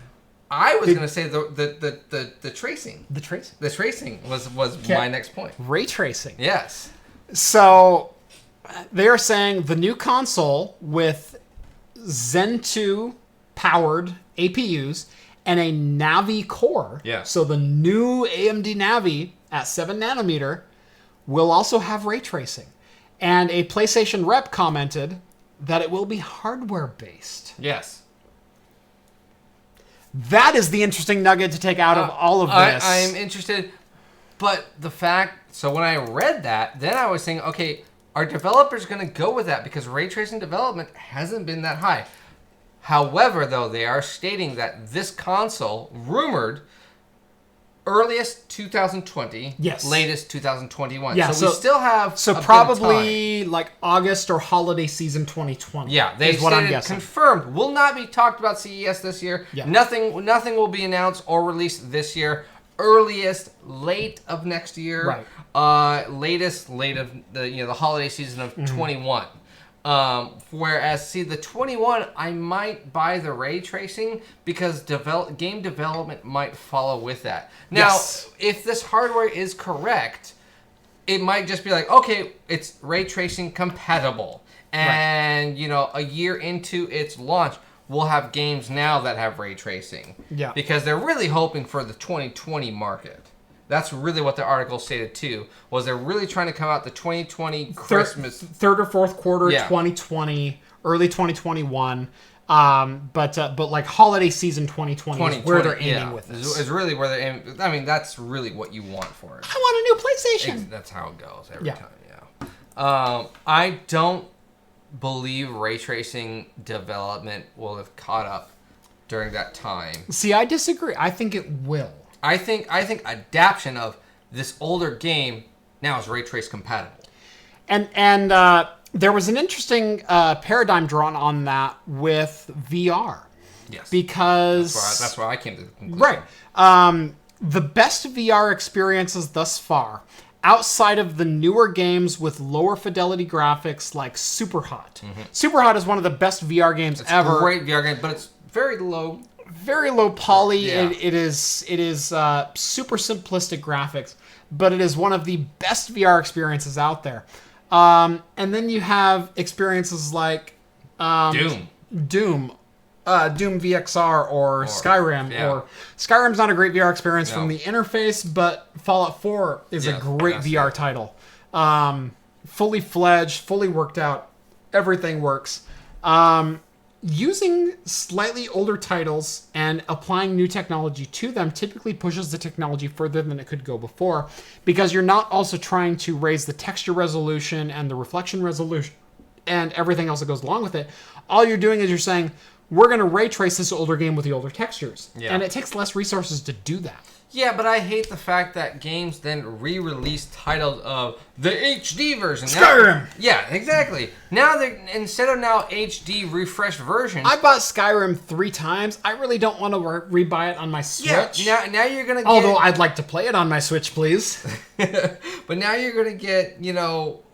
[SPEAKER 2] I was going to say the tracing.
[SPEAKER 1] The tracing.
[SPEAKER 2] The tracing was my next point.
[SPEAKER 1] Ray tracing.
[SPEAKER 2] Yes.
[SPEAKER 1] So they are saying the new console with Zen 2 powered APUs and a Navi core.
[SPEAKER 2] Yeah.
[SPEAKER 1] So the new AMD Navi at 7 nanometer will also have ray tracing. And a PlayStation rep commented that it will be hardware based.
[SPEAKER 2] Yes.
[SPEAKER 1] That is the interesting nugget to take out of all of this.
[SPEAKER 2] I'm interested, but the fact, so when I read that, then I was saying, okay, are developers going to go with that? Because ray tracing development hasn't been that high. However, though, they are stating that this console, rumored, earliest 2020,
[SPEAKER 1] yes,
[SPEAKER 2] latest 2021.
[SPEAKER 1] Yeah,
[SPEAKER 2] so we still have
[SPEAKER 1] so
[SPEAKER 2] a
[SPEAKER 1] probably
[SPEAKER 2] bit of time.
[SPEAKER 1] like August or holiday season 2020.
[SPEAKER 2] Yeah, they
[SPEAKER 1] is what I'm
[SPEAKER 2] stated
[SPEAKER 1] guessing.
[SPEAKER 2] confirmed. Will not be talked about CES this year.
[SPEAKER 1] Yeah.
[SPEAKER 2] Nothing will be announced or released this year. Earliest late of next year.
[SPEAKER 1] Right.
[SPEAKER 2] Latest late of the holiday season of 21. Whereas, see, the 21, I might buy the ray tracing because game development might follow with that. Now,
[SPEAKER 1] Yes.
[SPEAKER 2] if this hardware is correct, it might just be like, okay, it's ray tracing compatible. And, a year into its launch, we'll have games now that have ray tracing.
[SPEAKER 1] Yeah.
[SPEAKER 2] Because they're really hoping for the 2020 market. That's really what the article stated too. Was they're really trying to come out the 2020 Christmas,
[SPEAKER 1] third or fourth quarter,
[SPEAKER 2] Yeah.
[SPEAKER 1] 2020, early 2021. But like holiday season 2020 is where they're aiming with this.
[SPEAKER 2] Is really where they're aiming. I mean, that's really what you want for it.
[SPEAKER 1] I want a new PlayStation.
[SPEAKER 2] That's how it goes every time. Yeah. I don't believe ray tracing development will have caught up during that time.
[SPEAKER 1] See, I disagree. I think it will.
[SPEAKER 2] I think adaptation of this older game now is ray trace compatible.
[SPEAKER 1] And there was an interesting paradigm drawn on that with VR.
[SPEAKER 2] Yes.
[SPEAKER 1] Because
[SPEAKER 2] that's why I came to the conclusion.
[SPEAKER 1] Right. The best VR experiences thus far, outside of the newer games with lower fidelity graphics like Superhot. Superhot is one of the best VR games ever.
[SPEAKER 2] It's a great VR game, but it's very low.
[SPEAKER 1] Very low poly.
[SPEAKER 2] Yeah.
[SPEAKER 1] It is super simplistic graphics, but it is one of the best VR experiences out there. And then you have experiences like
[SPEAKER 2] Doom
[SPEAKER 1] VXR or Skyrim.
[SPEAKER 2] Yeah.
[SPEAKER 1] Or Skyrim's not a great VR experience from the interface, but Fallout 4 is a great VR title. Fully fledged, fully worked out. Everything works. Using slightly older titles and applying new technology to them typically pushes the technology further than it could go before, because you're not also trying to raise the texture resolution and the reflection resolution and everything else that goes along with it. All you're doing is you're saying, we're going to ray trace this older game with the older textures.
[SPEAKER 2] Yeah.
[SPEAKER 1] And it takes less resources to do that.
[SPEAKER 2] Yeah, but I hate the fact that games then re-release titles of the HD version.
[SPEAKER 1] Skyrim!
[SPEAKER 2] Yeah, exactly. Now instead of HD refreshed version.
[SPEAKER 1] I bought Skyrim 3 times. I really don't want to rebuy it on my Switch.
[SPEAKER 2] Yeah, now you're going to get...
[SPEAKER 1] Although I'd like to play it on my Switch, please.
[SPEAKER 2] But now you're going to get,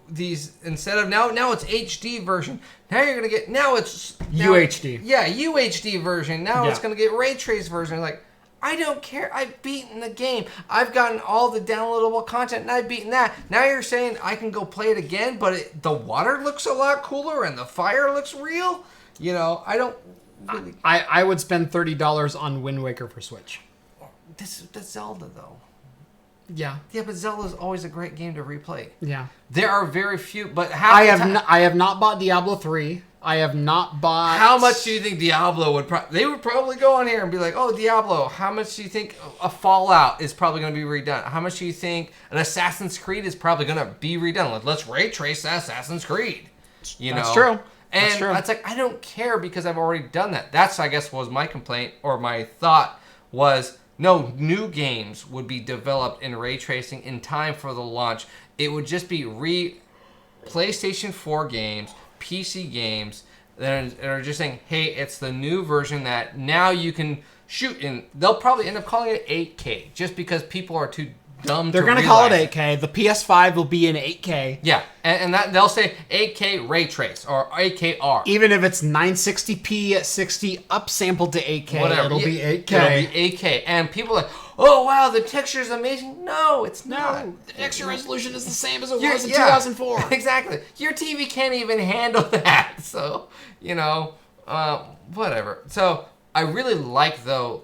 [SPEAKER 2] these, instead of now it's HD version. Now you're going to get, UHD. Yeah, UHD version. Now it's going to get ray trace version. Like, I don't care. I've beaten the game. I've gotten all the downloadable content, and I've beaten that. Now you're saying I can go play it again, but the water looks a lot cooler and the fire looks real? You know, I don't really...
[SPEAKER 1] I would spend $30 on Wind Waker for Switch.
[SPEAKER 2] That's Zelda, though.
[SPEAKER 1] Yeah.
[SPEAKER 2] Yeah, but Zelda's always a great game to replay.
[SPEAKER 1] Yeah.
[SPEAKER 2] There are very few, but
[SPEAKER 1] I have not bought Diablo 3. I have not bought...
[SPEAKER 2] How much do you think Diablo would... They would probably go on here and be like, oh, Diablo, how much do you think a Fallout is probably going to be redone? How much do you think an Assassin's Creed is probably going to be redone? Let's ray trace Assassin's Creed.
[SPEAKER 1] That's true.
[SPEAKER 2] And
[SPEAKER 1] That's true.
[SPEAKER 2] it's like, I don't care because I've already done that. That's, I guess, was my complaint or my thought was... No new games would be developed in ray tracing in time for the launch. It would just be PlayStation 4 games, PC games that are just saying, hey, it's the new version that now you can shoot in. They'll probably end up calling it 8K just because people are too dumb
[SPEAKER 1] They're going to call it 8K. The PS5 will be in 8K.
[SPEAKER 2] Yeah, and that they'll say 8K ray trace or 8KR.
[SPEAKER 1] Even if it's 960p at 60 upsampled to 8K,
[SPEAKER 2] Whatever.
[SPEAKER 1] it'll be 8K.
[SPEAKER 2] It'll be 8K. And people are like, oh, wow, the texture is amazing. No, it's not.
[SPEAKER 1] No, the texture resolution is the same as it was in
[SPEAKER 2] Yeah,
[SPEAKER 1] 2004.
[SPEAKER 2] Exactly. Your TV can't even handle that. So, you know, whatever. So, I really like, though,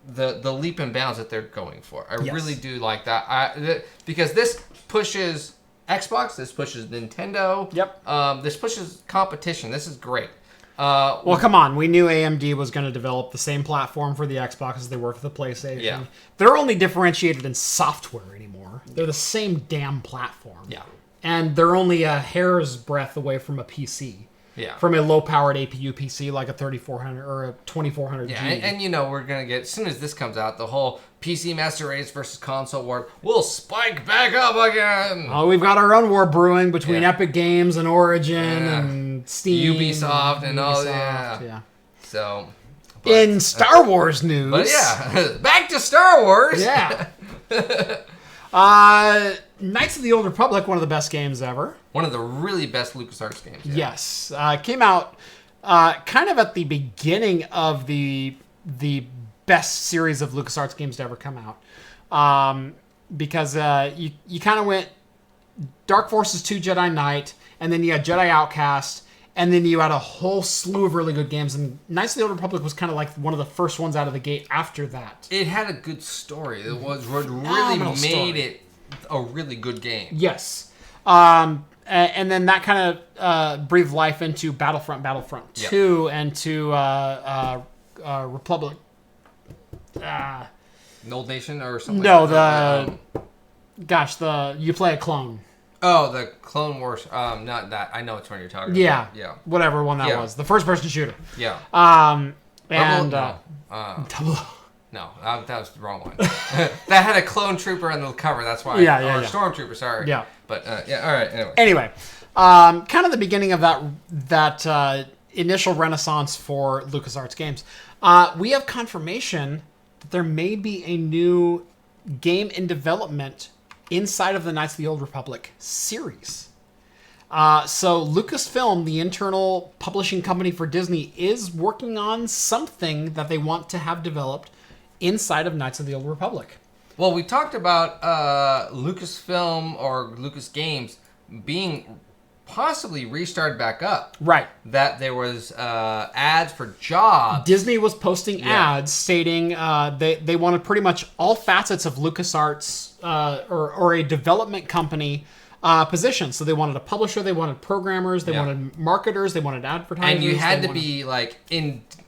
[SPEAKER 2] the leap and bounds that they're going for. I really do like that. Because this pushes Xbox, this pushes Nintendo.
[SPEAKER 1] Yep.
[SPEAKER 2] This pushes competition. This is great.
[SPEAKER 1] Well, come on. We knew AMD was going to develop the same platform for the Xbox as they were for the PlayStation.
[SPEAKER 2] Yeah.
[SPEAKER 1] They're only differentiated in software anymore. They're the same damn platform.
[SPEAKER 2] Yeah.
[SPEAKER 1] And they're only a hair's breadth away from a PC.
[SPEAKER 2] Yeah.
[SPEAKER 1] From a low-powered APU PC like a 3400 or a 2400G.
[SPEAKER 2] Yeah, and you know, we're going to get, as soon as this comes out, the whole PC Master Race versus console war will spike back up again.
[SPEAKER 1] Oh, we've got our own war brewing between Epic Games and Origin and Steam.
[SPEAKER 2] Ubisoft and all
[SPEAKER 1] that.
[SPEAKER 2] Yeah. So.
[SPEAKER 1] In Star Wars news.
[SPEAKER 2] But yeah, back to Star Wars.
[SPEAKER 1] Yeah. Knights of the Old Republic, one of the best games ever.
[SPEAKER 2] One of the really best LucasArts games. Yeah.
[SPEAKER 1] Yes. Came out kind of at the beginning of the best series of LucasArts games to ever come out. Because you kind of went Dark Forces 2 Jedi Knight, and then you had Jedi Outcast, and then you had a whole slew of really good games. And Knights of the Old Republic was kind of like one of the first ones out of the gate after that.
[SPEAKER 2] It had a good story. It was what really made it a really good game.
[SPEAKER 1] Yes. And then that kind of breathed life into Battlefront 2 and to Republic.
[SPEAKER 2] Old Nation or something?
[SPEAKER 1] No, you play a clone.
[SPEAKER 2] Oh, the Clone Wars. Not that. I know which one you're talking about. Yeah.
[SPEAKER 1] Whatever one that was. The first-person shooter.
[SPEAKER 2] Yeah.
[SPEAKER 1] And
[SPEAKER 2] No, that was the wrong one. That had a clone trooper on the cover. That's why. Or stormtrooper. Sorry.
[SPEAKER 1] Yeah.
[SPEAKER 2] But All right.
[SPEAKER 1] Anyway, kind of the beginning of that initial renaissance for LucasArts games. We have confirmation that there may be a new game in development inside of the Knights of the Old Republic series. So Lucasfilm, the internal publishing company for Disney, is working on something that they want to have developed inside of Knights of the Old Republic.
[SPEAKER 2] Well, we talked about Lucasfilm or Lucas Games being possibly restarted back up.
[SPEAKER 1] Right.
[SPEAKER 2] That there was ads for jobs.
[SPEAKER 1] Disney was posting ads stating they wanted pretty much all facets of LucasArts or a development company position. So they wanted a publisher, they wanted programmers, they wanted marketers, they wanted advertisers.
[SPEAKER 2] And you had to be like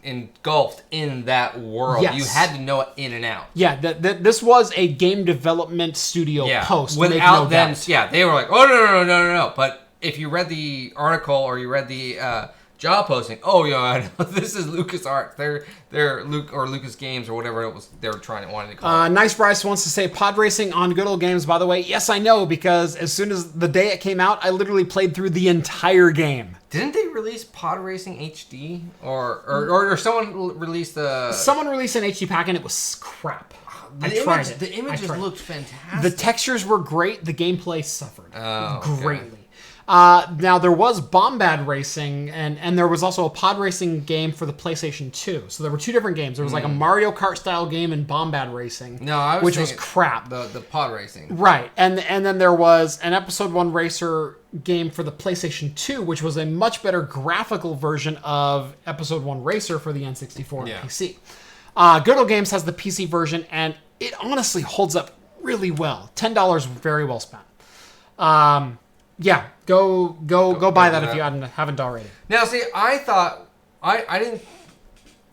[SPEAKER 2] engulfed in that world.
[SPEAKER 1] Yes.
[SPEAKER 2] You had to know it in and out.
[SPEAKER 1] Yeah, this was a game development studio post.
[SPEAKER 2] Without them, they were like, oh, no. But if you read the article or you read the job posting, I know this is LucasArts. They're Luke or Lucas Games or whatever it was they were wanting to call it.
[SPEAKER 1] Nice Bryce wants to say pod racing on Good Old Games. By the way, yes, I know, because as soon as the day it came out, I literally played through the entire game.
[SPEAKER 2] Didn't they release Pod Racing HD or someone released the?
[SPEAKER 1] Someone released an HD pack and it was crap.
[SPEAKER 2] The images looked fantastic.
[SPEAKER 1] The textures were great. The gameplay suffered greatly. Now, there was Bombad Racing, and there was also a pod racing game for the PlayStation 2. So there were two different games. There was like a Mario Kart style game and Bombad Racing, which was crap.
[SPEAKER 2] The pod racing.
[SPEAKER 1] Right. And then there was an Episode 1 Racer game for the PlayStation 2, which was a much better graphical version of Episode 1 Racer for the N64 and PC. Good Old Games has the PC version, and it honestly holds up really well. $10 very well spent. Go buy that if you haven't already.
[SPEAKER 2] Now, see, I thought I didn't.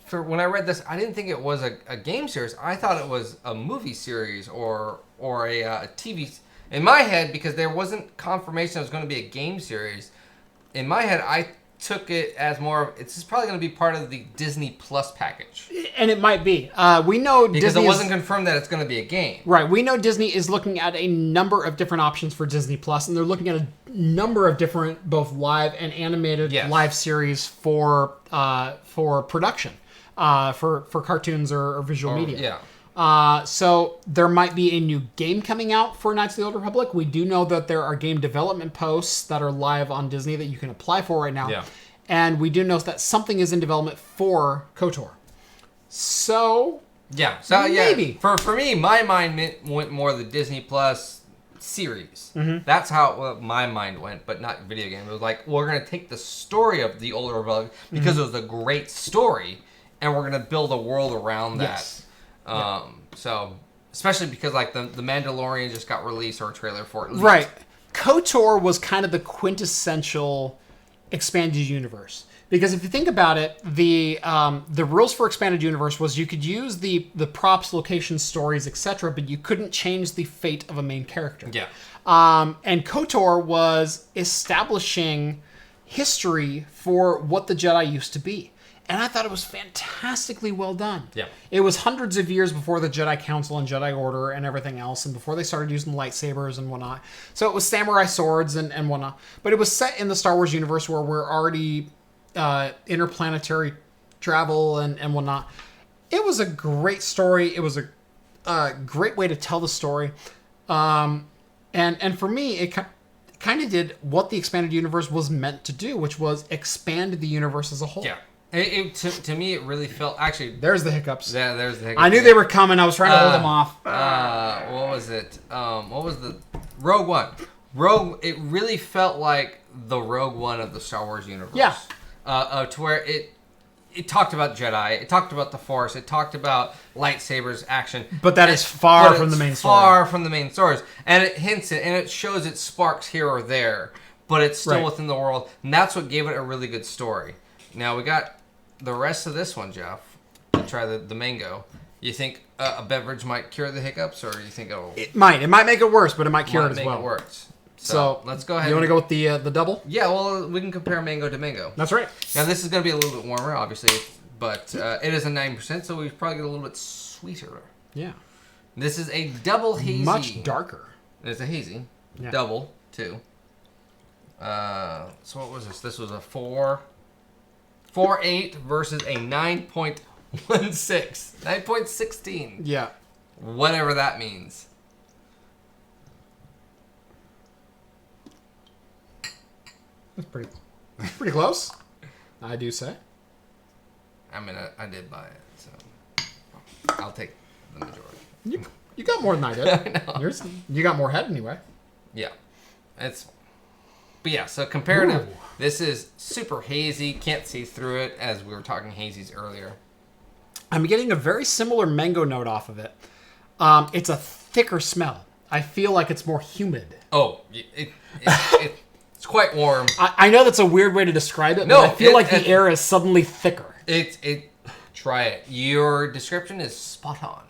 [SPEAKER 2] For when I read this, I didn't think it was a game series. I thought it was a movie series or a TV. In my head, because there wasn't confirmation it was going to be a game series. In my head, I took it as more of it's probably going to be part of the Disney Plus package.
[SPEAKER 1] And it might be. We know
[SPEAKER 2] because
[SPEAKER 1] Disney
[SPEAKER 2] it wasn't confirmed that it's going to be a game.
[SPEAKER 1] Right. We know Disney is looking at a number of different options for Disney Plus, and they're looking at a number of different both live and animated live series for production, for cartoons or visual media.
[SPEAKER 2] Yeah.
[SPEAKER 1] So there might be a new game coming out for Knights of the Old Republic. We do know that there are game development posts that are live on Disney that you can apply for right now.
[SPEAKER 2] Yeah.
[SPEAKER 1] And we do know that something is in development for KOTOR. So
[SPEAKER 2] maybe. For me, my mind went more the Disney Plus series.
[SPEAKER 1] Mm-hmm.
[SPEAKER 2] That's how my mind went, but not video game. It was like, we're going to take the story of the Old Republic because it was a great story, and we're going to build a world around that.
[SPEAKER 1] Yes.
[SPEAKER 2] So, especially because like the Mandalorian just got released or a trailer for it.
[SPEAKER 1] Right. KOTOR was kind of the quintessential expanded universe. Because if you think about it, the rules for expanded universe was you could use the props, locations, stories, etc., but you couldn't change the fate of a main character.
[SPEAKER 2] Yeah.
[SPEAKER 1] And KOTOR was establishing history for what the Jedi used to be. And I thought it was fantastically well done.
[SPEAKER 2] Yeah.
[SPEAKER 1] It was hundreds of years before the Jedi Council and Jedi Order and everything else, and before they started using lightsabers and whatnot. So it was samurai swords and whatnot. But it was set in the Star Wars universe where we're already interplanetary travel and whatnot. It was a great story. It was a great way to tell the story. And for me, it kind of did what the expanded universe was meant to do, which was expand the universe as a whole.
[SPEAKER 2] Yeah. To me, it really felt... Actually...
[SPEAKER 1] There's the hiccups.
[SPEAKER 2] Yeah, there's the hiccups.
[SPEAKER 1] I knew they were coming. I was trying to hold them off.
[SPEAKER 2] What was it? What was the... Rogue One. It really felt like the Rogue One of the Star Wars universe.
[SPEAKER 1] Yeah.
[SPEAKER 2] To where it talked about Jedi. It talked about the Force. It talked about lightsabers, action.
[SPEAKER 1] But that is far from the main story.
[SPEAKER 2] Far from the main stories. And it hints it, and it shows it sparks here or there. But it's still within the world. And that's what gave it a really good story. Now, we got... the rest of this one, Jeff, to try the mango. You think a beverage might cure the hiccups, or you think it'll...
[SPEAKER 1] It might. It might make it worse, but it might cure it as well.
[SPEAKER 2] It works. So let's go ahead.
[SPEAKER 1] You want to go with the double?
[SPEAKER 2] Yeah, well, we can compare mango to mango.
[SPEAKER 1] That's right.
[SPEAKER 2] Now, this is going to be a little bit warmer, obviously, but it is a 9%, so we probably get a little bit sweeter.
[SPEAKER 1] Yeah.
[SPEAKER 2] This is a double hazy.
[SPEAKER 1] Much darker.
[SPEAKER 2] It's a hazy. Yeah. Double, too. So what was this? This was a 4.8 versus a 9.16. 9.16.
[SPEAKER 1] Yeah.
[SPEAKER 2] Whatever that means.
[SPEAKER 1] That's pretty close, I do say.
[SPEAKER 2] I mean, I did buy it, so I'll take the majority.
[SPEAKER 1] You got more than I did.
[SPEAKER 2] I know.
[SPEAKER 1] You got more head anyway.
[SPEAKER 2] Yeah. But yeah, so comparative, this is super hazy. Can't see through it, as we were talking hazies earlier.
[SPEAKER 1] I'm getting a very similar mango note off of it. It's a thicker smell. I feel like it's more humid.
[SPEAKER 2] Oh, it's quite warm.
[SPEAKER 1] I know that's a weird way to describe it, but I feel like the air is suddenly thicker.
[SPEAKER 2] Try it. Your description is spot on.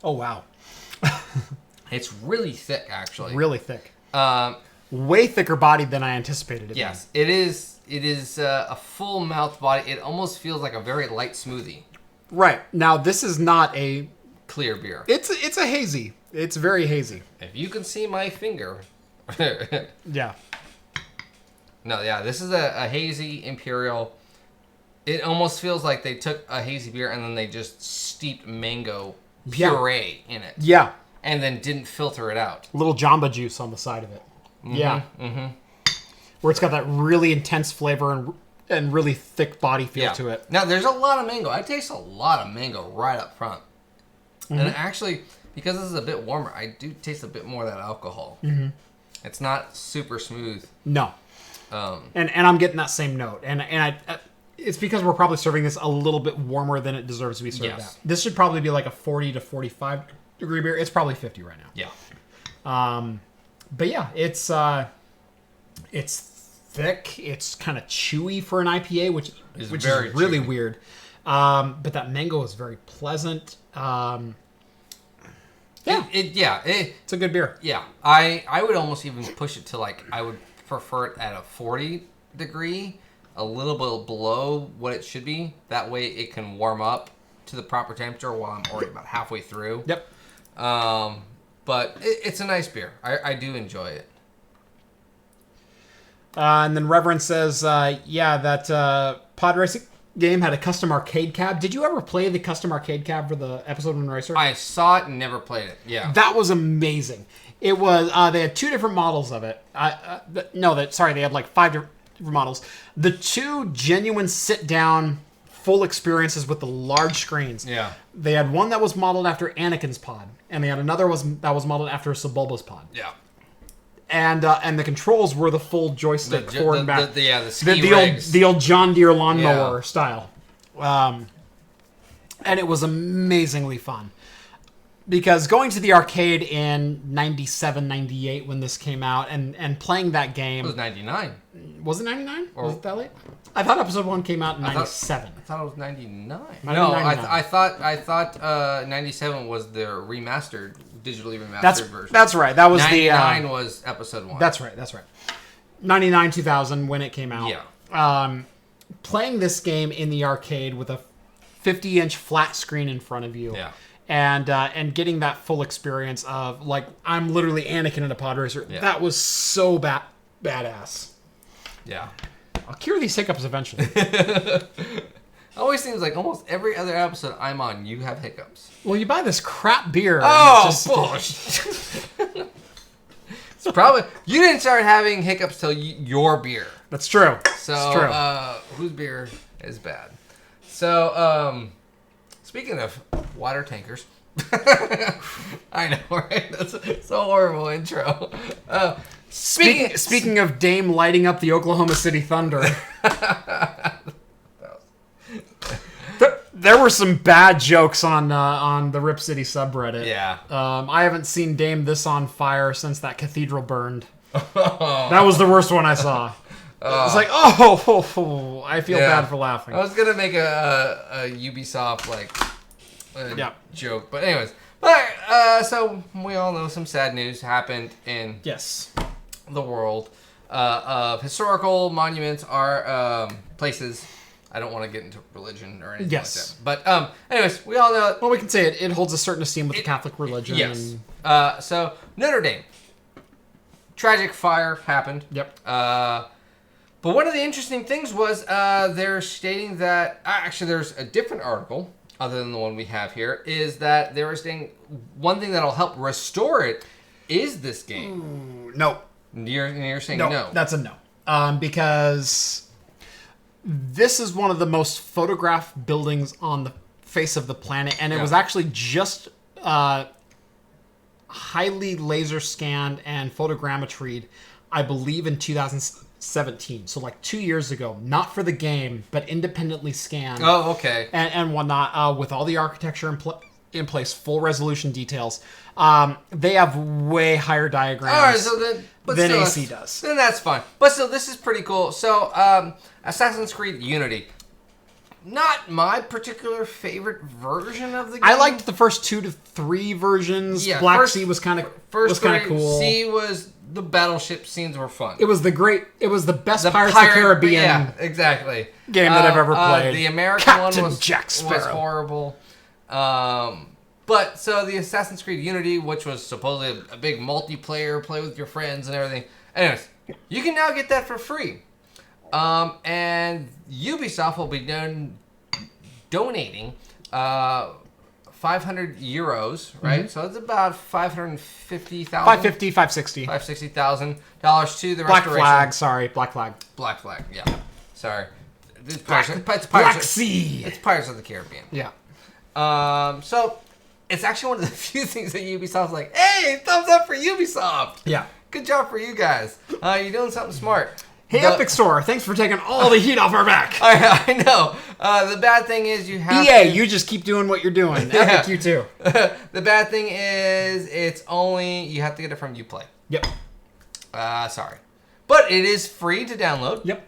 [SPEAKER 1] Oh, wow.
[SPEAKER 2] It's really thick, actually.
[SPEAKER 1] Really thick. Way thicker bodied than I anticipated it.
[SPEAKER 2] Yes, it is. It is a full mouth body. It almost feels like a very light smoothie. Right.
[SPEAKER 1] Now, this is not a
[SPEAKER 2] clear beer.
[SPEAKER 1] It's a hazy. It's very hazy.
[SPEAKER 2] If you can see my finger.
[SPEAKER 1] Yeah.
[SPEAKER 2] No, yeah, this is a hazy imperial. It almost feels like they took a hazy beer and then they just steeped mango puree in it.
[SPEAKER 1] Yeah.
[SPEAKER 2] And then didn't filter it out.
[SPEAKER 1] A little Jamba Juice on the side of it. Yeah. Where it's got that really intense flavor and really thick body feel to it.
[SPEAKER 2] Now, there's a lot of mango. I taste a lot of mango right up front. And actually, because this is a bit warmer, I do taste a bit more of that alcohol. It's not super smooth.
[SPEAKER 1] No. And I'm getting that same note. And I it's because we're probably serving this a little bit warmer than it deserves to be served at. This should probably be like a 40 to 45 degree beer. It's probably 50 right now.
[SPEAKER 2] Yeah.
[SPEAKER 1] But yeah, it's thick. It's kind of chewy for an IPA, which is really chewy. Weird. But that mango is very pleasant.
[SPEAKER 2] It's
[SPEAKER 1] a good beer.
[SPEAKER 2] Yeah, I would almost even push it to like I would prefer it at a 40 degree, a little bit below what it should be. That way it can warm up to the proper temperature while I'm already about halfway through.
[SPEAKER 1] Yep.
[SPEAKER 2] But it's a nice beer. I do enjoy it.
[SPEAKER 1] And then Reverend says, that pod racing game had a custom arcade cab. Did you ever play the custom arcade cab for the Episode 1 Racer?
[SPEAKER 2] I saw it and never played it. Yeah.
[SPEAKER 1] That was amazing. It was, they had 2 different models of it. They had like 5 different models. The 2 genuine sit-down full experiences with the large screens.
[SPEAKER 2] Yeah.
[SPEAKER 1] They had one that was modeled after Anakin's pod, and they had another that was modeled after Sebulba's pod.
[SPEAKER 2] Yeah.
[SPEAKER 1] And the controls were the full joystick forward and back.
[SPEAKER 2] The
[SPEAKER 1] old John Deere lawnmower style. And it was amazingly fun. Because going to the arcade in 97, 98 when this came out and playing that game...
[SPEAKER 2] It was 99.
[SPEAKER 1] Was it 99? Was it that late? I thought episode 1 came out in 97.
[SPEAKER 2] I thought it was 99.
[SPEAKER 1] No,
[SPEAKER 2] 99. I thought 97 was the remastered, digitally remastered version.
[SPEAKER 1] That's right. That was
[SPEAKER 2] 99 was episode 1.
[SPEAKER 1] That's right. 99, 2000 when it came out.
[SPEAKER 2] Yeah.
[SPEAKER 1] Playing this game in the arcade with a 50-inch flat screen in front of you.
[SPEAKER 2] Yeah.
[SPEAKER 1] And getting that full experience of, like, I'm literally Anakin in a pod racer. Yeah. That was so badass.
[SPEAKER 2] Yeah.
[SPEAKER 1] I'll cure these hiccups eventually.
[SPEAKER 2] It always seems like almost every other episode I'm on, you have hiccups.
[SPEAKER 1] Well, you buy this crap beer.
[SPEAKER 2] Bullshit. It's probably... You didn't start having hiccups till your beer.
[SPEAKER 1] That's true.
[SPEAKER 2] So,
[SPEAKER 1] it's true.
[SPEAKER 2] Whose beer is bad? So, speaking of water tankers, I know, right? That's a horrible intro.
[SPEAKER 1] Speaking of Dame lighting up the Oklahoma City Thunder, there were some bad jokes on the Rip City subreddit.
[SPEAKER 2] Yeah.
[SPEAKER 1] I haven't seen Dame this on fire since that cathedral burned. That was the worst one I saw. It's like, I feel bad for laughing.
[SPEAKER 2] I was gonna make a Ubisoft joke, but anyways. So we all know some sad news happened in the world of historical monuments are places. I don't want to get into religion or anything like that. But anyways, we all know.
[SPEAKER 1] Well, we can say it holds a certain esteem with the Catholic religion.
[SPEAKER 2] Yes. So Notre Dame. Tragic fire happened.
[SPEAKER 1] Yep.
[SPEAKER 2] But one of the interesting things was they're stating that... actually, there's a different article, other than the one we have here, is that they were saying one thing that'll help restore it is this game.
[SPEAKER 1] Ooh, no.
[SPEAKER 2] You're saying no.
[SPEAKER 1] That's a no. Because this is one of the most photographed buildings on the face of the planet, and it was actually just highly laser scanned and photogrammetried, I believe, in 2017. So like 2 years ago, not for the game, but independently scanned.
[SPEAKER 2] Oh, okay.
[SPEAKER 1] And whatnot, with all the architecture in place, full resolution details. They have way higher diagrams.
[SPEAKER 2] All right, so
[SPEAKER 1] than AC does.
[SPEAKER 2] Then that's fine. But still, this is pretty cool. So, Assassin's Creed Unity. Not my particular favorite version of the game.
[SPEAKER 1] I liked the first 2 to 3 versions. Yeah, Black Sea was kind of cool.
[SPEAKER 2] Sea was... The battleship scenes were fun.
[SPEAKER 1] It was the best Pirates of the Caribbean
[SPEAKER 2] exactly.
[SPEAKER 1] game that I've ever played.
[SPEAKER 2] The American
[SPEAKER 1] Captain
[SPEAKER 2] one
[SPEAKER 1] Jack Sparrow
[SPEAKER 2] was horrible. But so the Assassin's Creed Unity, which was supposedly a big multiplayer, play with your friends and everything. Anyways, you can now get that for free. And Ubisoft will be donating 500 euros, right? So it's about $550,000.
[SPEAKER 1] 560.
[SPEAKER 2] $560,000 to the
[SPEAKER 1] Black
[SPEAKER 2] restoration.
[SPEAKER 1] Flag, sorry, Black Flag.
[SPEAKER 2] Black Flag, yeah. Sorry. It's
[SPEAKER 1] Black Sea.
[SPEAKER 2] It's Pirates of the Caribbean.
[SPEAKER 1] Yeah.
[SPEAKER 2] So it's actually one of the few things that Ubisoft's like, hey, thumbs up for Ubisoft.
[SPEAKER 1] Yeah.
[SPEAKER 2] Good job for you guys. You're doing something smart.
[SPEAKER 1] Hey, Epic Store, thanks for taking all the heat off our back.
[SPEAKER 2] I know. The bad thing is you have
[SPEAKER 1] EA, you just keep doing what you're doing. Epic, you too.
[SPEAKER 2] The bad thing is it's only, you have to get it from Uplay.
[SPEAKER 1] Yep.
[SPEAKER 2] Sorry. But it is free to download.
[SPEAKER 1] Yep.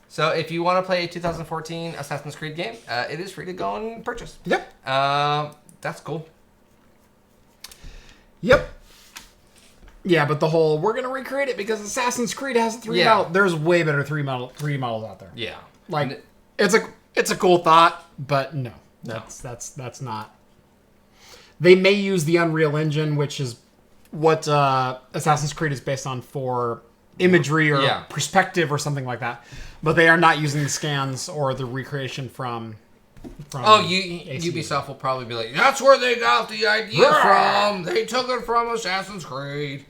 [SPEAKER 2] So if you want to play a 2014 Assassin's Creed game, it is free to go and purchase.
[SPEAKER 1] Yep.
[SPEAKER 2] That's cool.
[SPEAKER 1] Yep. Yeah, but the whole, we're going to recreate it because Assassin's Creed has three
[SPEAKER 2] Yeah.
[SPEAKER 1] models. There's way better three models out there.
[SPEAKER 2] Yeah.
[SPEAKER 1] Like, it's a cool thought, but no. That's not. They may use the Unreal Engine, which is what Assassin's Creed is based on for imagery or perspective or something like that. But they are not using the scans or the recreation from
[SPEAKER 2] Ubisoft will probably be like, that's where they got the idea from. They took it from Assassin's Creed.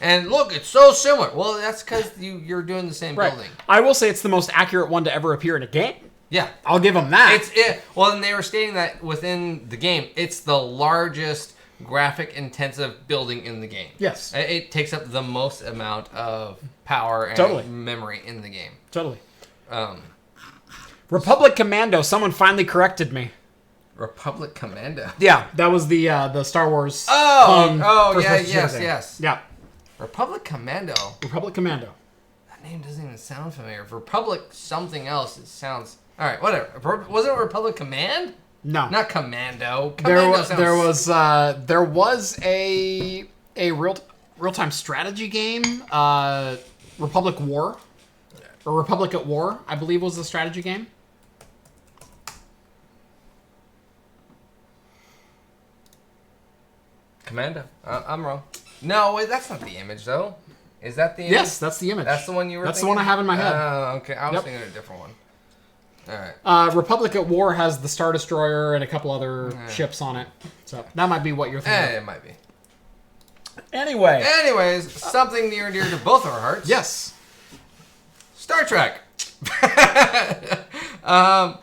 [SPEAKER 2] And look, it's so similar. Well, that's because you're doing the same building.
[SPEAKER 1] I will say it's the most accurate one to ever appear in a game.
[SPEAKER 2] Yeah.
[SPEAKER 1] I'll give them that.
[SPEAKER 2] Well, and they were stating that within the game, it's the largest graphic-intensive building in the game.
[SPEAKER 1] Yes.
[SPEAKER 2] It takes up the most amount of power and memory in the game.
[SPEAKER 1] Totally. Republic Commando, someone finally corrected me.
[SPEAKER 2] Republic Commando?
[SPEAKER 1] Yeah, that was the Star Wars.
[SPEAKER 2] Yes.
[SPEAKER 1] Yeah.
[SPEAKER 2] Republic Commando.
[SPEAKER 1] Republic Commando.
[SPEAKER 2] That name doesn't even sound familiar. Republic something else. It sounds... All right, whatever. Wasn't it Republic Command?
[SPEAKER 1] No.
[SPEAKER 2] Not Commando.
[SPEAKER 1] There was a real-time strategy game, Republic War. Or Republic at War, I believe was the strategy game.
[SPEAKER 2] Commando. I'm wrong. No, wait, that's not the image, though. Is that the image?
[SPEAKER 1] Yes, that's the image.
[SPEAKER 2] That's the one you were
[SPEAKER 1] That's
[SPEAKER 2] thinking?
[SPEAKER 1] the one I have in my head.
[SPEAKER 2] Okay. I was thinking of a different one. All right.
[SPEAKER 1] Republic at War has the Star Destroyer and a couple other ships on it. So that might be what you're thinking.
[SPEAKER 2] It might be.
[SPEAKER 1] Anyways,
[SPEAKER 2] something near and dear to both our hearts.
[SPEAKER 1] Yes.
[SPEAKER 2] Star Trek. The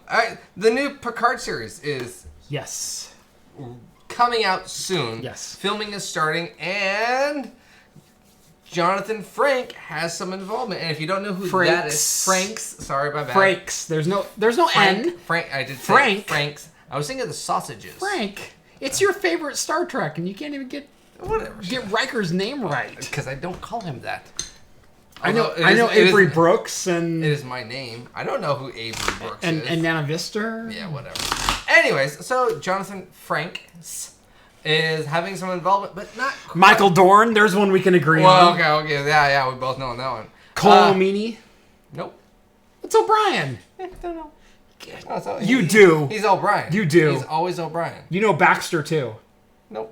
[SPEAKER 2] new Picard series is coming out soon.
[SPEAKER 1] Yes.
[SPEAKER 2] Filming is starting, and Jonathan Frakes has some involvement. And if you don't know who that is, Frakes. Sorry, my bad.
[SPEAKER 1] Frakes. There's no N.
[SPEAKER 2] Frank. I did say Frakes. I was thinking of the sausages.
[SPEAKER 1] Frank. It's your favorite Star Trek, and you can't even get Riker's name right.
[SPEAKER 2] Because I don't call him that.
[SPEAKER 1] I know Avery Brooks and...
[SPEAKER 2] It is my name. I don't know who Avery Brooks is.
[SPEAKER 1] And Nana Vista?
[SPEAKER 2] Yeah, whatever. Anyways, so Jonathan Frakes is having some involvement, but not quite.
[SPEAKER 1] Michael Dorn, there's one we can agree on.
[SPEAKER 2] Okay. Yeah, we both know on that one.
[SPEAKER 1] Cole Meany?
[SPEAKER 2] Nope.
[SPEAKER 1] It's O'Brien.
[SPEAKER 2] Don't know.
[SPEAKER 1] You do.
[SPEAKER 2] He's O'Brien.
[SPEAKER 1] You do.
[SPEAKER 2] He's always O'Brien.
[SPEAKER 1] You know Baxter, too.
[SPEAKER 2] Nope.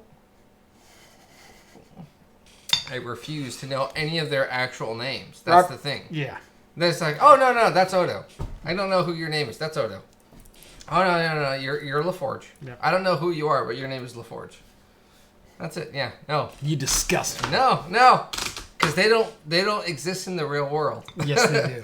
[SPEAKER 2] I refuse to know any of their actual names. That's the thing.
[SPEAKER 1] Yeah.
[SPEAKER 2] It's like, oh, no, that's Odo. I don't know who your name is. That's Odo. Oh, no, you're LaForge. Yeah. I don't know who you are, but your name is LaForge. That's it, yeah. No.
[SPEAKER 1] You disgust me.
[SPEAKER 2] No. Because they don't exist in the real world.
[SPEAKER 1] Yes, they do.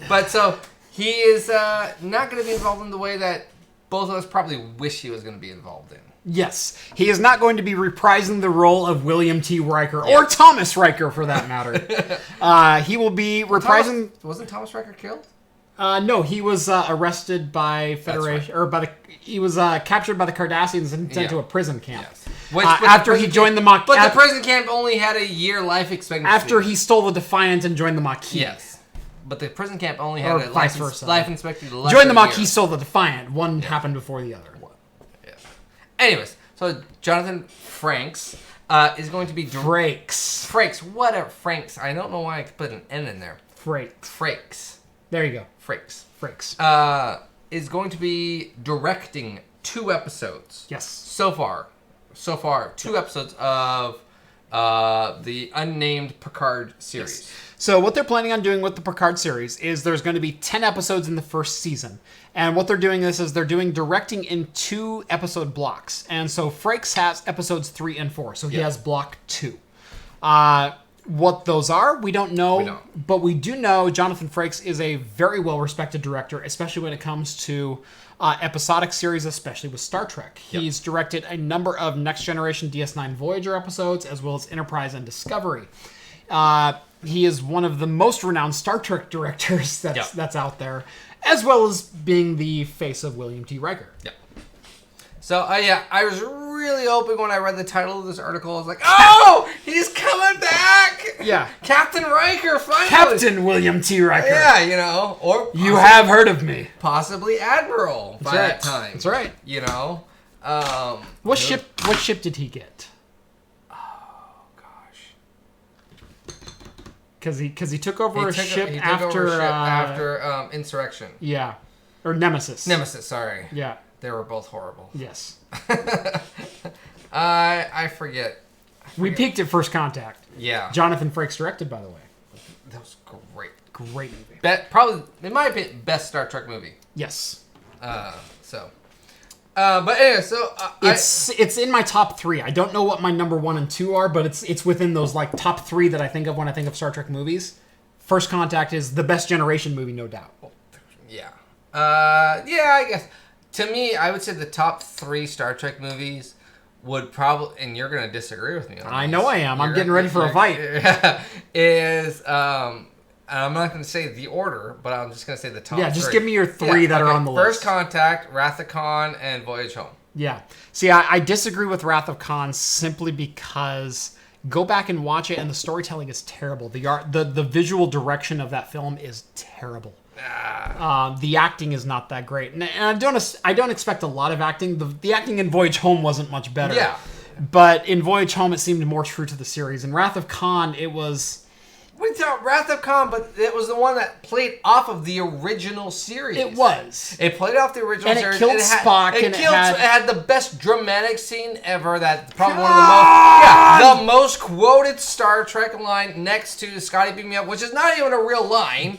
[SPEAKER 2] But so, he is not going to be involved in the way that both of us probably wish he was going to be involved in.
[SPEAKER 1] Yes. He is not going to be reprising the role of William T. Riker, or Thomas Riker, for that matter. He will be reprising...
[SPEAKER 2] Wasn't Thomas Riker killed?
[SPEAKER 1] No, he was arrested by Federation... Or by the... He was captured by the Cardassians and sent to a prison camp.
[SPEAKER 2] Yes.
[SPEAKER 1] After he joined the Maquis...
[SPEAKER 2] But the prison camp only had a year life expectancy.
[SPEAKER 1] After he stole the Defiant and joined the Maquis.
[SPEAKER 2] Yes. But the prison camp only had a
[SPEAKER 1] vice versa.
[SPEAKER 2] Life expectancy less
[SPEAKER 1] joined the Maquis, stole the Defiant. One happened before the other.
[SPEAKER 2] Yeah. Anyways, so Jonathan Frakes is going to be... Frakes, whatever. Frakes. I don't know why I put an N in there. Frakes.
[SPEAKER 1] There you go.
[SPEAKER 2] Frakes. Is going to be directing 2 episodes.
[SPEAKER 1] Yes.
[SPEAKER 2] So far, 2 episodes of the unnamed Picard series.
[SPEAKER 1] Yes. So what they're planning on doing with the Picard series is there's going to be 10 episodes in the first season. And what they're doing is they're doing directing in 2 episode blocks. And so Frakes has episodes 3 and 4. So he has block 2. What those are, we don't know. But we do know Jonathan Frakes is a very well-respected director, especially when it comes to episodic series, especially with Star Trek. He's directed a number of Next Generation DS9 Voyager episodes, as well as Enterprise and Discovery. He is one of the most renowned Star Trek directors that's out there, as well as being the face of William T. Riker.
[SPEAKER 2] Yeah. So, I was really hoping when I read the title of this article, I was like, oh, he's coming back!
[SPEAKER 1] Yeah.
[SPEAKER 2] Captain Riker, finally!
[SPEAKER 1] Captain William T. Riker.
[SPEAKER 2] Yeah, or...
[SPEAKER 1] You have heard of me.
[SPEAKER 2] Possibly Admiral by that time.
[SPEAKER 1] That's right.
[SPEAKER 2] What
[SPEAKER 1] ship did he get? Because he took over a ship
[SPEAKER 2] after Insurrection.
[SPEAKER 1] Yeah. Or Nemesis.
[SPEAKER 2] Sorry.
[SPEAKER 1] Yeah.
[SPEAKER 2] They were both horrible.
[SPEAKER 1] Yes.
[SPEAKER 2] I forget.
[SPEAKER 1] We peaked at First Contact.
[SPEAKER 2] Yeah.
[SPEAKER 1] Jonathan Frakes directed, by the way.
[SPEAKER 2] That was great.
[SPEAKER 1] Great movie.
[SPEAKER 2] Probably, in my opinion, best Star Trek movie.
[SPEAKER 1] Yes.
[SPEAKER 2] But anyway, so...
[SPEAKER 1] it's in my top 3. I don't know what my number 1 and 2 are, but it's within those like top 3 that I think of when I think of Star Trek movies. First Contact is the best generation movie, no doubt.
[SPEAKER 2] Yeah. I guess. To me, I would say the top 3 Star Trek movies would probably, and you're going to disagree with me on
[SPEAKER 1] I know I am. I'm getting ready for a fight.
[SPEAKER 2] I'm not going to say the order, but I'm just going to say the top 3.
[SPEAKER 1] Yeah, just give me your 3 that are on the list.
[SPEAKER 2] First Contact, Wrath of Khan, and Voyage Home.
[SPEAKER 1] Yeah. See, I disagree with Wrath of Khan simply because go back and watch it, and the storytelling is terrible. The visual direction of that film is terrible. The acting is not that great, and I don't expect a lot of acting. The acting in Voyage Home wasn't much better.
[SPEAKER 2] Yeah,
[SPEAKER 1] but in Voyage Home it seemed more true to the series. In Wrath of Khan, it was.
[SPEAKER 2] We thought Wrath of Khan, but it was the one that played off of the original series.
[SPEAKER 1] It was.
[SPEAKER 2] It played off the original
[SPEAKER 1] and
[SPEAKER 2] series.
[SPEAKER 1] It killed Spock.
[SPEAKER 2] It had the best dramatic scene ever. That probably one of the most quoted Star Trek line next to Scotty Beam Me Up, which is not even a real line.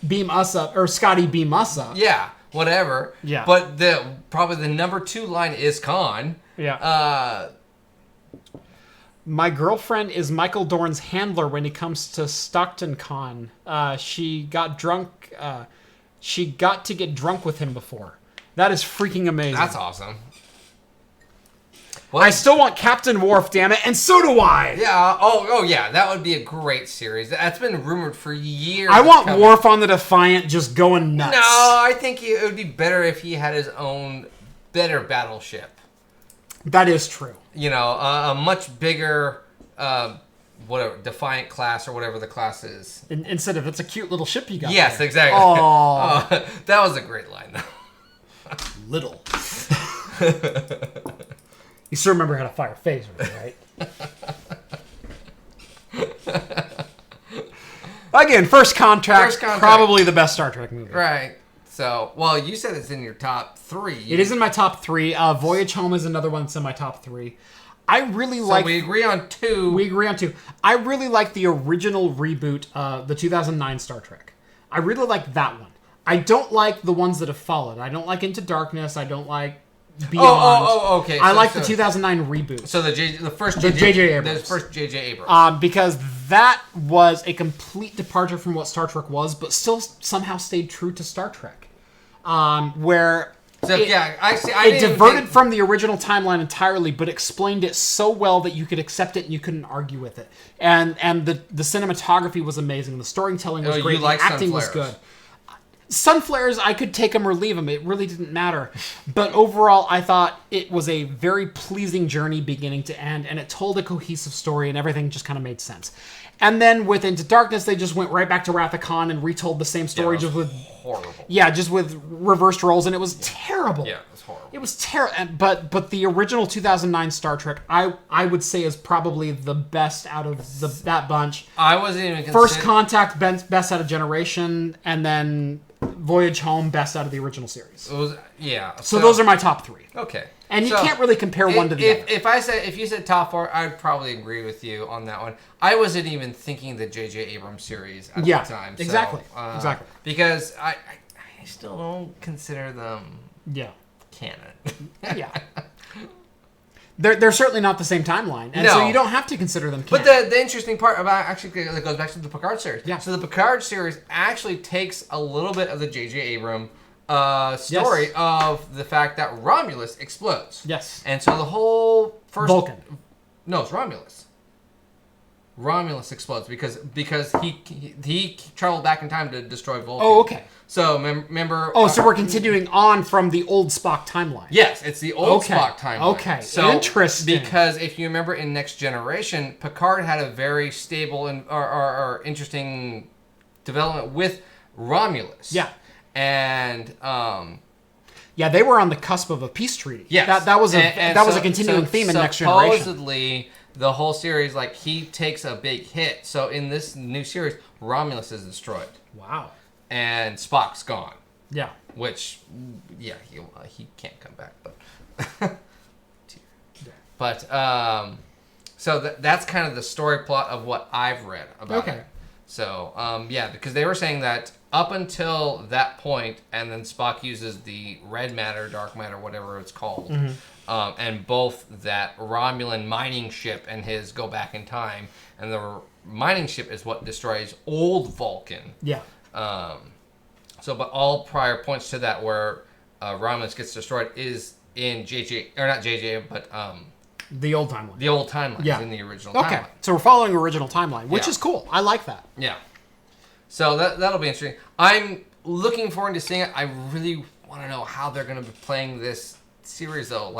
[SPEAKER 1] Beam us up, or Scotty beam us up.
[SPEAKER 2] Yeah, whatever.
[SPEAKER 1] Yeah.
[SPEAKER 2] But probably the number 2 line is Khan.
[SPEAKER 1] Yeah. My girlfriend is Michael Dorn's handler when it comes to Stockton Con. She got drunk. She got to get drunk with him before. That is freaking amazing.
[SPEAKER 2] That's awesome.
[SPEAKER 1] Well, I still want Captain Worf, damn it, and so do I.
[SPEAKER 2] Yeah. Oh, yeah. That would be a great series. That's been rumored for years.
[SPEAKER 1] I want Worf on the Defiant just going nuts.
[SPEAKER 2] No, I think it would be better if he had his own better battleship.
[SPEAKER 1] That is true.
[SPEAKER 2] A much bigger, whatever, Defiant class or whatever the class is.
[SPEAKER 1] Instead of, it's a cute little ship you got.
[SPEAKER 2] Yes,
[SPEAKER 1] there.
[SPEAKER 2] exactly.
[SPEAKER 1] Oh,
[SPEAKER 2] that was a great line, though.
[SPEAKER 1] Little. You still remember how to fire a phaser, right? Again, First Contact, probably the best Star Trek movie.
[SPEAKER 2] Right. So, well, you said it's in your top 3.
[SPEAKER 1] It is in my top 3. Voyage Home is another one that's in my top 3. I really like...
[SPEAKER 2] So we agree on 2.
[SPEAKER 1] We agree on 2. I really like the original reboot, the 2009 Star Trek. I really like that one. I don't like the ones that have followed. I don't like Into Darkness. I don't like Beyond.
[SPEAKER 2] Okay.
[SPEAKER 1] I like the 2009 reboot.
[SPEAKER 2] So the first J.J. Abrams.
[SPEAKER 1] Because that was a complete departure from what Star Trek was, but still somehow stayed true to Star Trek. It diverted from the original timeline entirely, but explained it so well that you could accept it and you couldn't argue with it. And the cinematography was amazing. The storytelling was great. The acting was good. Sunflares, I could take them or leave them. It really didn't matter. But overall, I thought it was a very pleasing journey beginning to end, and it told a cohesive story, and everything just kind of made sense. And then with Into Darkness, they just went right back to Wrath of Khan and retold the same story, just with
[SPEAKER 2] horrible.
[SPEAKER 1] Yeah, just with reversed roles, and it was terrible.
[SPEAKER 2] Yeah, it was horrible.
[SPEAKER 1] It was terrible. But the original 2009 Star Trek, I would say, is probably the best out of that bunch.
[SPEAKER 2] I wasn't even
[SPEAKER 1] First Contact, best out of Generation, and then Voyage Home, best out of the original series.
[SPEAKER 2] Yeah.
[SPEAKER 1] So those are my top 3.
[SPEAKER 2] Okay.
[SPEAKER 1] And you can't really compare one to the other.
[SPEAKER 2] If you said top 4, I'd probably agree with you on that one. I wasn't even thinking the J.J. Abrams series at the time. So,
[SPEAKER 1] exactly.
[SPEAKER 2] Because I still don't consider them canon.
[SPEAKER 1] Yeah. They're certainly not the same timeline, and so you don't have to consider them canon.
[SPEAKER 2] But the interesting part about that goes back to the Picard series.
[SPEAKER 1] Yeah.
[SPEAKER 2] So the Picard series actually takes a little bit of the J.J. Abrams story of the fact that Romulus explodes.
[SPEAKER 1] Yes.
[SPEAKER 2] And so the whole first...
[SPEAKER 1] Vulcan.
[SPEAKER 2] No, it's Romulus. Romulus explodes because he traveled back in time to destroy Vulcan.
[SPEAKER 1] Oh, okay.
[SPEAKER 2] So remember...
[SPEAKER 1] so we're continuing on from the old Spock timeline.
[SPEAKER 2] Yes, it's the old Spock timeline.
[SPEAKER 1] Okay,
[SPEAKER 2] so,
[SPEAKER 1] interesting.
[SPEAKER 2] Because if you remember in Next Generation, Picard had a very stable and or interesting development with Romulus.
[SPEAKER 1] Yeah.
[SPEAKER 2] And...
[SPEAKER 1] they were on the cusp of a peace treaty.
[SPEAKER 2] Yes.
[SPEAKER 1] That was a continuing theme in Next Generation.
[SPEAKER 2] Supposedly, the whole series, he takes a big hit. So in this new series, Romulus is destroyed.
[SPEAKER 1] Wow.
[SPEAKER 2] And Spock's gone.
[SPEAKER 1] Yeah.
[SPEAKER 2] Which, he can't come back, but... so that's kind of the story plot of what I've read about it. So, because they were saying that up until that point, and then Spock uses the red matter, dark matter, whatever it's called, and both that Romulan mining ship and his go back in time, and the mining ship is what destroys old Vulcan.
[SPEAKER 1] Yeah.
[SPEAKER 2] But all prior points to that where Romulus gets destroyed is in not JJ, but
[SPEAKER 1] the old timeline.
[SPEAKER 2] The old timeline is in the original timeline.
[SPEAKER 1] Okay, so we're following original timeline, which is cool. I like that.
[SPEAKER 2] Yeah. So that'll be interesting. I'm looking forward to seeing it. I really want to know how they're going to be playing this series, though.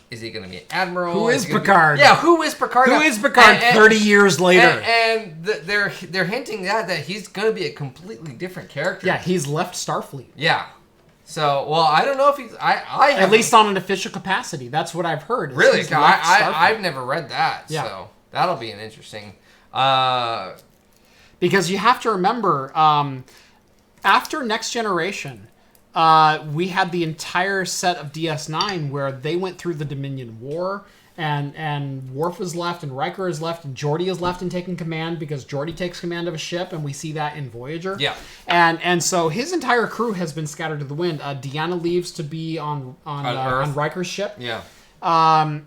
[SPEAKER 2] Is he going to be an admiral?
[SPEAKER 1] Who is Picard?
[SPEAKER 2] Who is Picard?
[SPEAKER 1] Who is Picard 30 years later?
[SPEAKER 2] And they're hinting that he's going to be a completely different character.
[SPEAKER 1] Yeah, he's left Starfleet.
[SPEAKER 2] Yeah. So, I don't know if he's...
[SPEAKER 1] At least on an official capacity. That's what I've heard.
[SPEAKER 2] Really? I've never read that. Yeah. So, that'll be an interesting...
[SPEAKER 1] Because you have to remember, after Next Generation... we had the entire set of DS9 where they went through the Dominion War, and Worf is left, and Riker is left, and Geordi is left and taking command because Geordi takes command of a ship, and we see that in Voyager.
[SPEAKER 2] Yeah.
[SPEAKER 1] And so his entire crew has been scattered to the wind. Deanna leaves to be on Riker's ship.
[SPEAKER 2] Yeah.
[SPEAKER 1] And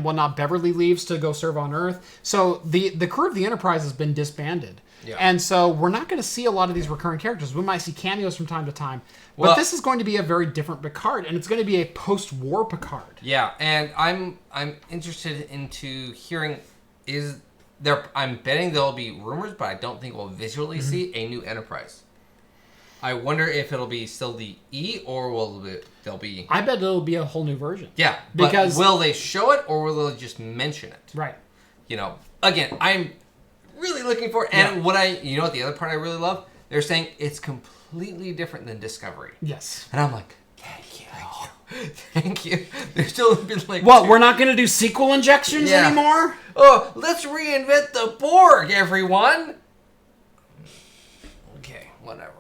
[SPEAKER 1] whatnot. Beverly leaves to go serve on Earth. So the crew of the Enterprise has been disbanded. Yeah. And so we're not going to see a lot of these recurring characters. We might see cameos from time to time. But this is going to be a very different Picard, and it's going to be a post-war Picard.
[SPEAKER 2] Yeah, and I'm interested into hearing I'm betting there'll be rumors, but I don't think we'll visually see a new Enterprise. I wonder if it'll be still the E, or they'll be...
[SPEAKER 1] I bet it'll be a whole new version.
[SPEAKER 2] Yeah, because will they show it, or will they just mention it?
[SPEAKER 1] Right.
[SPEAKER 2] Again, I'm really looking for it. And what the other part I really love? They're saying it's completely different than Discovery.
[SPEAKER 1] Yes.
[SPEAKER 2] And I'm like, thank you. They're still been like...
[SPEAKER 1] What, we're not going to do sequel injections anymore?
[SPEAKER 2] Oh, let's reinvent the Borg, everyone! Okay, whatever.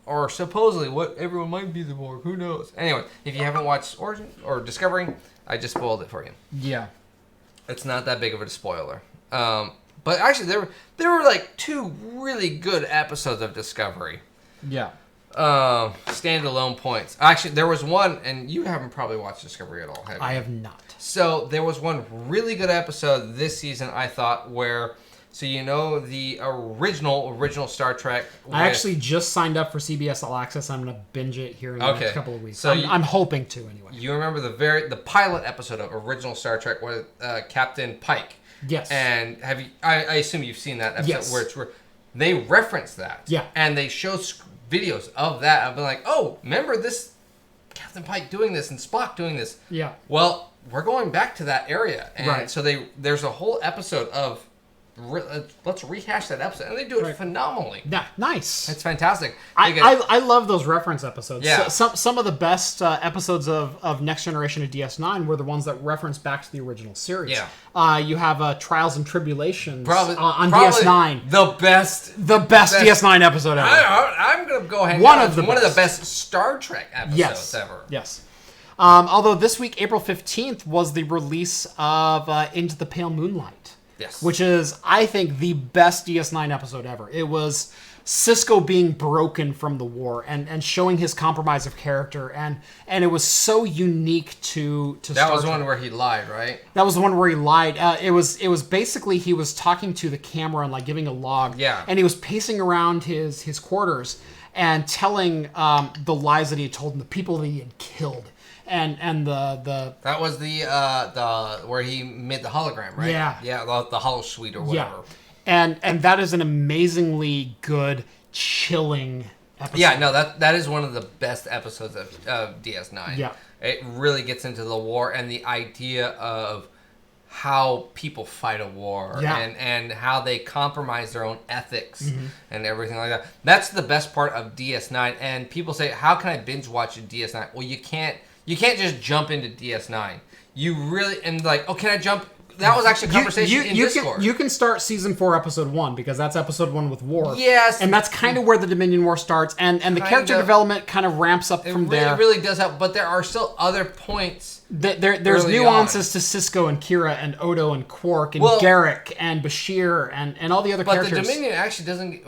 [SPEAKER 2] Or supposedly, everyone might be the Borg. Who knows? Anyway, if you haven't watched Origin or Discovery, I just spoiled it for you.
[SPEAKER 1] Yeah.
[SPEAKER 2] It's not that big of a spoiler. But actually, there were 2 really good episodes of Discovery.
[SPEAKER 1] Yeah.
[SPEAKER 2] Standalone points. Actually, there was one, and you haven't probably watched Discovery at all, have you?
[SPEAKER 1] I have not.
[SPEAKER 2] So there was one really good episode this season, I thought, where... So the original Star Trek...
[SPEAKER 1] I actually just signed up for CBS All Access. I'm going to binge it here in the next couple of weeks. So I'm hoping to, anyway.
[SPEAKER 2] You remember the pilot episode of original Star Trek with Captain Pike?
[SPEAKER 1] Yes.
[SPEAKER 2] And have you? I assume you've seen that episode where they reference that.
[SPEAKER 1] Yeah.
[SPEAKER 2] And they show videos of that. I've been like, oh, remember this Captain Pike doing this and Spock doing this?
[SPEAKER 1] Yeah.
[SPEAKER 2] Well, we're going back to that area, and so there's a whole episode of let's rehash that episode, and they do it phenomenally.
[SPEAKER 1] Yeah, nice.
[SPEAKER 2] It's fantastic.
[SPEAKER 1] I love those reference episodes.
[SPEAKER 2] Yeah.
[SPEAKER 1] Some of the best episodes of Next Generation of DS9 were the ones that reference back to the original series.
[SPEAKER 2] Yeah.
[SPEAKER 1] You have Trials and Tribulations on
[SPEAKER 2] probably
[SPEAKER 1] DS9.
[SPEAKER 2] The best
[SPEAKER 1] DS9 episode ever.
[SPEAKER 2] I'm gonna go ahead.
[SPEAKER 1] One of the
[SPEAKER 2] best Star Trek episodes ever.
[SPEAKER 1] Yes. Although this week, April 15th, was the release of Into the Pale Moonlight.
[SPEAKER 2] Yes.
[SPEAKER 1] Which is, I think, the best DS9 episode ever. It was Cisco being broken from the war and showing his compromise of character, and it was so unique to Star Trek.
[SPEAKER 2] That was the one where he lied, right?
[SPEAKER 1] That was the one where he lied. It was basically he was talking to the camera and like giving a log.
[SPEAKER 2] Yeah.
[SPEAKER 1] And he was pacing around his quarters and telling the lies that he had told and the people that he had killed. And the
[SPEAKER 2] that was the where he made the hologram, right?
[SPEAKER 1] Yeah,
[SPEAKER 2] the holo suite or whatever.
[SPEAKER 1] Yeah. And that is an amazingly good, chilling episode.
[SPEAKER 2] Yeah, no, that is one of the best episodes of DS9.
[SPEAKER 1] Yeah,
[SPEAKER 2] it really gets into the war and the idea of how people fight a war and how they compromise their own ethics and everything like that. That's the best part of DS9. And people say, "How can I binge watch a DS9?" Well, you can't. You can't just jump into DS9. You really, and like, oh, can I jump? That was actually a conversation in Discord.
[SPEAKER 1] You can start season 4, episode 1, because that's episode 1 with War.
[SPEAKER 2] Yes.
[SPEAKER 1] And that's kind of where the Dominion War starts, and the character development kind of ramps up from there.
[SPEAKER 2] It really does help, but there are still other points.
[SPEAKER 1] There's nuances to Cisco and Kira and Odo and Quark and Garrick and Bashir and all the other characters.
[SPEAKER 2] But the Dominion actually doesn't,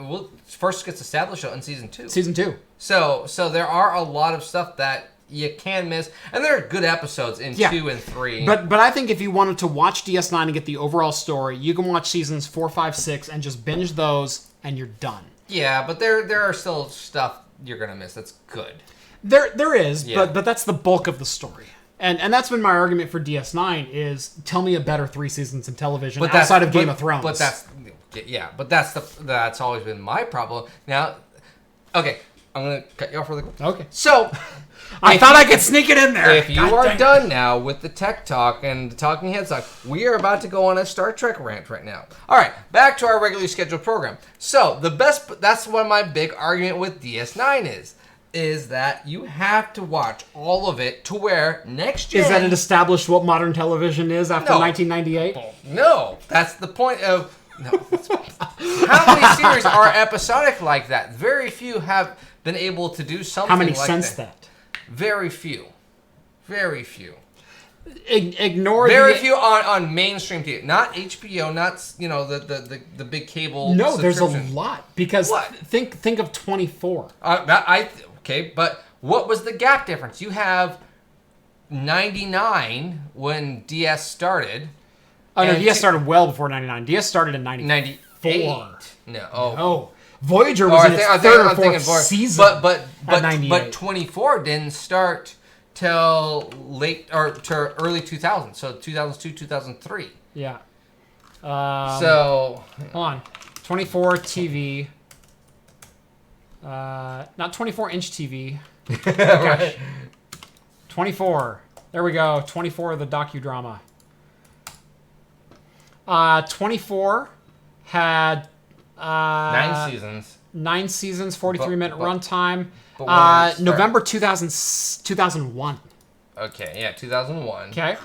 [SPEAKER 2] first gets established in season 2.
[SPEAKER 1] Season 2.
[SPEAKER 2] So there are a lot of stuff that you can miss, and there are good episodes in 2 and 3.
[SPEAKER 1] But I think if you wanted to watch DS9 and get the overall story, you can watch seasons 4, 5, 6 and just binge those, and you're done.
[SPEAKER 2] Yeah, but there are still stuff you're gonna miss that's good.
[SPEAKER 1] There is, but that's the bulk of the story. And that's been my argument for DS9 is tell me a better 3 seasons in television outside of Game of Thrones.
[SPEAKER 2] But that's always been my problem. Now, okay, I'm gonna cut you off really quick.
[SPEAKER 1] Okay.
[SPEAKER 2] So.
[SPEAKER 1] I thought I could sneak it in there.
[SPEAKER 2] If you are done now with the tech talk and the talking heads talk, we are about to go on a Star Trek rant right now. All right, back to our regularly scheduled program. So that's what my big argument with DS9 is that you have to watch all of it to where next gen...
[SPEAKER 1] Is that it established what modern television is after 1998?
[SPEAKER 2] No, that's the point of... No. How many series are episodic like that? Very few have been able to do something like that.
[SPEAKER 1] How many since that?
[SPEAKER 2] Very few. Very few.
[SPEAKER 1] Ignore
[SPEAKER 2] very few on mainstream TV, not HBO, not the big cable.
[SPEAKER 1] No, there's a lot because think of 24.
[SPEAKER 2] Okay, but what was the gap difference? You have 99 when DS started.
[SPEAKER 1] Oh no, DS started well before 99. DS started in 94.
[SPEAKER 2] No.
[SPEAKER 1] Voyager was in its third or fourth season.
[SPEAKER 2] But 24 didn't start till early 2000. So 2002, 2003.
[SPEAKER 1] Yeah.
[SPEAKER 2] So
[SPEAKER 1] hold on, 24 TV. Not 24-inch TV.
[SPEAKER 2] Right.
[SPEAKER 1] 24. There we go. 24, the docudrama. 24 had
[SPEAKER 2] 9 seasons.
[SPEAKER 1] 9 seasons, 43-minute runtime.
[SPEAKER 2] November
[SPEAKER 1] 2001.
[SPEAKER 2] Okay, yeah, 2001.
[SPEAKER 1] Okay.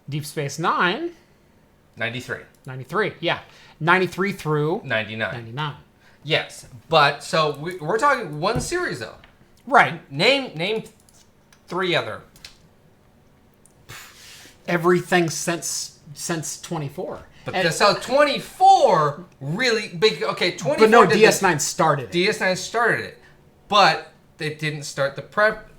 [SPEAKER 1] Deep Space Nine.
[SPEAKER 2] 93.
[SPEAKER 1] 93, yeah. 93 through
[SPEAKER 2] 99. Yes, but so we're talking one series though.
[SPEAKER 1] Right.
[SPEAKER 2] Name 3 other.
[SPEAKER 1] Everything since 24.
[SPEAKER 2] But so 24 really big. Okay, 24.
[SPEAKER 1] But no, DS9 started.
[SPEAKER 2] DS9 started it, but they didn't start the prep.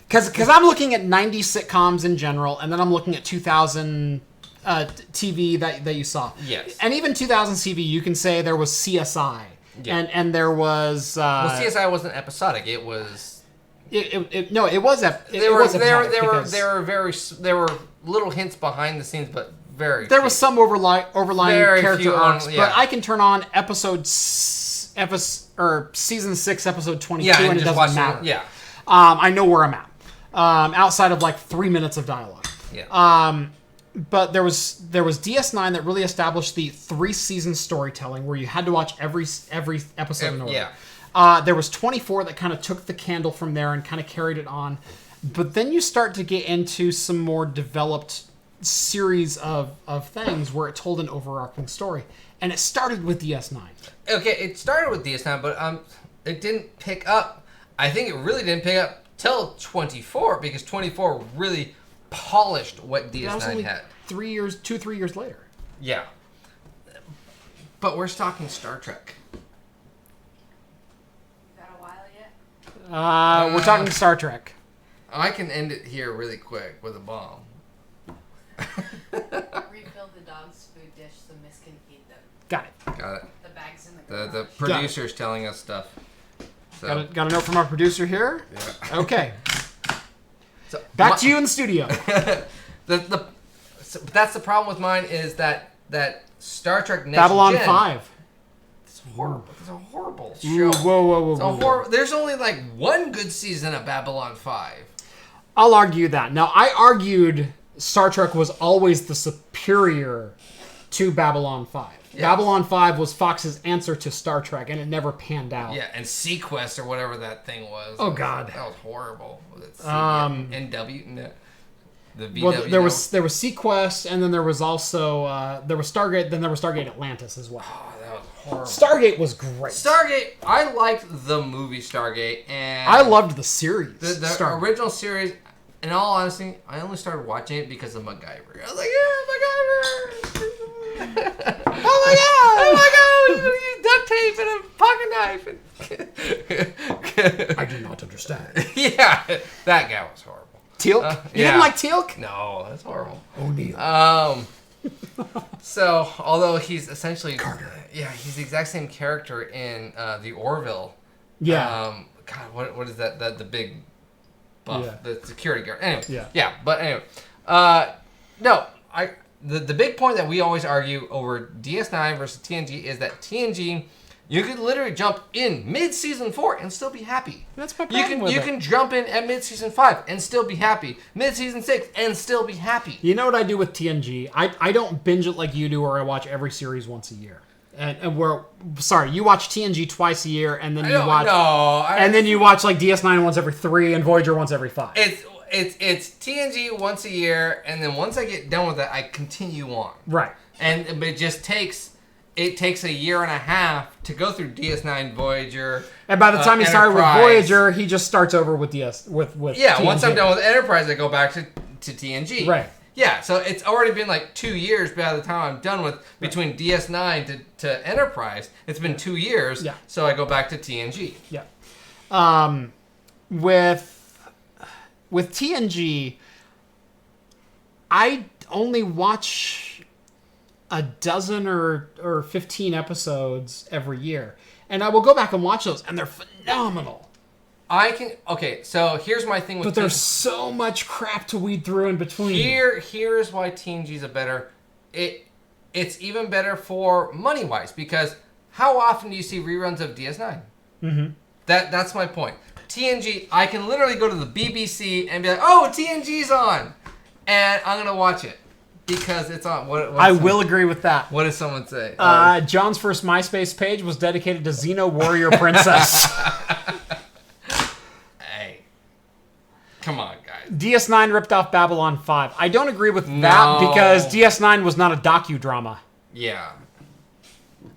[SPEAKER 1] Because I'm looking at 90s sitcoms in general, and then I'm looking at 2000 TV that you saw.
[SPEAKER 2] Yes.
[SPEAKER 1] And even 2000 CV, you can say there was CSI. Yeah. And there was...
[SPEAKER 2] well, CSI wasn't episodic. It was...
[SPEAKER 1] It was episodic.
[SPEAKER 2] There were little hints behind the scenes, but very
[SPEAKER 1] there was some overlying character arcs.
[SPEAKER 2] Yeah.
[SPEAKER 1] But I can turn on season 6, episode 22, and it doesn't matter.
[SPEAKER 2] Yeah.
[SPEAKER 1] I know where I'm at. outside of like 3 minutes of dialogue.
[SPEAKER 2] Yeah.
[SPEAKER 1] But there was DS9 that really established the 3-season storytelling where you had to watch every episode in order.
[SPEAKER 2] Yeah.
[SPEAKER 1] There was 24 that kind of took the candle from there and kind of carried it on. But then you start to get into some more developed series of things where it told an overarching story. And it started with DS9.
[SPEAKER 2] Okay, it started with DS9, but it didn't pick up. I think it really didn't pick up till 24 because 24 really polished what DS9 had.
[SPEAKER 1] 3 years later.
[SPEAKER 2] Yeah. But we're talking Star Trek.
[SPEAKER 3] Got a while yet?
[SPEAKER 1] We're talking Star Trek.
[SPEAKER 2] I can end it here really quick with a bomb.
[SPEAKER 3] Refill the dog's food dish so Miss can eat them.
[SPEAKER 1] Got it.
[SPEAKER 2] Got it.
[SPEAKER 3] The bag's in the garage.
[SPEAKER 2] The producer's telling us stuff. So.
[SPEAKER 1] Got a note from our producer here?
[SPEAKER 2] Yeah.
[SPEAKER 1] Okay.
[SPEAKER 2] So,
[SPEAKER 1] Back to you in the studio.
[SPEAKER 2] So that's the problem with mine is that Star Trek Next
[SPEAKER 1] Babylon
[SPEAKER 2] Gen,
[SPEAKER 1] 5.
[SPEAKER 2] It's horrible. It's a horrible show.
[SPEAKER 1] Ooh, whoa.
[SPEAKER 2] There's only like one good season of Babylon 5.
[SPEAKER 1] I'll argue that. Now, I argued Star Trek was always the superior to Babylon 5. Yes. Babylon 5 was Fox's answer to Star Trek, and it never panned out.
[SPEAKER 2] Yeah, and Sequest or whatever that thing was.
[SPEAKER 1] Oh, God.
[SPEAKER 2] That was horrible. NW? No. The VW?
[SPEAKER 1] Well, there was Sequest, and then there was also there was Stargate, then there was Stargate Atlantis as well.
[SPEAKER 2] Oh, that was horrible.
[SPEAKER 1] Stargate was great.
[SPEAKER 2] Stargate, I liked the movie Stargate, and
[SPEAKER 1] I loved the series.
[SPEAKER 2] The original series. In all honesty, I only started watching it because of MacGyver. I was like, yeah, MacGyver! Oh my god! You duct tape and a pocket knife.
[SPEAKER 1] I do not understand.
[SPEAKER 2] Yeah, that guy was horrible.
[SPEAKER 1] Teal'c? You didn't like Teal'c?
[SPEAKER 2] No, that's horrible.
[SPEAKER 1] O'Neill.
[SPEAKER 2] So, although he's essentially...
[SPEAKER 1] Carter.
[SPEAKER 2] Yeah, he's the exact same character in the Orville.
[SPEAKER 1] Yeah.
[SPEAKER 2] God, what is that? The big buff,
[SPEAKER 1] yeah.
[SPEAKER 2] the security guard. Anyway.
[SPEAKER 1] Yeah.
[SPEAKER 2] But anyway. No, the big point that we always argue over DS9 versus TNG is that TNG... You could literally jump in mid-season 4 and still be happy.
[SPEAKER 1] That's my problem
[SPEAKER 2] You can jump in at mid-season 5 and still be happy. Mid-season 6 and still be happy.
[SPEAKER 1] You know what I do with TNG? I don't binge it like you do, where I watch every series once a year. And you watch TNG twice a year, and then you watch like DS9 once every 3 and Voyager once every 5.
[SPEAKER 2] It's TNG once a year, and then once I get done with it, I continue on.
[SPEAKER 1] Right.
[SPEAKER 2] But it just takes a year and a half to go through DS9, Voyager.
[SPEAKER 1] And by the time he started with Voyager, he just starts over with TNG.
[SPEAKER 2] Once I'm done with Enterprise, I go back to TNG.
[SPEAKER 1] Right.
[SPEAKER 2] Yeah, so it's already been like 2 years by the time I'm done with between DS9 to Enterprise. It's been 2 years, so I go back to TNG.
[SPEAKER 1] Yeah. With TNG, I only watch a dozen or 15 episodes every year, and I will go back and watch those, and they're phenomenal.
[SPEAKER 2] So here's my thing with
[SPEAKER 1] but there's so much crap to weed through in between.
[SPEAKER 2] Here's why TNG's a better. It's even better for money wise, because how often do you see reruns of DS9?
[SPEAKER 1] Mm-hmm.
[SPEAKER 2] That's my point. TNG, I can literally go to the BBC and be like, oh, TNG's on, and I'm gonna watch it. Because it's on.
[SPEAKER 1] I will agree with that.
[SPEAKER 2] What does someone say?
[SPEAKER 1] John's first MySpace page was dedicated to Xeno Warrior Princess.
[SPEAKER 2] Hey. Come on, guys.
[SPEAKER 1] DS9 ripped off Babylon 5. I don't agree with that because DS9 was not a docudrama.
[SPEAKER 2] Yeah.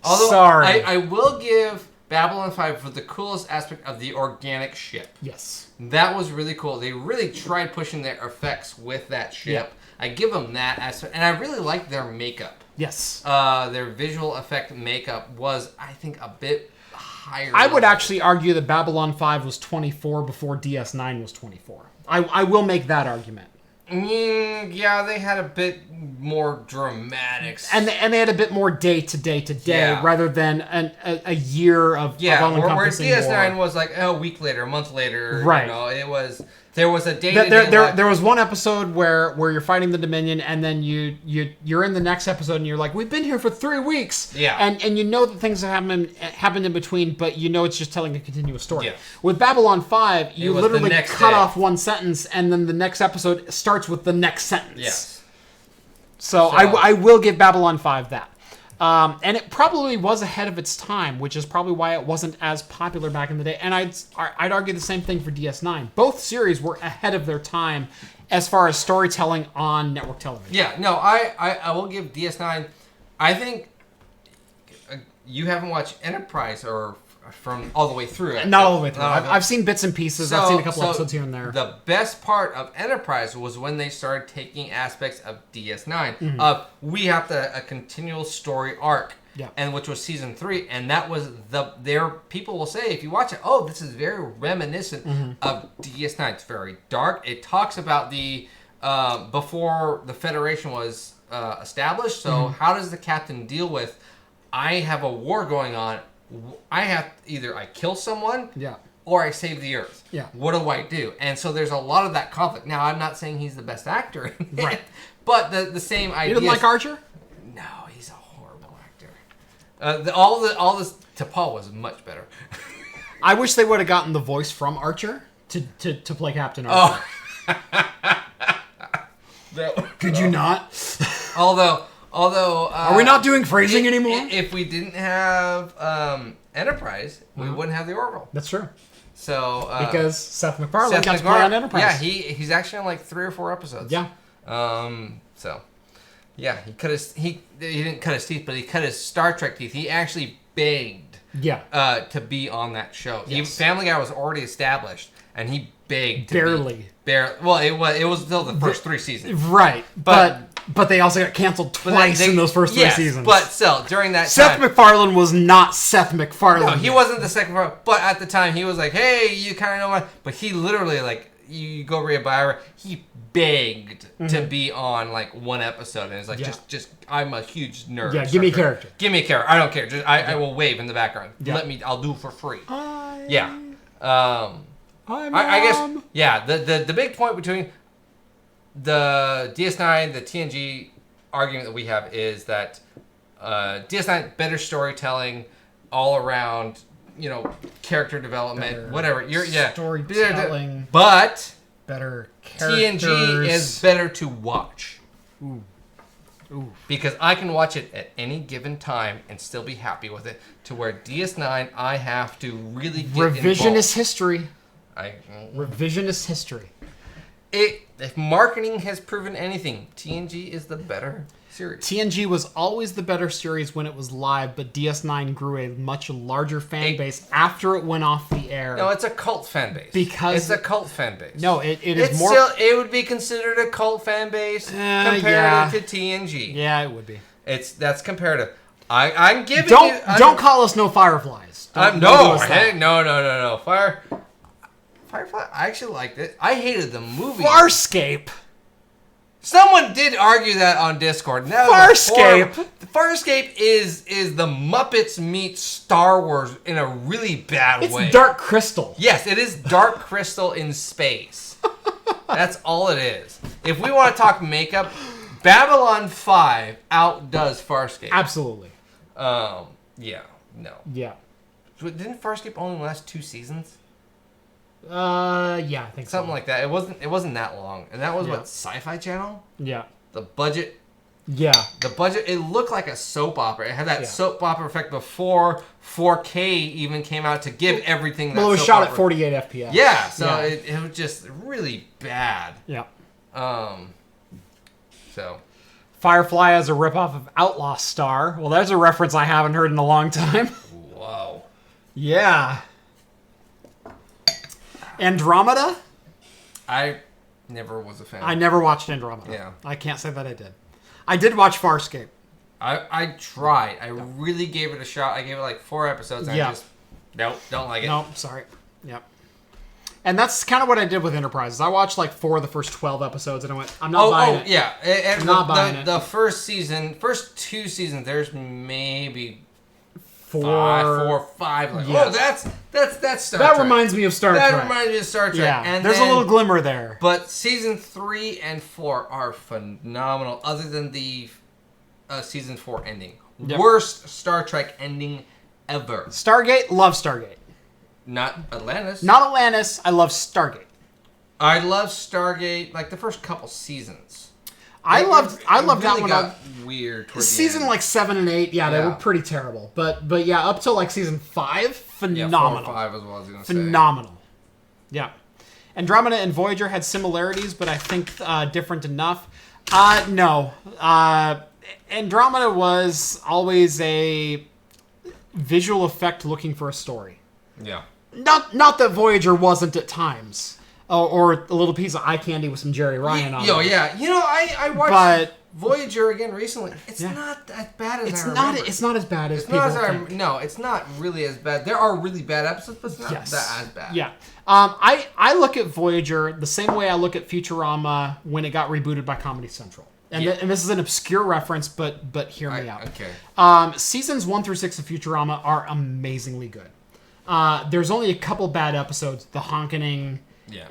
[SPEAKER 2] Although,
[SPEAKER 1] sorry.
[SPEAKER 2] I will give Babylon 5 for the coolest aspect of the organic ship.
[SPEAKER 1] Yes.
[SPEAKER 2] That was really cool. They really tried pushing their effects with that ship.
[SPEAKER 1] Yep.
[SPEAKER 2] I give them that aspect. And I really liked their makeup.
[SPEAKER 1] Yes.
[SPEAKER 2] Their visual effect makeup was, I think, a bit higher.
[SPEAKER 1] I would actually argue that Babylon 5 was 24 before DS9 was 24. I will make that argument.
[SPEAKER 2] Yeah, they had a bit more dramatics.
[SPEAKER 1] And they had a bit more day to day rather than a year of
[SPEAKER 2] where DS9 was like a week later, a month later.
[SPEAKER 1] Right.
[SPEAKER 2] You know, it was There was a day-to-day
[SPEAKER 1] there was one episode where you're fighting the Dominion, and then you're in the next episode, and you're like, we've been here for 3 weeks.
[SPEAKER 2] Yeah.
[SPEAKER 1] And you know that things have happened in between, but you know it's just telling a continuous story.
[SPEAKER 2] Yeah.
[SPEAKER 1] With Babylon 5, you
[SPEAKER 2] was
[SPEAKER 1] literally
[SPEAKER 2] the next
[SPEAKER 1] cut
[SPEAKER 2] day.
[SPEAKER 1] off one sentence, and then the next episode starts with the next sentence.
[SPEAKER 2] Yes.
[SPEAKER 1] So I will give Babylon 5 that. And it probably was ahead of its time, which is probably why it wasn't as popular back in the day. And I'd argue the same thing for DS9. Both series were ahead of their time as far as storytelling on network television.
[SPEAKER 2] Yeah, no, I will give DS9. I think you haven't watched Enterprise or from all the way through it.
[SPEAKER 1] Not all the way through. I've seen bits and pieces. I've seen a couple episodes here and there.
[SPEAKER 2] The best part of Enterprise was when they started taking aspects of DS9.
[SPEAKER 1] Mm-hmm.
[SPEAKER 2] We have a continual story arc.
[SPEAKER 1] Yeah.
[SPEAKER 2] And which was season 3, and that was their people will say if you watch it, oh, this is very reminiscent
[SPEAKER 1] Mm-hmm.
[SPEAKER 2] of DS9. It's very dark. It talks about the before the Federation was established. So
[SPEAKER 1] Mm-hmm.
[SPEAKER 2] how does the captain deal with? I have a war going on. I have either I kill someone,
[SPEAKER 1] Yeah.
[SPEAKER 2] or I save the Earth.
[SPEAKER 1] Yeah.
[SPEAKER 2] What do I do? And so there's a lot of that conflict. Now I'm not saying he's the best actor,
[SPEAKER 1] Right.
[SPEAKER 2] but the same idea.
[SPEAKER 1] You didn't like Archer?
[SPEAKER 2] No, he's a horrible actor. All this T'Pol was much better.
[SPEAKER 1] I wish they would have gotten the voice from Archer to play Captain Archer. Could you not?
[SPEAKER 2] Although
[SPEAKER 1] Are we not doing phrasing anymore?
[SPEAKER 2] If we didn't have Enterprise, we wouldn't have the Orville.
[SPEAKER 1] That's true.
[SPEAKER 2] So
[SPEAKER 1] Because Seth MacFarlane
[SPEAKER 2] Seth
[SPEAKER 1] got to play on
[SPEAKER 2] MacFarlane-
[SPEAKER 1] Enterprise.
[SPEAKER 2] Yeah, he's actually on like 3 or 4 episodes.
[SPEAKER 1] Yeah.
[SPEAKER 2] So, yeah, he didn't cut his teeth, but he cut his Star Trek teeth. He actually begged
[SPEAKER 1] Yeah.
[SPEAKER 2] to be on that show.
[SPEAKER 1] Yes.
[SPEAKER 2] Family Guy was already established, and he begged to
[SPEAKER 1] Barely.
[SPEAKER 2] Well, it was still the first 3 seasons.
[SPEAKER 1] Right. But they also got canceled twice in those first 3 seasons.
[SPEAKER 2] But still, during that
[SPEAKER 1] Seth
[SPEAKER 2] time,
[SPEAKER 1] MacFarlane was not Seth MacFarlane.
[SPEAKER 2] no, he wasn't the second part. But at the time, he was like, "Hey, you kind of know what?" But he literally like. You go read a bio, he begged to be on like one episode, and it's like just I'm a huge nerd.
[SPEAKER 1] Yeah, give me a character.
[SPEAKER 2] Give me a character. I don't care. Just I will wave in the background.
[SPEAKER 1] Yeah.
[SPEAKER 2] I'll do it for free.
[SPEAKER 1] Hi.
[SPEAKER 2] Yeah.
[SPEAKER 1] Hi,
[SPEAKER 2] I guess yeah. The big point between the DS9, the TNG argument that we have is that DS9 better storytelling all around. Character development,
[SPEAKER 1] Better
[SPEAKER 2] whatever.
[SPEAKER 1] storytelling.
[SPEAKER 2] But
[SPEAKER 1] Better characters.
[SPEAKER 2] TNG is better to watch.
[SPEAKER 1] Ooh.
[SPEAKER 2] Because I can watch it at any given time and still be happy with it. To where DS9, I have to really get
[SPEAKER 1] Revisionist
[SPEAKER 2] involved.
[SPEAKER 1] history.
[SPEAKER 2] I
[SPEAKER 1] Revisionist history.
[SPEAKER 2] If marketing has proven anything, TNG is the better series.
[SPEAKER 1] TNG was always the better series when it was live, but DS9 grew a much larger fan base after it went off the air.
[SPEAKER 2] No, it's a cult fan base.
[SPEAKER 1] Because-
[SPEAKER 2] it's a cult fan base.
[SPEAKER 1] No, it is
[SPEAKER 2] It's
[SPEAKER 1] more.
[SPEAKER 2] still, it would be considered a cult fan base comparative
[SPEAKER 1] yeah.
[SPEAKER 2] to TNG.
[SPEAKER 1] Yeah, it would be.
[SPEAKER 2] That's comparative. I'm giving
[SPEAKER 1] Don't call us no Fireflies. Don't do us that.
[SPEAKER 2] No. Firefly. I actually liked it. I hated the movie.
[SPEAKER 1] Farscape.
[SPEAKER 2] Someone did argue that on Discord. And that was
[SPEAKER 1] Farscape.
[SPEAKER 2] Farscape is the Muppets meet Star Wars in a really bad way.
[SPEAKER 1] It's Dark Crystal.
[SPEAKER 2] Yes, it is Dark Crystal in space. That's all it is. If we want to talk makeup, Babylon 5 outdoes Farscape.
[SPEAKER 1] Absolutely.
[SPEAKER 2] Yeah, no.
[SPEAKER 1] Yeah.
[SPEAKER 2] Didn't Farscape only last 2 seasons?
[SPEAKER 1] Yeah, I think
[SPEAKER 2] Something
[SPEAKER 1] so.
[SPEAKER 2] like that. It wasn't that long, and that was
[SPEAKER 1] Yeah.
[SPEAKER 2] what Sci-Fi Channel.
[SPEAKER 1] Yeah.
[SPEAKER 2] The budget.
[SPEAKER 1] Yeah.
[SPEAKER 2] It looked like a soap opera. It had that
[SPEAKER 1] Yeah.
[SPEAKER 2] soap opera effect before 4K even came out to give everything.
[SPEAKER 1] Well, it was
[SPEAKER 2] soap
[SPEAKER 1] shot
[SPEAKER 2] opera.
[SPEAKER 1] at 48 FPS.
[SPEAKER 2] Yeah, so
[SPEAKER 1] Yeah.
[SPEAKER 2] It was just really bad.
[SPEAKER 1] Yeah.
[SPEAKER 2] So
[SPEAKER 1] Firefly as a ripoff of Outlaw Star. Well, there's a reference I haven't heard in a long time.
[SPEAKER 2] whoa.
[SPEAKER 1] Yeah. Andromeda?
[SPEAKER 2] I never was a fan.
[SPEAKER 1] I never watched Andromeda.
[SPEAKER 2] Yeah.
[SPEAKER 1] I can't say that I did. I did watch Farscape.
[SPEAKER 2] I tried. I really gave it a shot. I gave it like 4 episodes. And
[SPEAKER 1] Yeah.
[SPEAKER 2] I just nope, don't like it.
[SPEAKER 1] Nope, sorry. Yep. And that's kind of what I did with Enterprise. I watched like 4 of the first 12 episodes and I went, I'm not buying it.
[SPEAKER 2] Yeah. And
[SPEAKER 1] I'm not buying it.
[SPEAKER 2] The first 2 seasons, there's maybe 4, 5. Like,
[SPEAKER 1] Yes.
[SPEAKER 2] oh, that's Star
[SPEAKER 1] That
[SPEAKER 2] Trek.
[SPEAKER 1] reminds me of Star Trek.
[SPEAKER 2] That reminds me of Star Trek.
[SPEAKER 1] Yeah,
[SPEAKER 2] And
[SPEAKER 1] there's a little glimmer there.
[SPEAKER 2] But season 3 and 4 are phenomenal. Other than the season 4 ending, worst Star Trek ending ever.
[SPEAKER 1] Stargate, love Stargate.
[SPEAKER 2] Not Atlantis.
[SPEAKER 1] Not Atlantis. I love Stargate.
[SPEAKER 2] I love Stargate. Like the first couple seasons.
[SPEAKER 1] I loved
[SPEAKER 2] really
[SPEAKER 1] that one.
[SPEAKER 2] Got weird. Towards
[SPEAKER 1] Season
[SPEAKER 2] the end.
[SPEAKER 1] like 7 and 8, yeah, they
[SPEAKER 2] Yeah.
[SPEAKER 1] were pretty terrible. But yeah, up till like season 5, phenomenal.
[SPEAKER 2] 4 or 5 as well. I was gonna say.
[SPEAKER 1] Phenomenal. Yeah. Andromeda and Voyager had similarities, but I think different enough. No. Andromeda was always a visual effect looking for a story.
[SPEAKER 2] Yeah.
[SPEAKER 1] Not that Voyager wasn't at times. Or a little piece of eye candy with some Jerry Ryan on it.
[SPEAKER 2] Yeah. You know, I watched
[SPEAKER 1] But
[SPEAKER 2] Voyager again recently. It's not as bad as
[SPEAKER 1] it's
[SPEAKER 2] I
[SPEAKER 1] not.
[SPEAKER 2] remember.
[SPEAKER 1] It's not as bad as
[SPEAKER 2] It's
[SPEAKER 1] people
[SPEAKER 2] not as
[SPEAKER 1] think.
[SPEAKER 2] No, it's not really as bad. There are really bad episodes, but it's not that as bad.
[SPEAKER 1] Yeah. I look at Voyager the same way I look at Futurama when it got rebooted by Comedy Central. And, and this is an obscure reference, but hear me out.
[SPEAKER 2] Okay.
[SPEAKER 1] Seasons 1 through 6 of Futurama are amazingly good. There's only a couple bad episodes, The Honkening,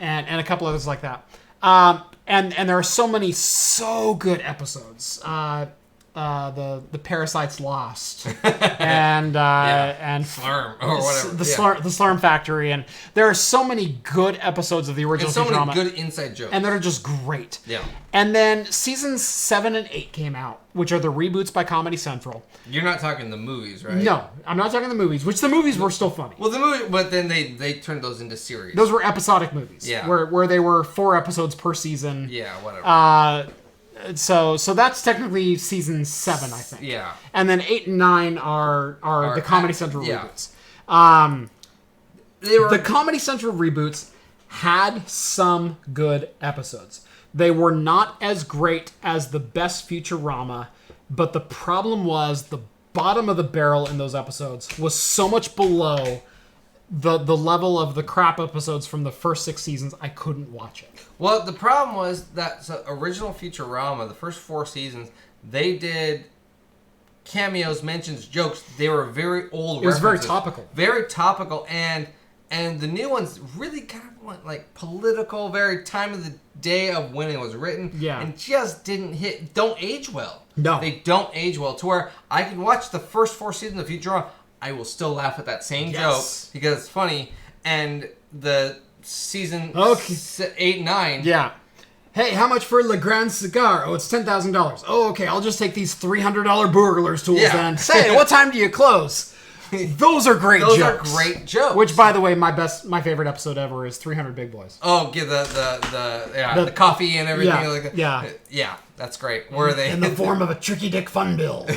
[SPEAKER 1] and a couple others like that. And there are so many so good episodes. The Parasites Lost, and
[SPEAKER 2] Slurm or whatever.
[SPEAKER 1] the Slurm Factory, and there are so many good episodes of the original
[SPEAKER 2] There's so
[SPEAKER 1] Futurama,
[SPEAKER 2] many good inside jokes,
[SPEAKER 1] and that are just great.
[SPEAKER 2] Yeah.
[SPEAKER 1] And then seasons 7 and 8 came out, which are the reboots by Comedy Central.
[SPEAKER 2] You're not talking the movies, right?
[SPEAKER 1] No, I'm not talking the movies, which the movies were still funny.
[SPEAKER 2] Well, the movie, but then they turned those into series.
[SPEAKER 1] Those were episodic movies,
[SPEAKER 2] Yeah.
[SPEAKER 1] where they were 4 episodes per season.
[SPEAKER 2] Yeah, whatever.
[SPEAKER 1] So that's technically season 7, I think.
[SPEAKER 2] Yeah.
[SPEAKER 1] And then 8 and 9 are the Comedy Central
[SPEAKER 2] yeah.
[SPEAKER 1] reboots.
[SPEAKER 2] They were
[SPEAKER 1] The Comedy Central reboots had some good episodes. They were not as great as the best Futurama, but the problem was the bottom of the barrel in those episodes was so much below the level of the crap episodes from the first 6 seasons, I couldn't watch it.
[SPEAKER 2] Well, the problem was that original Futurama, the first 4 seasons, they did cameos, mentions, jokes. They were very old.
[SPEAKER 1] It was very
[SPEAKER 2] references.
[SPEAKER 1] topical.
[SPEAKER 2] Very topical, and the new ones really kind of went like political. Very time of the day of when it was written.
[SPEAKER 1] Yeah.
[SPEAKER 2] And just didn't hit. Don't age well.
[SPEAKER 1] No.
[SPEAKER 2] They don't age well. To where I can watch the first 4 seasons of Futurama, I will still laugh at that same joke because it's funny, and the season 8, 9.
[SPEAKER 1] Yeah. Hey, how much for Le Grand Cigar? Oh, it's $10,000. Oh, okay, I'll just take these $300 burglar's tools then. Say, what time do you close? Those are great jokes.
[SPEAKER 2] Those are great jokes.
[SPEAKER 1] Which, by the way, my favorite episode ever is 300 Big Boys.
[SPEAKER 2] Oh, give the coffee and everything like that. Yeah, that's great. Where are they
[SPEAKER 1] in the form of a tricky dick fun bill?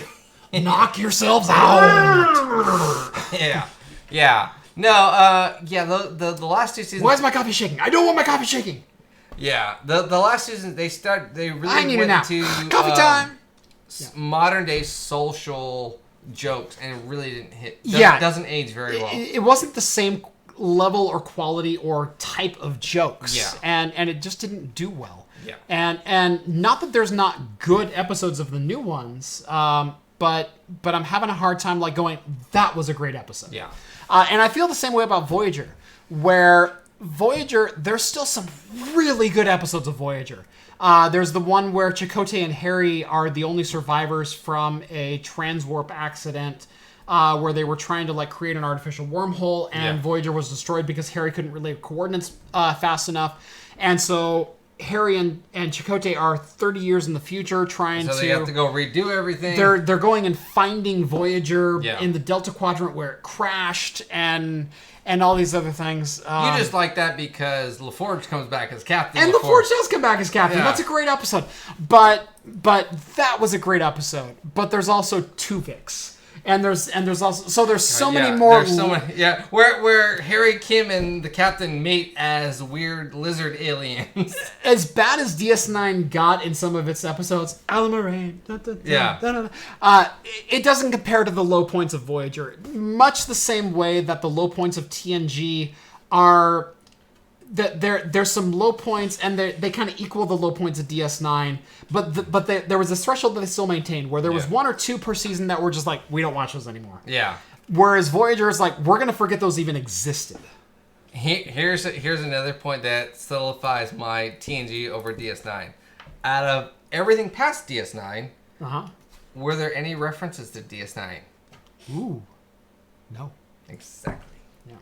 [SPEAKER 1] Knock yourselves out.
[SPEAKER 2] Yeah. No, the last 2 seasons.
[SPEAKER 1] Why is my coffee shaking? I don't want my coffee shaking.
[SPEAKER 2] Yeah, the last season they really
[SPEAKER 1] I need
[SPEAKER 2] went
[SPEAKER 1] a nap.
[SPEAKER 2] to
[SPEAKER 1] Coffee time.
[SPEAKER 2] Modern day social jokes, and it really didn't hit. It doesn't age very well.
[SPEAKER 1] It wasn't the same level or quality or type of jokes.
[SPEAKER 2] Yeah.
[SPEAKER 1] And it just didn't do well.
[SPEAKER 2] Yeah.
[SPEAKER 1] And not that there's not good episodes of the new ones, but I'm having a hard time like going, that was a great episode.
[SPEAKER 2] Yeah.
[SPEAKER 1] And I feel the same way about Voyager, where Voyager, there's still some really good episodes of Voyager. There's the one where Chakotay and Harry are the only survivors from a transwarp accident where they were trying to like create an artificial wormhole, and Voyager was destroyed because Harry couldn't relay coordinates fast enough. And so Harry and Chakotay are 30 years in the future trying to...
[SPEAKER 2] So they have to go redo everything.
[SPEAKER 1] They're going and finding Voyager in the Delta Quadrant where it crashed and all these other things.
[SPEAKER 2] You just like that because LaForge comes back as Captain.
[SPEAKER 1] And LaForge does come back as Captain.
[SPEAKER 2] Yeah.
[SPEAKER 1] That's a great episode. But that was a great episode. But there's also Tuvix. And there's also so many more.
[SPEAKER 2] There's so many, where Harry, Kim, and the Captain mate as weird lizard aliens.
[SPEAKER 1] As bad as DS9 got in some of its episodes, Alamarain, it doesn't compare to the low points of Voyager. Much the same way that the low points of TNG are there's some low points, and they kind of equal the low points of DS9. But there was this threshold that they still maintained, where there was 1 or 2 per season that were just like, we don't watch those anymore.
[SPEAKER 2] Yeah.
[SPEAKER 1] Whereas Voyager is like, we're gonna forget those even existed.
[SPEAKER 2] Here's another point that solidifies my TNG over DS9. Out of everything past DS9, were there any references to DS9?
[SPEAKER 1] Ooh, no.
[SPEAKER 2] Exactly.
[SPEAKER 1] Yeah.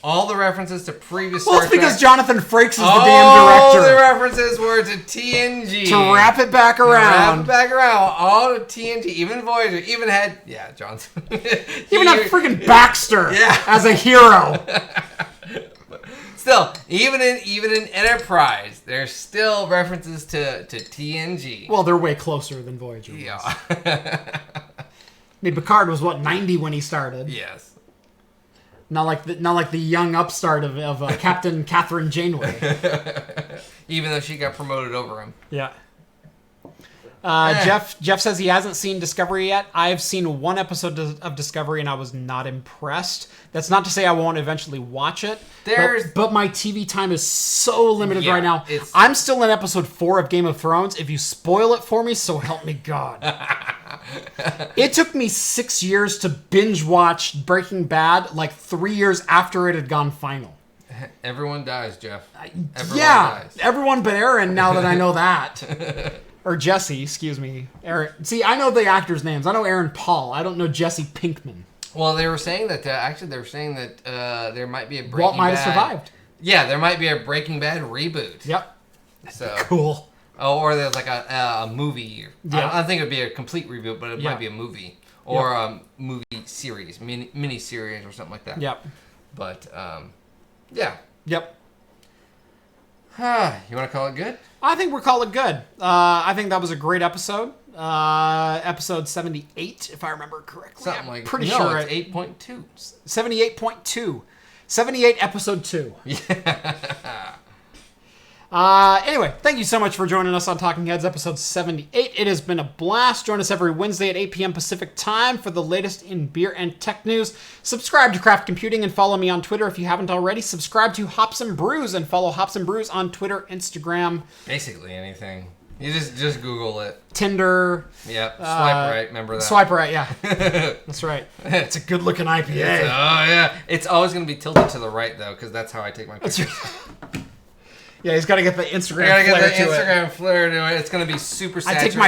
[SPEAKER 2] All the references to previous
[SPEAKER 1] Well,
[SPEAKER 2] Star
[SPEAKER 1] it's because
[SPEAKER 2] Trek,
[SPEAKER 1] Jonathan Frakes is the damn
[SPEAKER 2] all
[SPEAKER 1] director.
[SPEAKER 2] the references were to TNG.
[SPEAKER 1] To wrap it back around.
[SPEAKER 2] All to TNG, even Voyager, even had Johnson.
[SPEAKER 1] Even had freaking Baxter
[SPEAKER 2] Yeah.
[SPEAKER 1] as a hero.
[SPEAKER 2] Still, even in Enterprise, there's still references to TNG.
[SPEAKER 1] Well, they're way closer than Voyager was.
[SPEAKER 2] Yeah.
[SPEAKER 1] I mean, Picard was, 90 when he started?
[SPEAKER 2] Yes.
[SPEAKER 1] Not like the young upstart of Captain Catherine Janeway.
[SPEAKER 2] Even though she got promoted over him.
[SPEAKER 1] Yeah. Jeff says he hasn't seen Discovery yet. I've seen 1 episode of Discovery and I was not impressed. That's not to say I won't eventually watch it. But my TV time is so limited right now. I'm still in episode 4 of Game of Thrones. If you spoil it for me, so help me God. It took me 6 years to binge watch Breaking Bad, like 3 years after it had gone final.
[SPEAKER 2] Everyone dies, Jeff.
[SPEAKER 1] Everyone but Aaron, now that I know that. Or Jesse, excuse me. Aaron. See, I know the actors' names. I know Aaron Paul. I don't know Jesse Pinkman.
[SPEAKER 2] Well, they were saying that, there might be a Breaking Bad.
[SPEAKER 1] Walt might have survived.
[SPEAKER 2] Yeah, there might be a Breaking Bad reboot.
[SPEAKER 1] Yep.
[SPEAKER 2] So
[SPEAKER 1] cool.
[SPEAKER 2] Oh, or there's like a movie.
[SPEAKER 1] Yeah.
[SPEAKER 2] I don't think it would be a complete reboot, but it might be a movie. Or a movie series, mini series or something like that.
[SPEAKER 1] Yep.
[SPEAKER 2] But, yeah.
[SPEAKER 1] Yep.
[SPEAKER 2] You want to call it good?
[SPEAKER 1] I think we're calling it good. I think that was a great episode. Episode 78, if I remember correctly.
[SPEAKER 2] Something like that.
[SPEAKER 1] Pretty sure
[SPEAKER 2] it's 8.2.
[SPEAKER 1] 78.2. 78 episode 2.
[SPEAKER 2] Yeah.
[SPEAKER 1] Anyway, thank you so much for joining us on Talking Heads, episode 78. It has been a blast. Join us every Wednesday at 8 p.m. Pacific time for the latest in beer and tech news. Subscribe to Craft Computing and follow me on Twitter if you haven't already. Subscribe to Hops and Brews and follow Hops and Brews on Twitter, Instagram.
[SPEAKER 2] Basically anything. You just Google it.
[SPEAKER 1] Tinder.
[SPEAKER 2] Yep. Swipe right. Remember that.
[SPEAKER 1] Swipe right, yeah. That's right. It's a good-looking IPA.
[SPEAKER 2] Oh, yeah. It's always going to be tilted to the right, though, because that's how I take my pictures.
[SPEAKER 1] Yeah, he's got to get the Instagram
[SPEAKER 2] I gotta
[SPEAKER 1] flair
[SPEAKER 2] get the
[SPEAKER 1] to
[SPEAKER 2] Instagram
[SPEAKER 1] it.
[SPEAKER 2] flair to it. It's gonna be super saturated.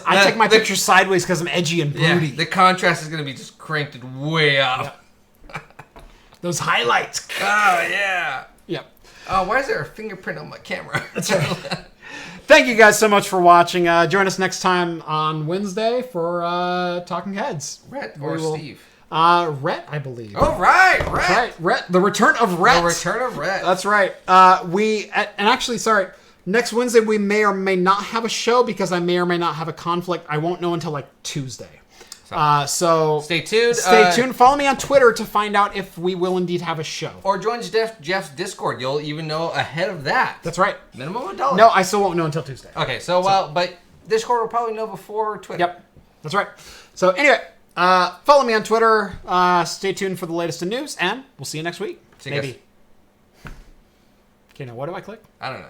[SPEAKER 1] I take my picture sideways because I'm edgy and broody.
[SPEAKER 2] Yeah, the contrast is gonna be just cranked way up.
[SPEAKER 1] Yeah. Those highlights.
[SPEAKER 2] Oh yeah.
[SPEAKER 1] Yep.
[SPEAKER 2] Oh, why is there a fingerprint on my camera?
[SPEAKER 1] That's right. Thank you guys so much for watching. Join us next time on Wednesday for Talking Heads.
[SPEAKER 2] Rhett or Steve?
[SPEAKER 1] Rhett, I believe.
[SPEAKER 2] Oh, right, Rhett.
[SPEAKER 1] That's right, Rhett. The return of Rhett.
[SPEAKER 2] The return of Rhett.
[SPEAKER 1] That's right. Next Wednesday we may or may not have a show because I may or may not have a conflict. I won't know until like Tuesday. So
[SPEAKER 2] stay tuned.
[SPEAKER 1] Stay tuned. Follow me on Twitter to find out if we will indeed have a show.
[SPEAKER 2] Or join Jeff's Discord. You'll even know ahead of that.
[SPEAKER 1] That's right.
[SPEAKER 2] Minimum $1.
[SPEAKER 1] No, I still won't know until Tuesday.
[SPEAKER 2] Okay, but Discord will probably know before Twitter.
[SPEAKER 1] Yep. That's right. So anyway, follow me on Twitter. Stay tuned for the latest in news, and we'll see you next week.
[SPEAKER 2] See you guys.
[SPEAKER 1] Okay, now what do I click?
[SPEAKER 2] I don't know.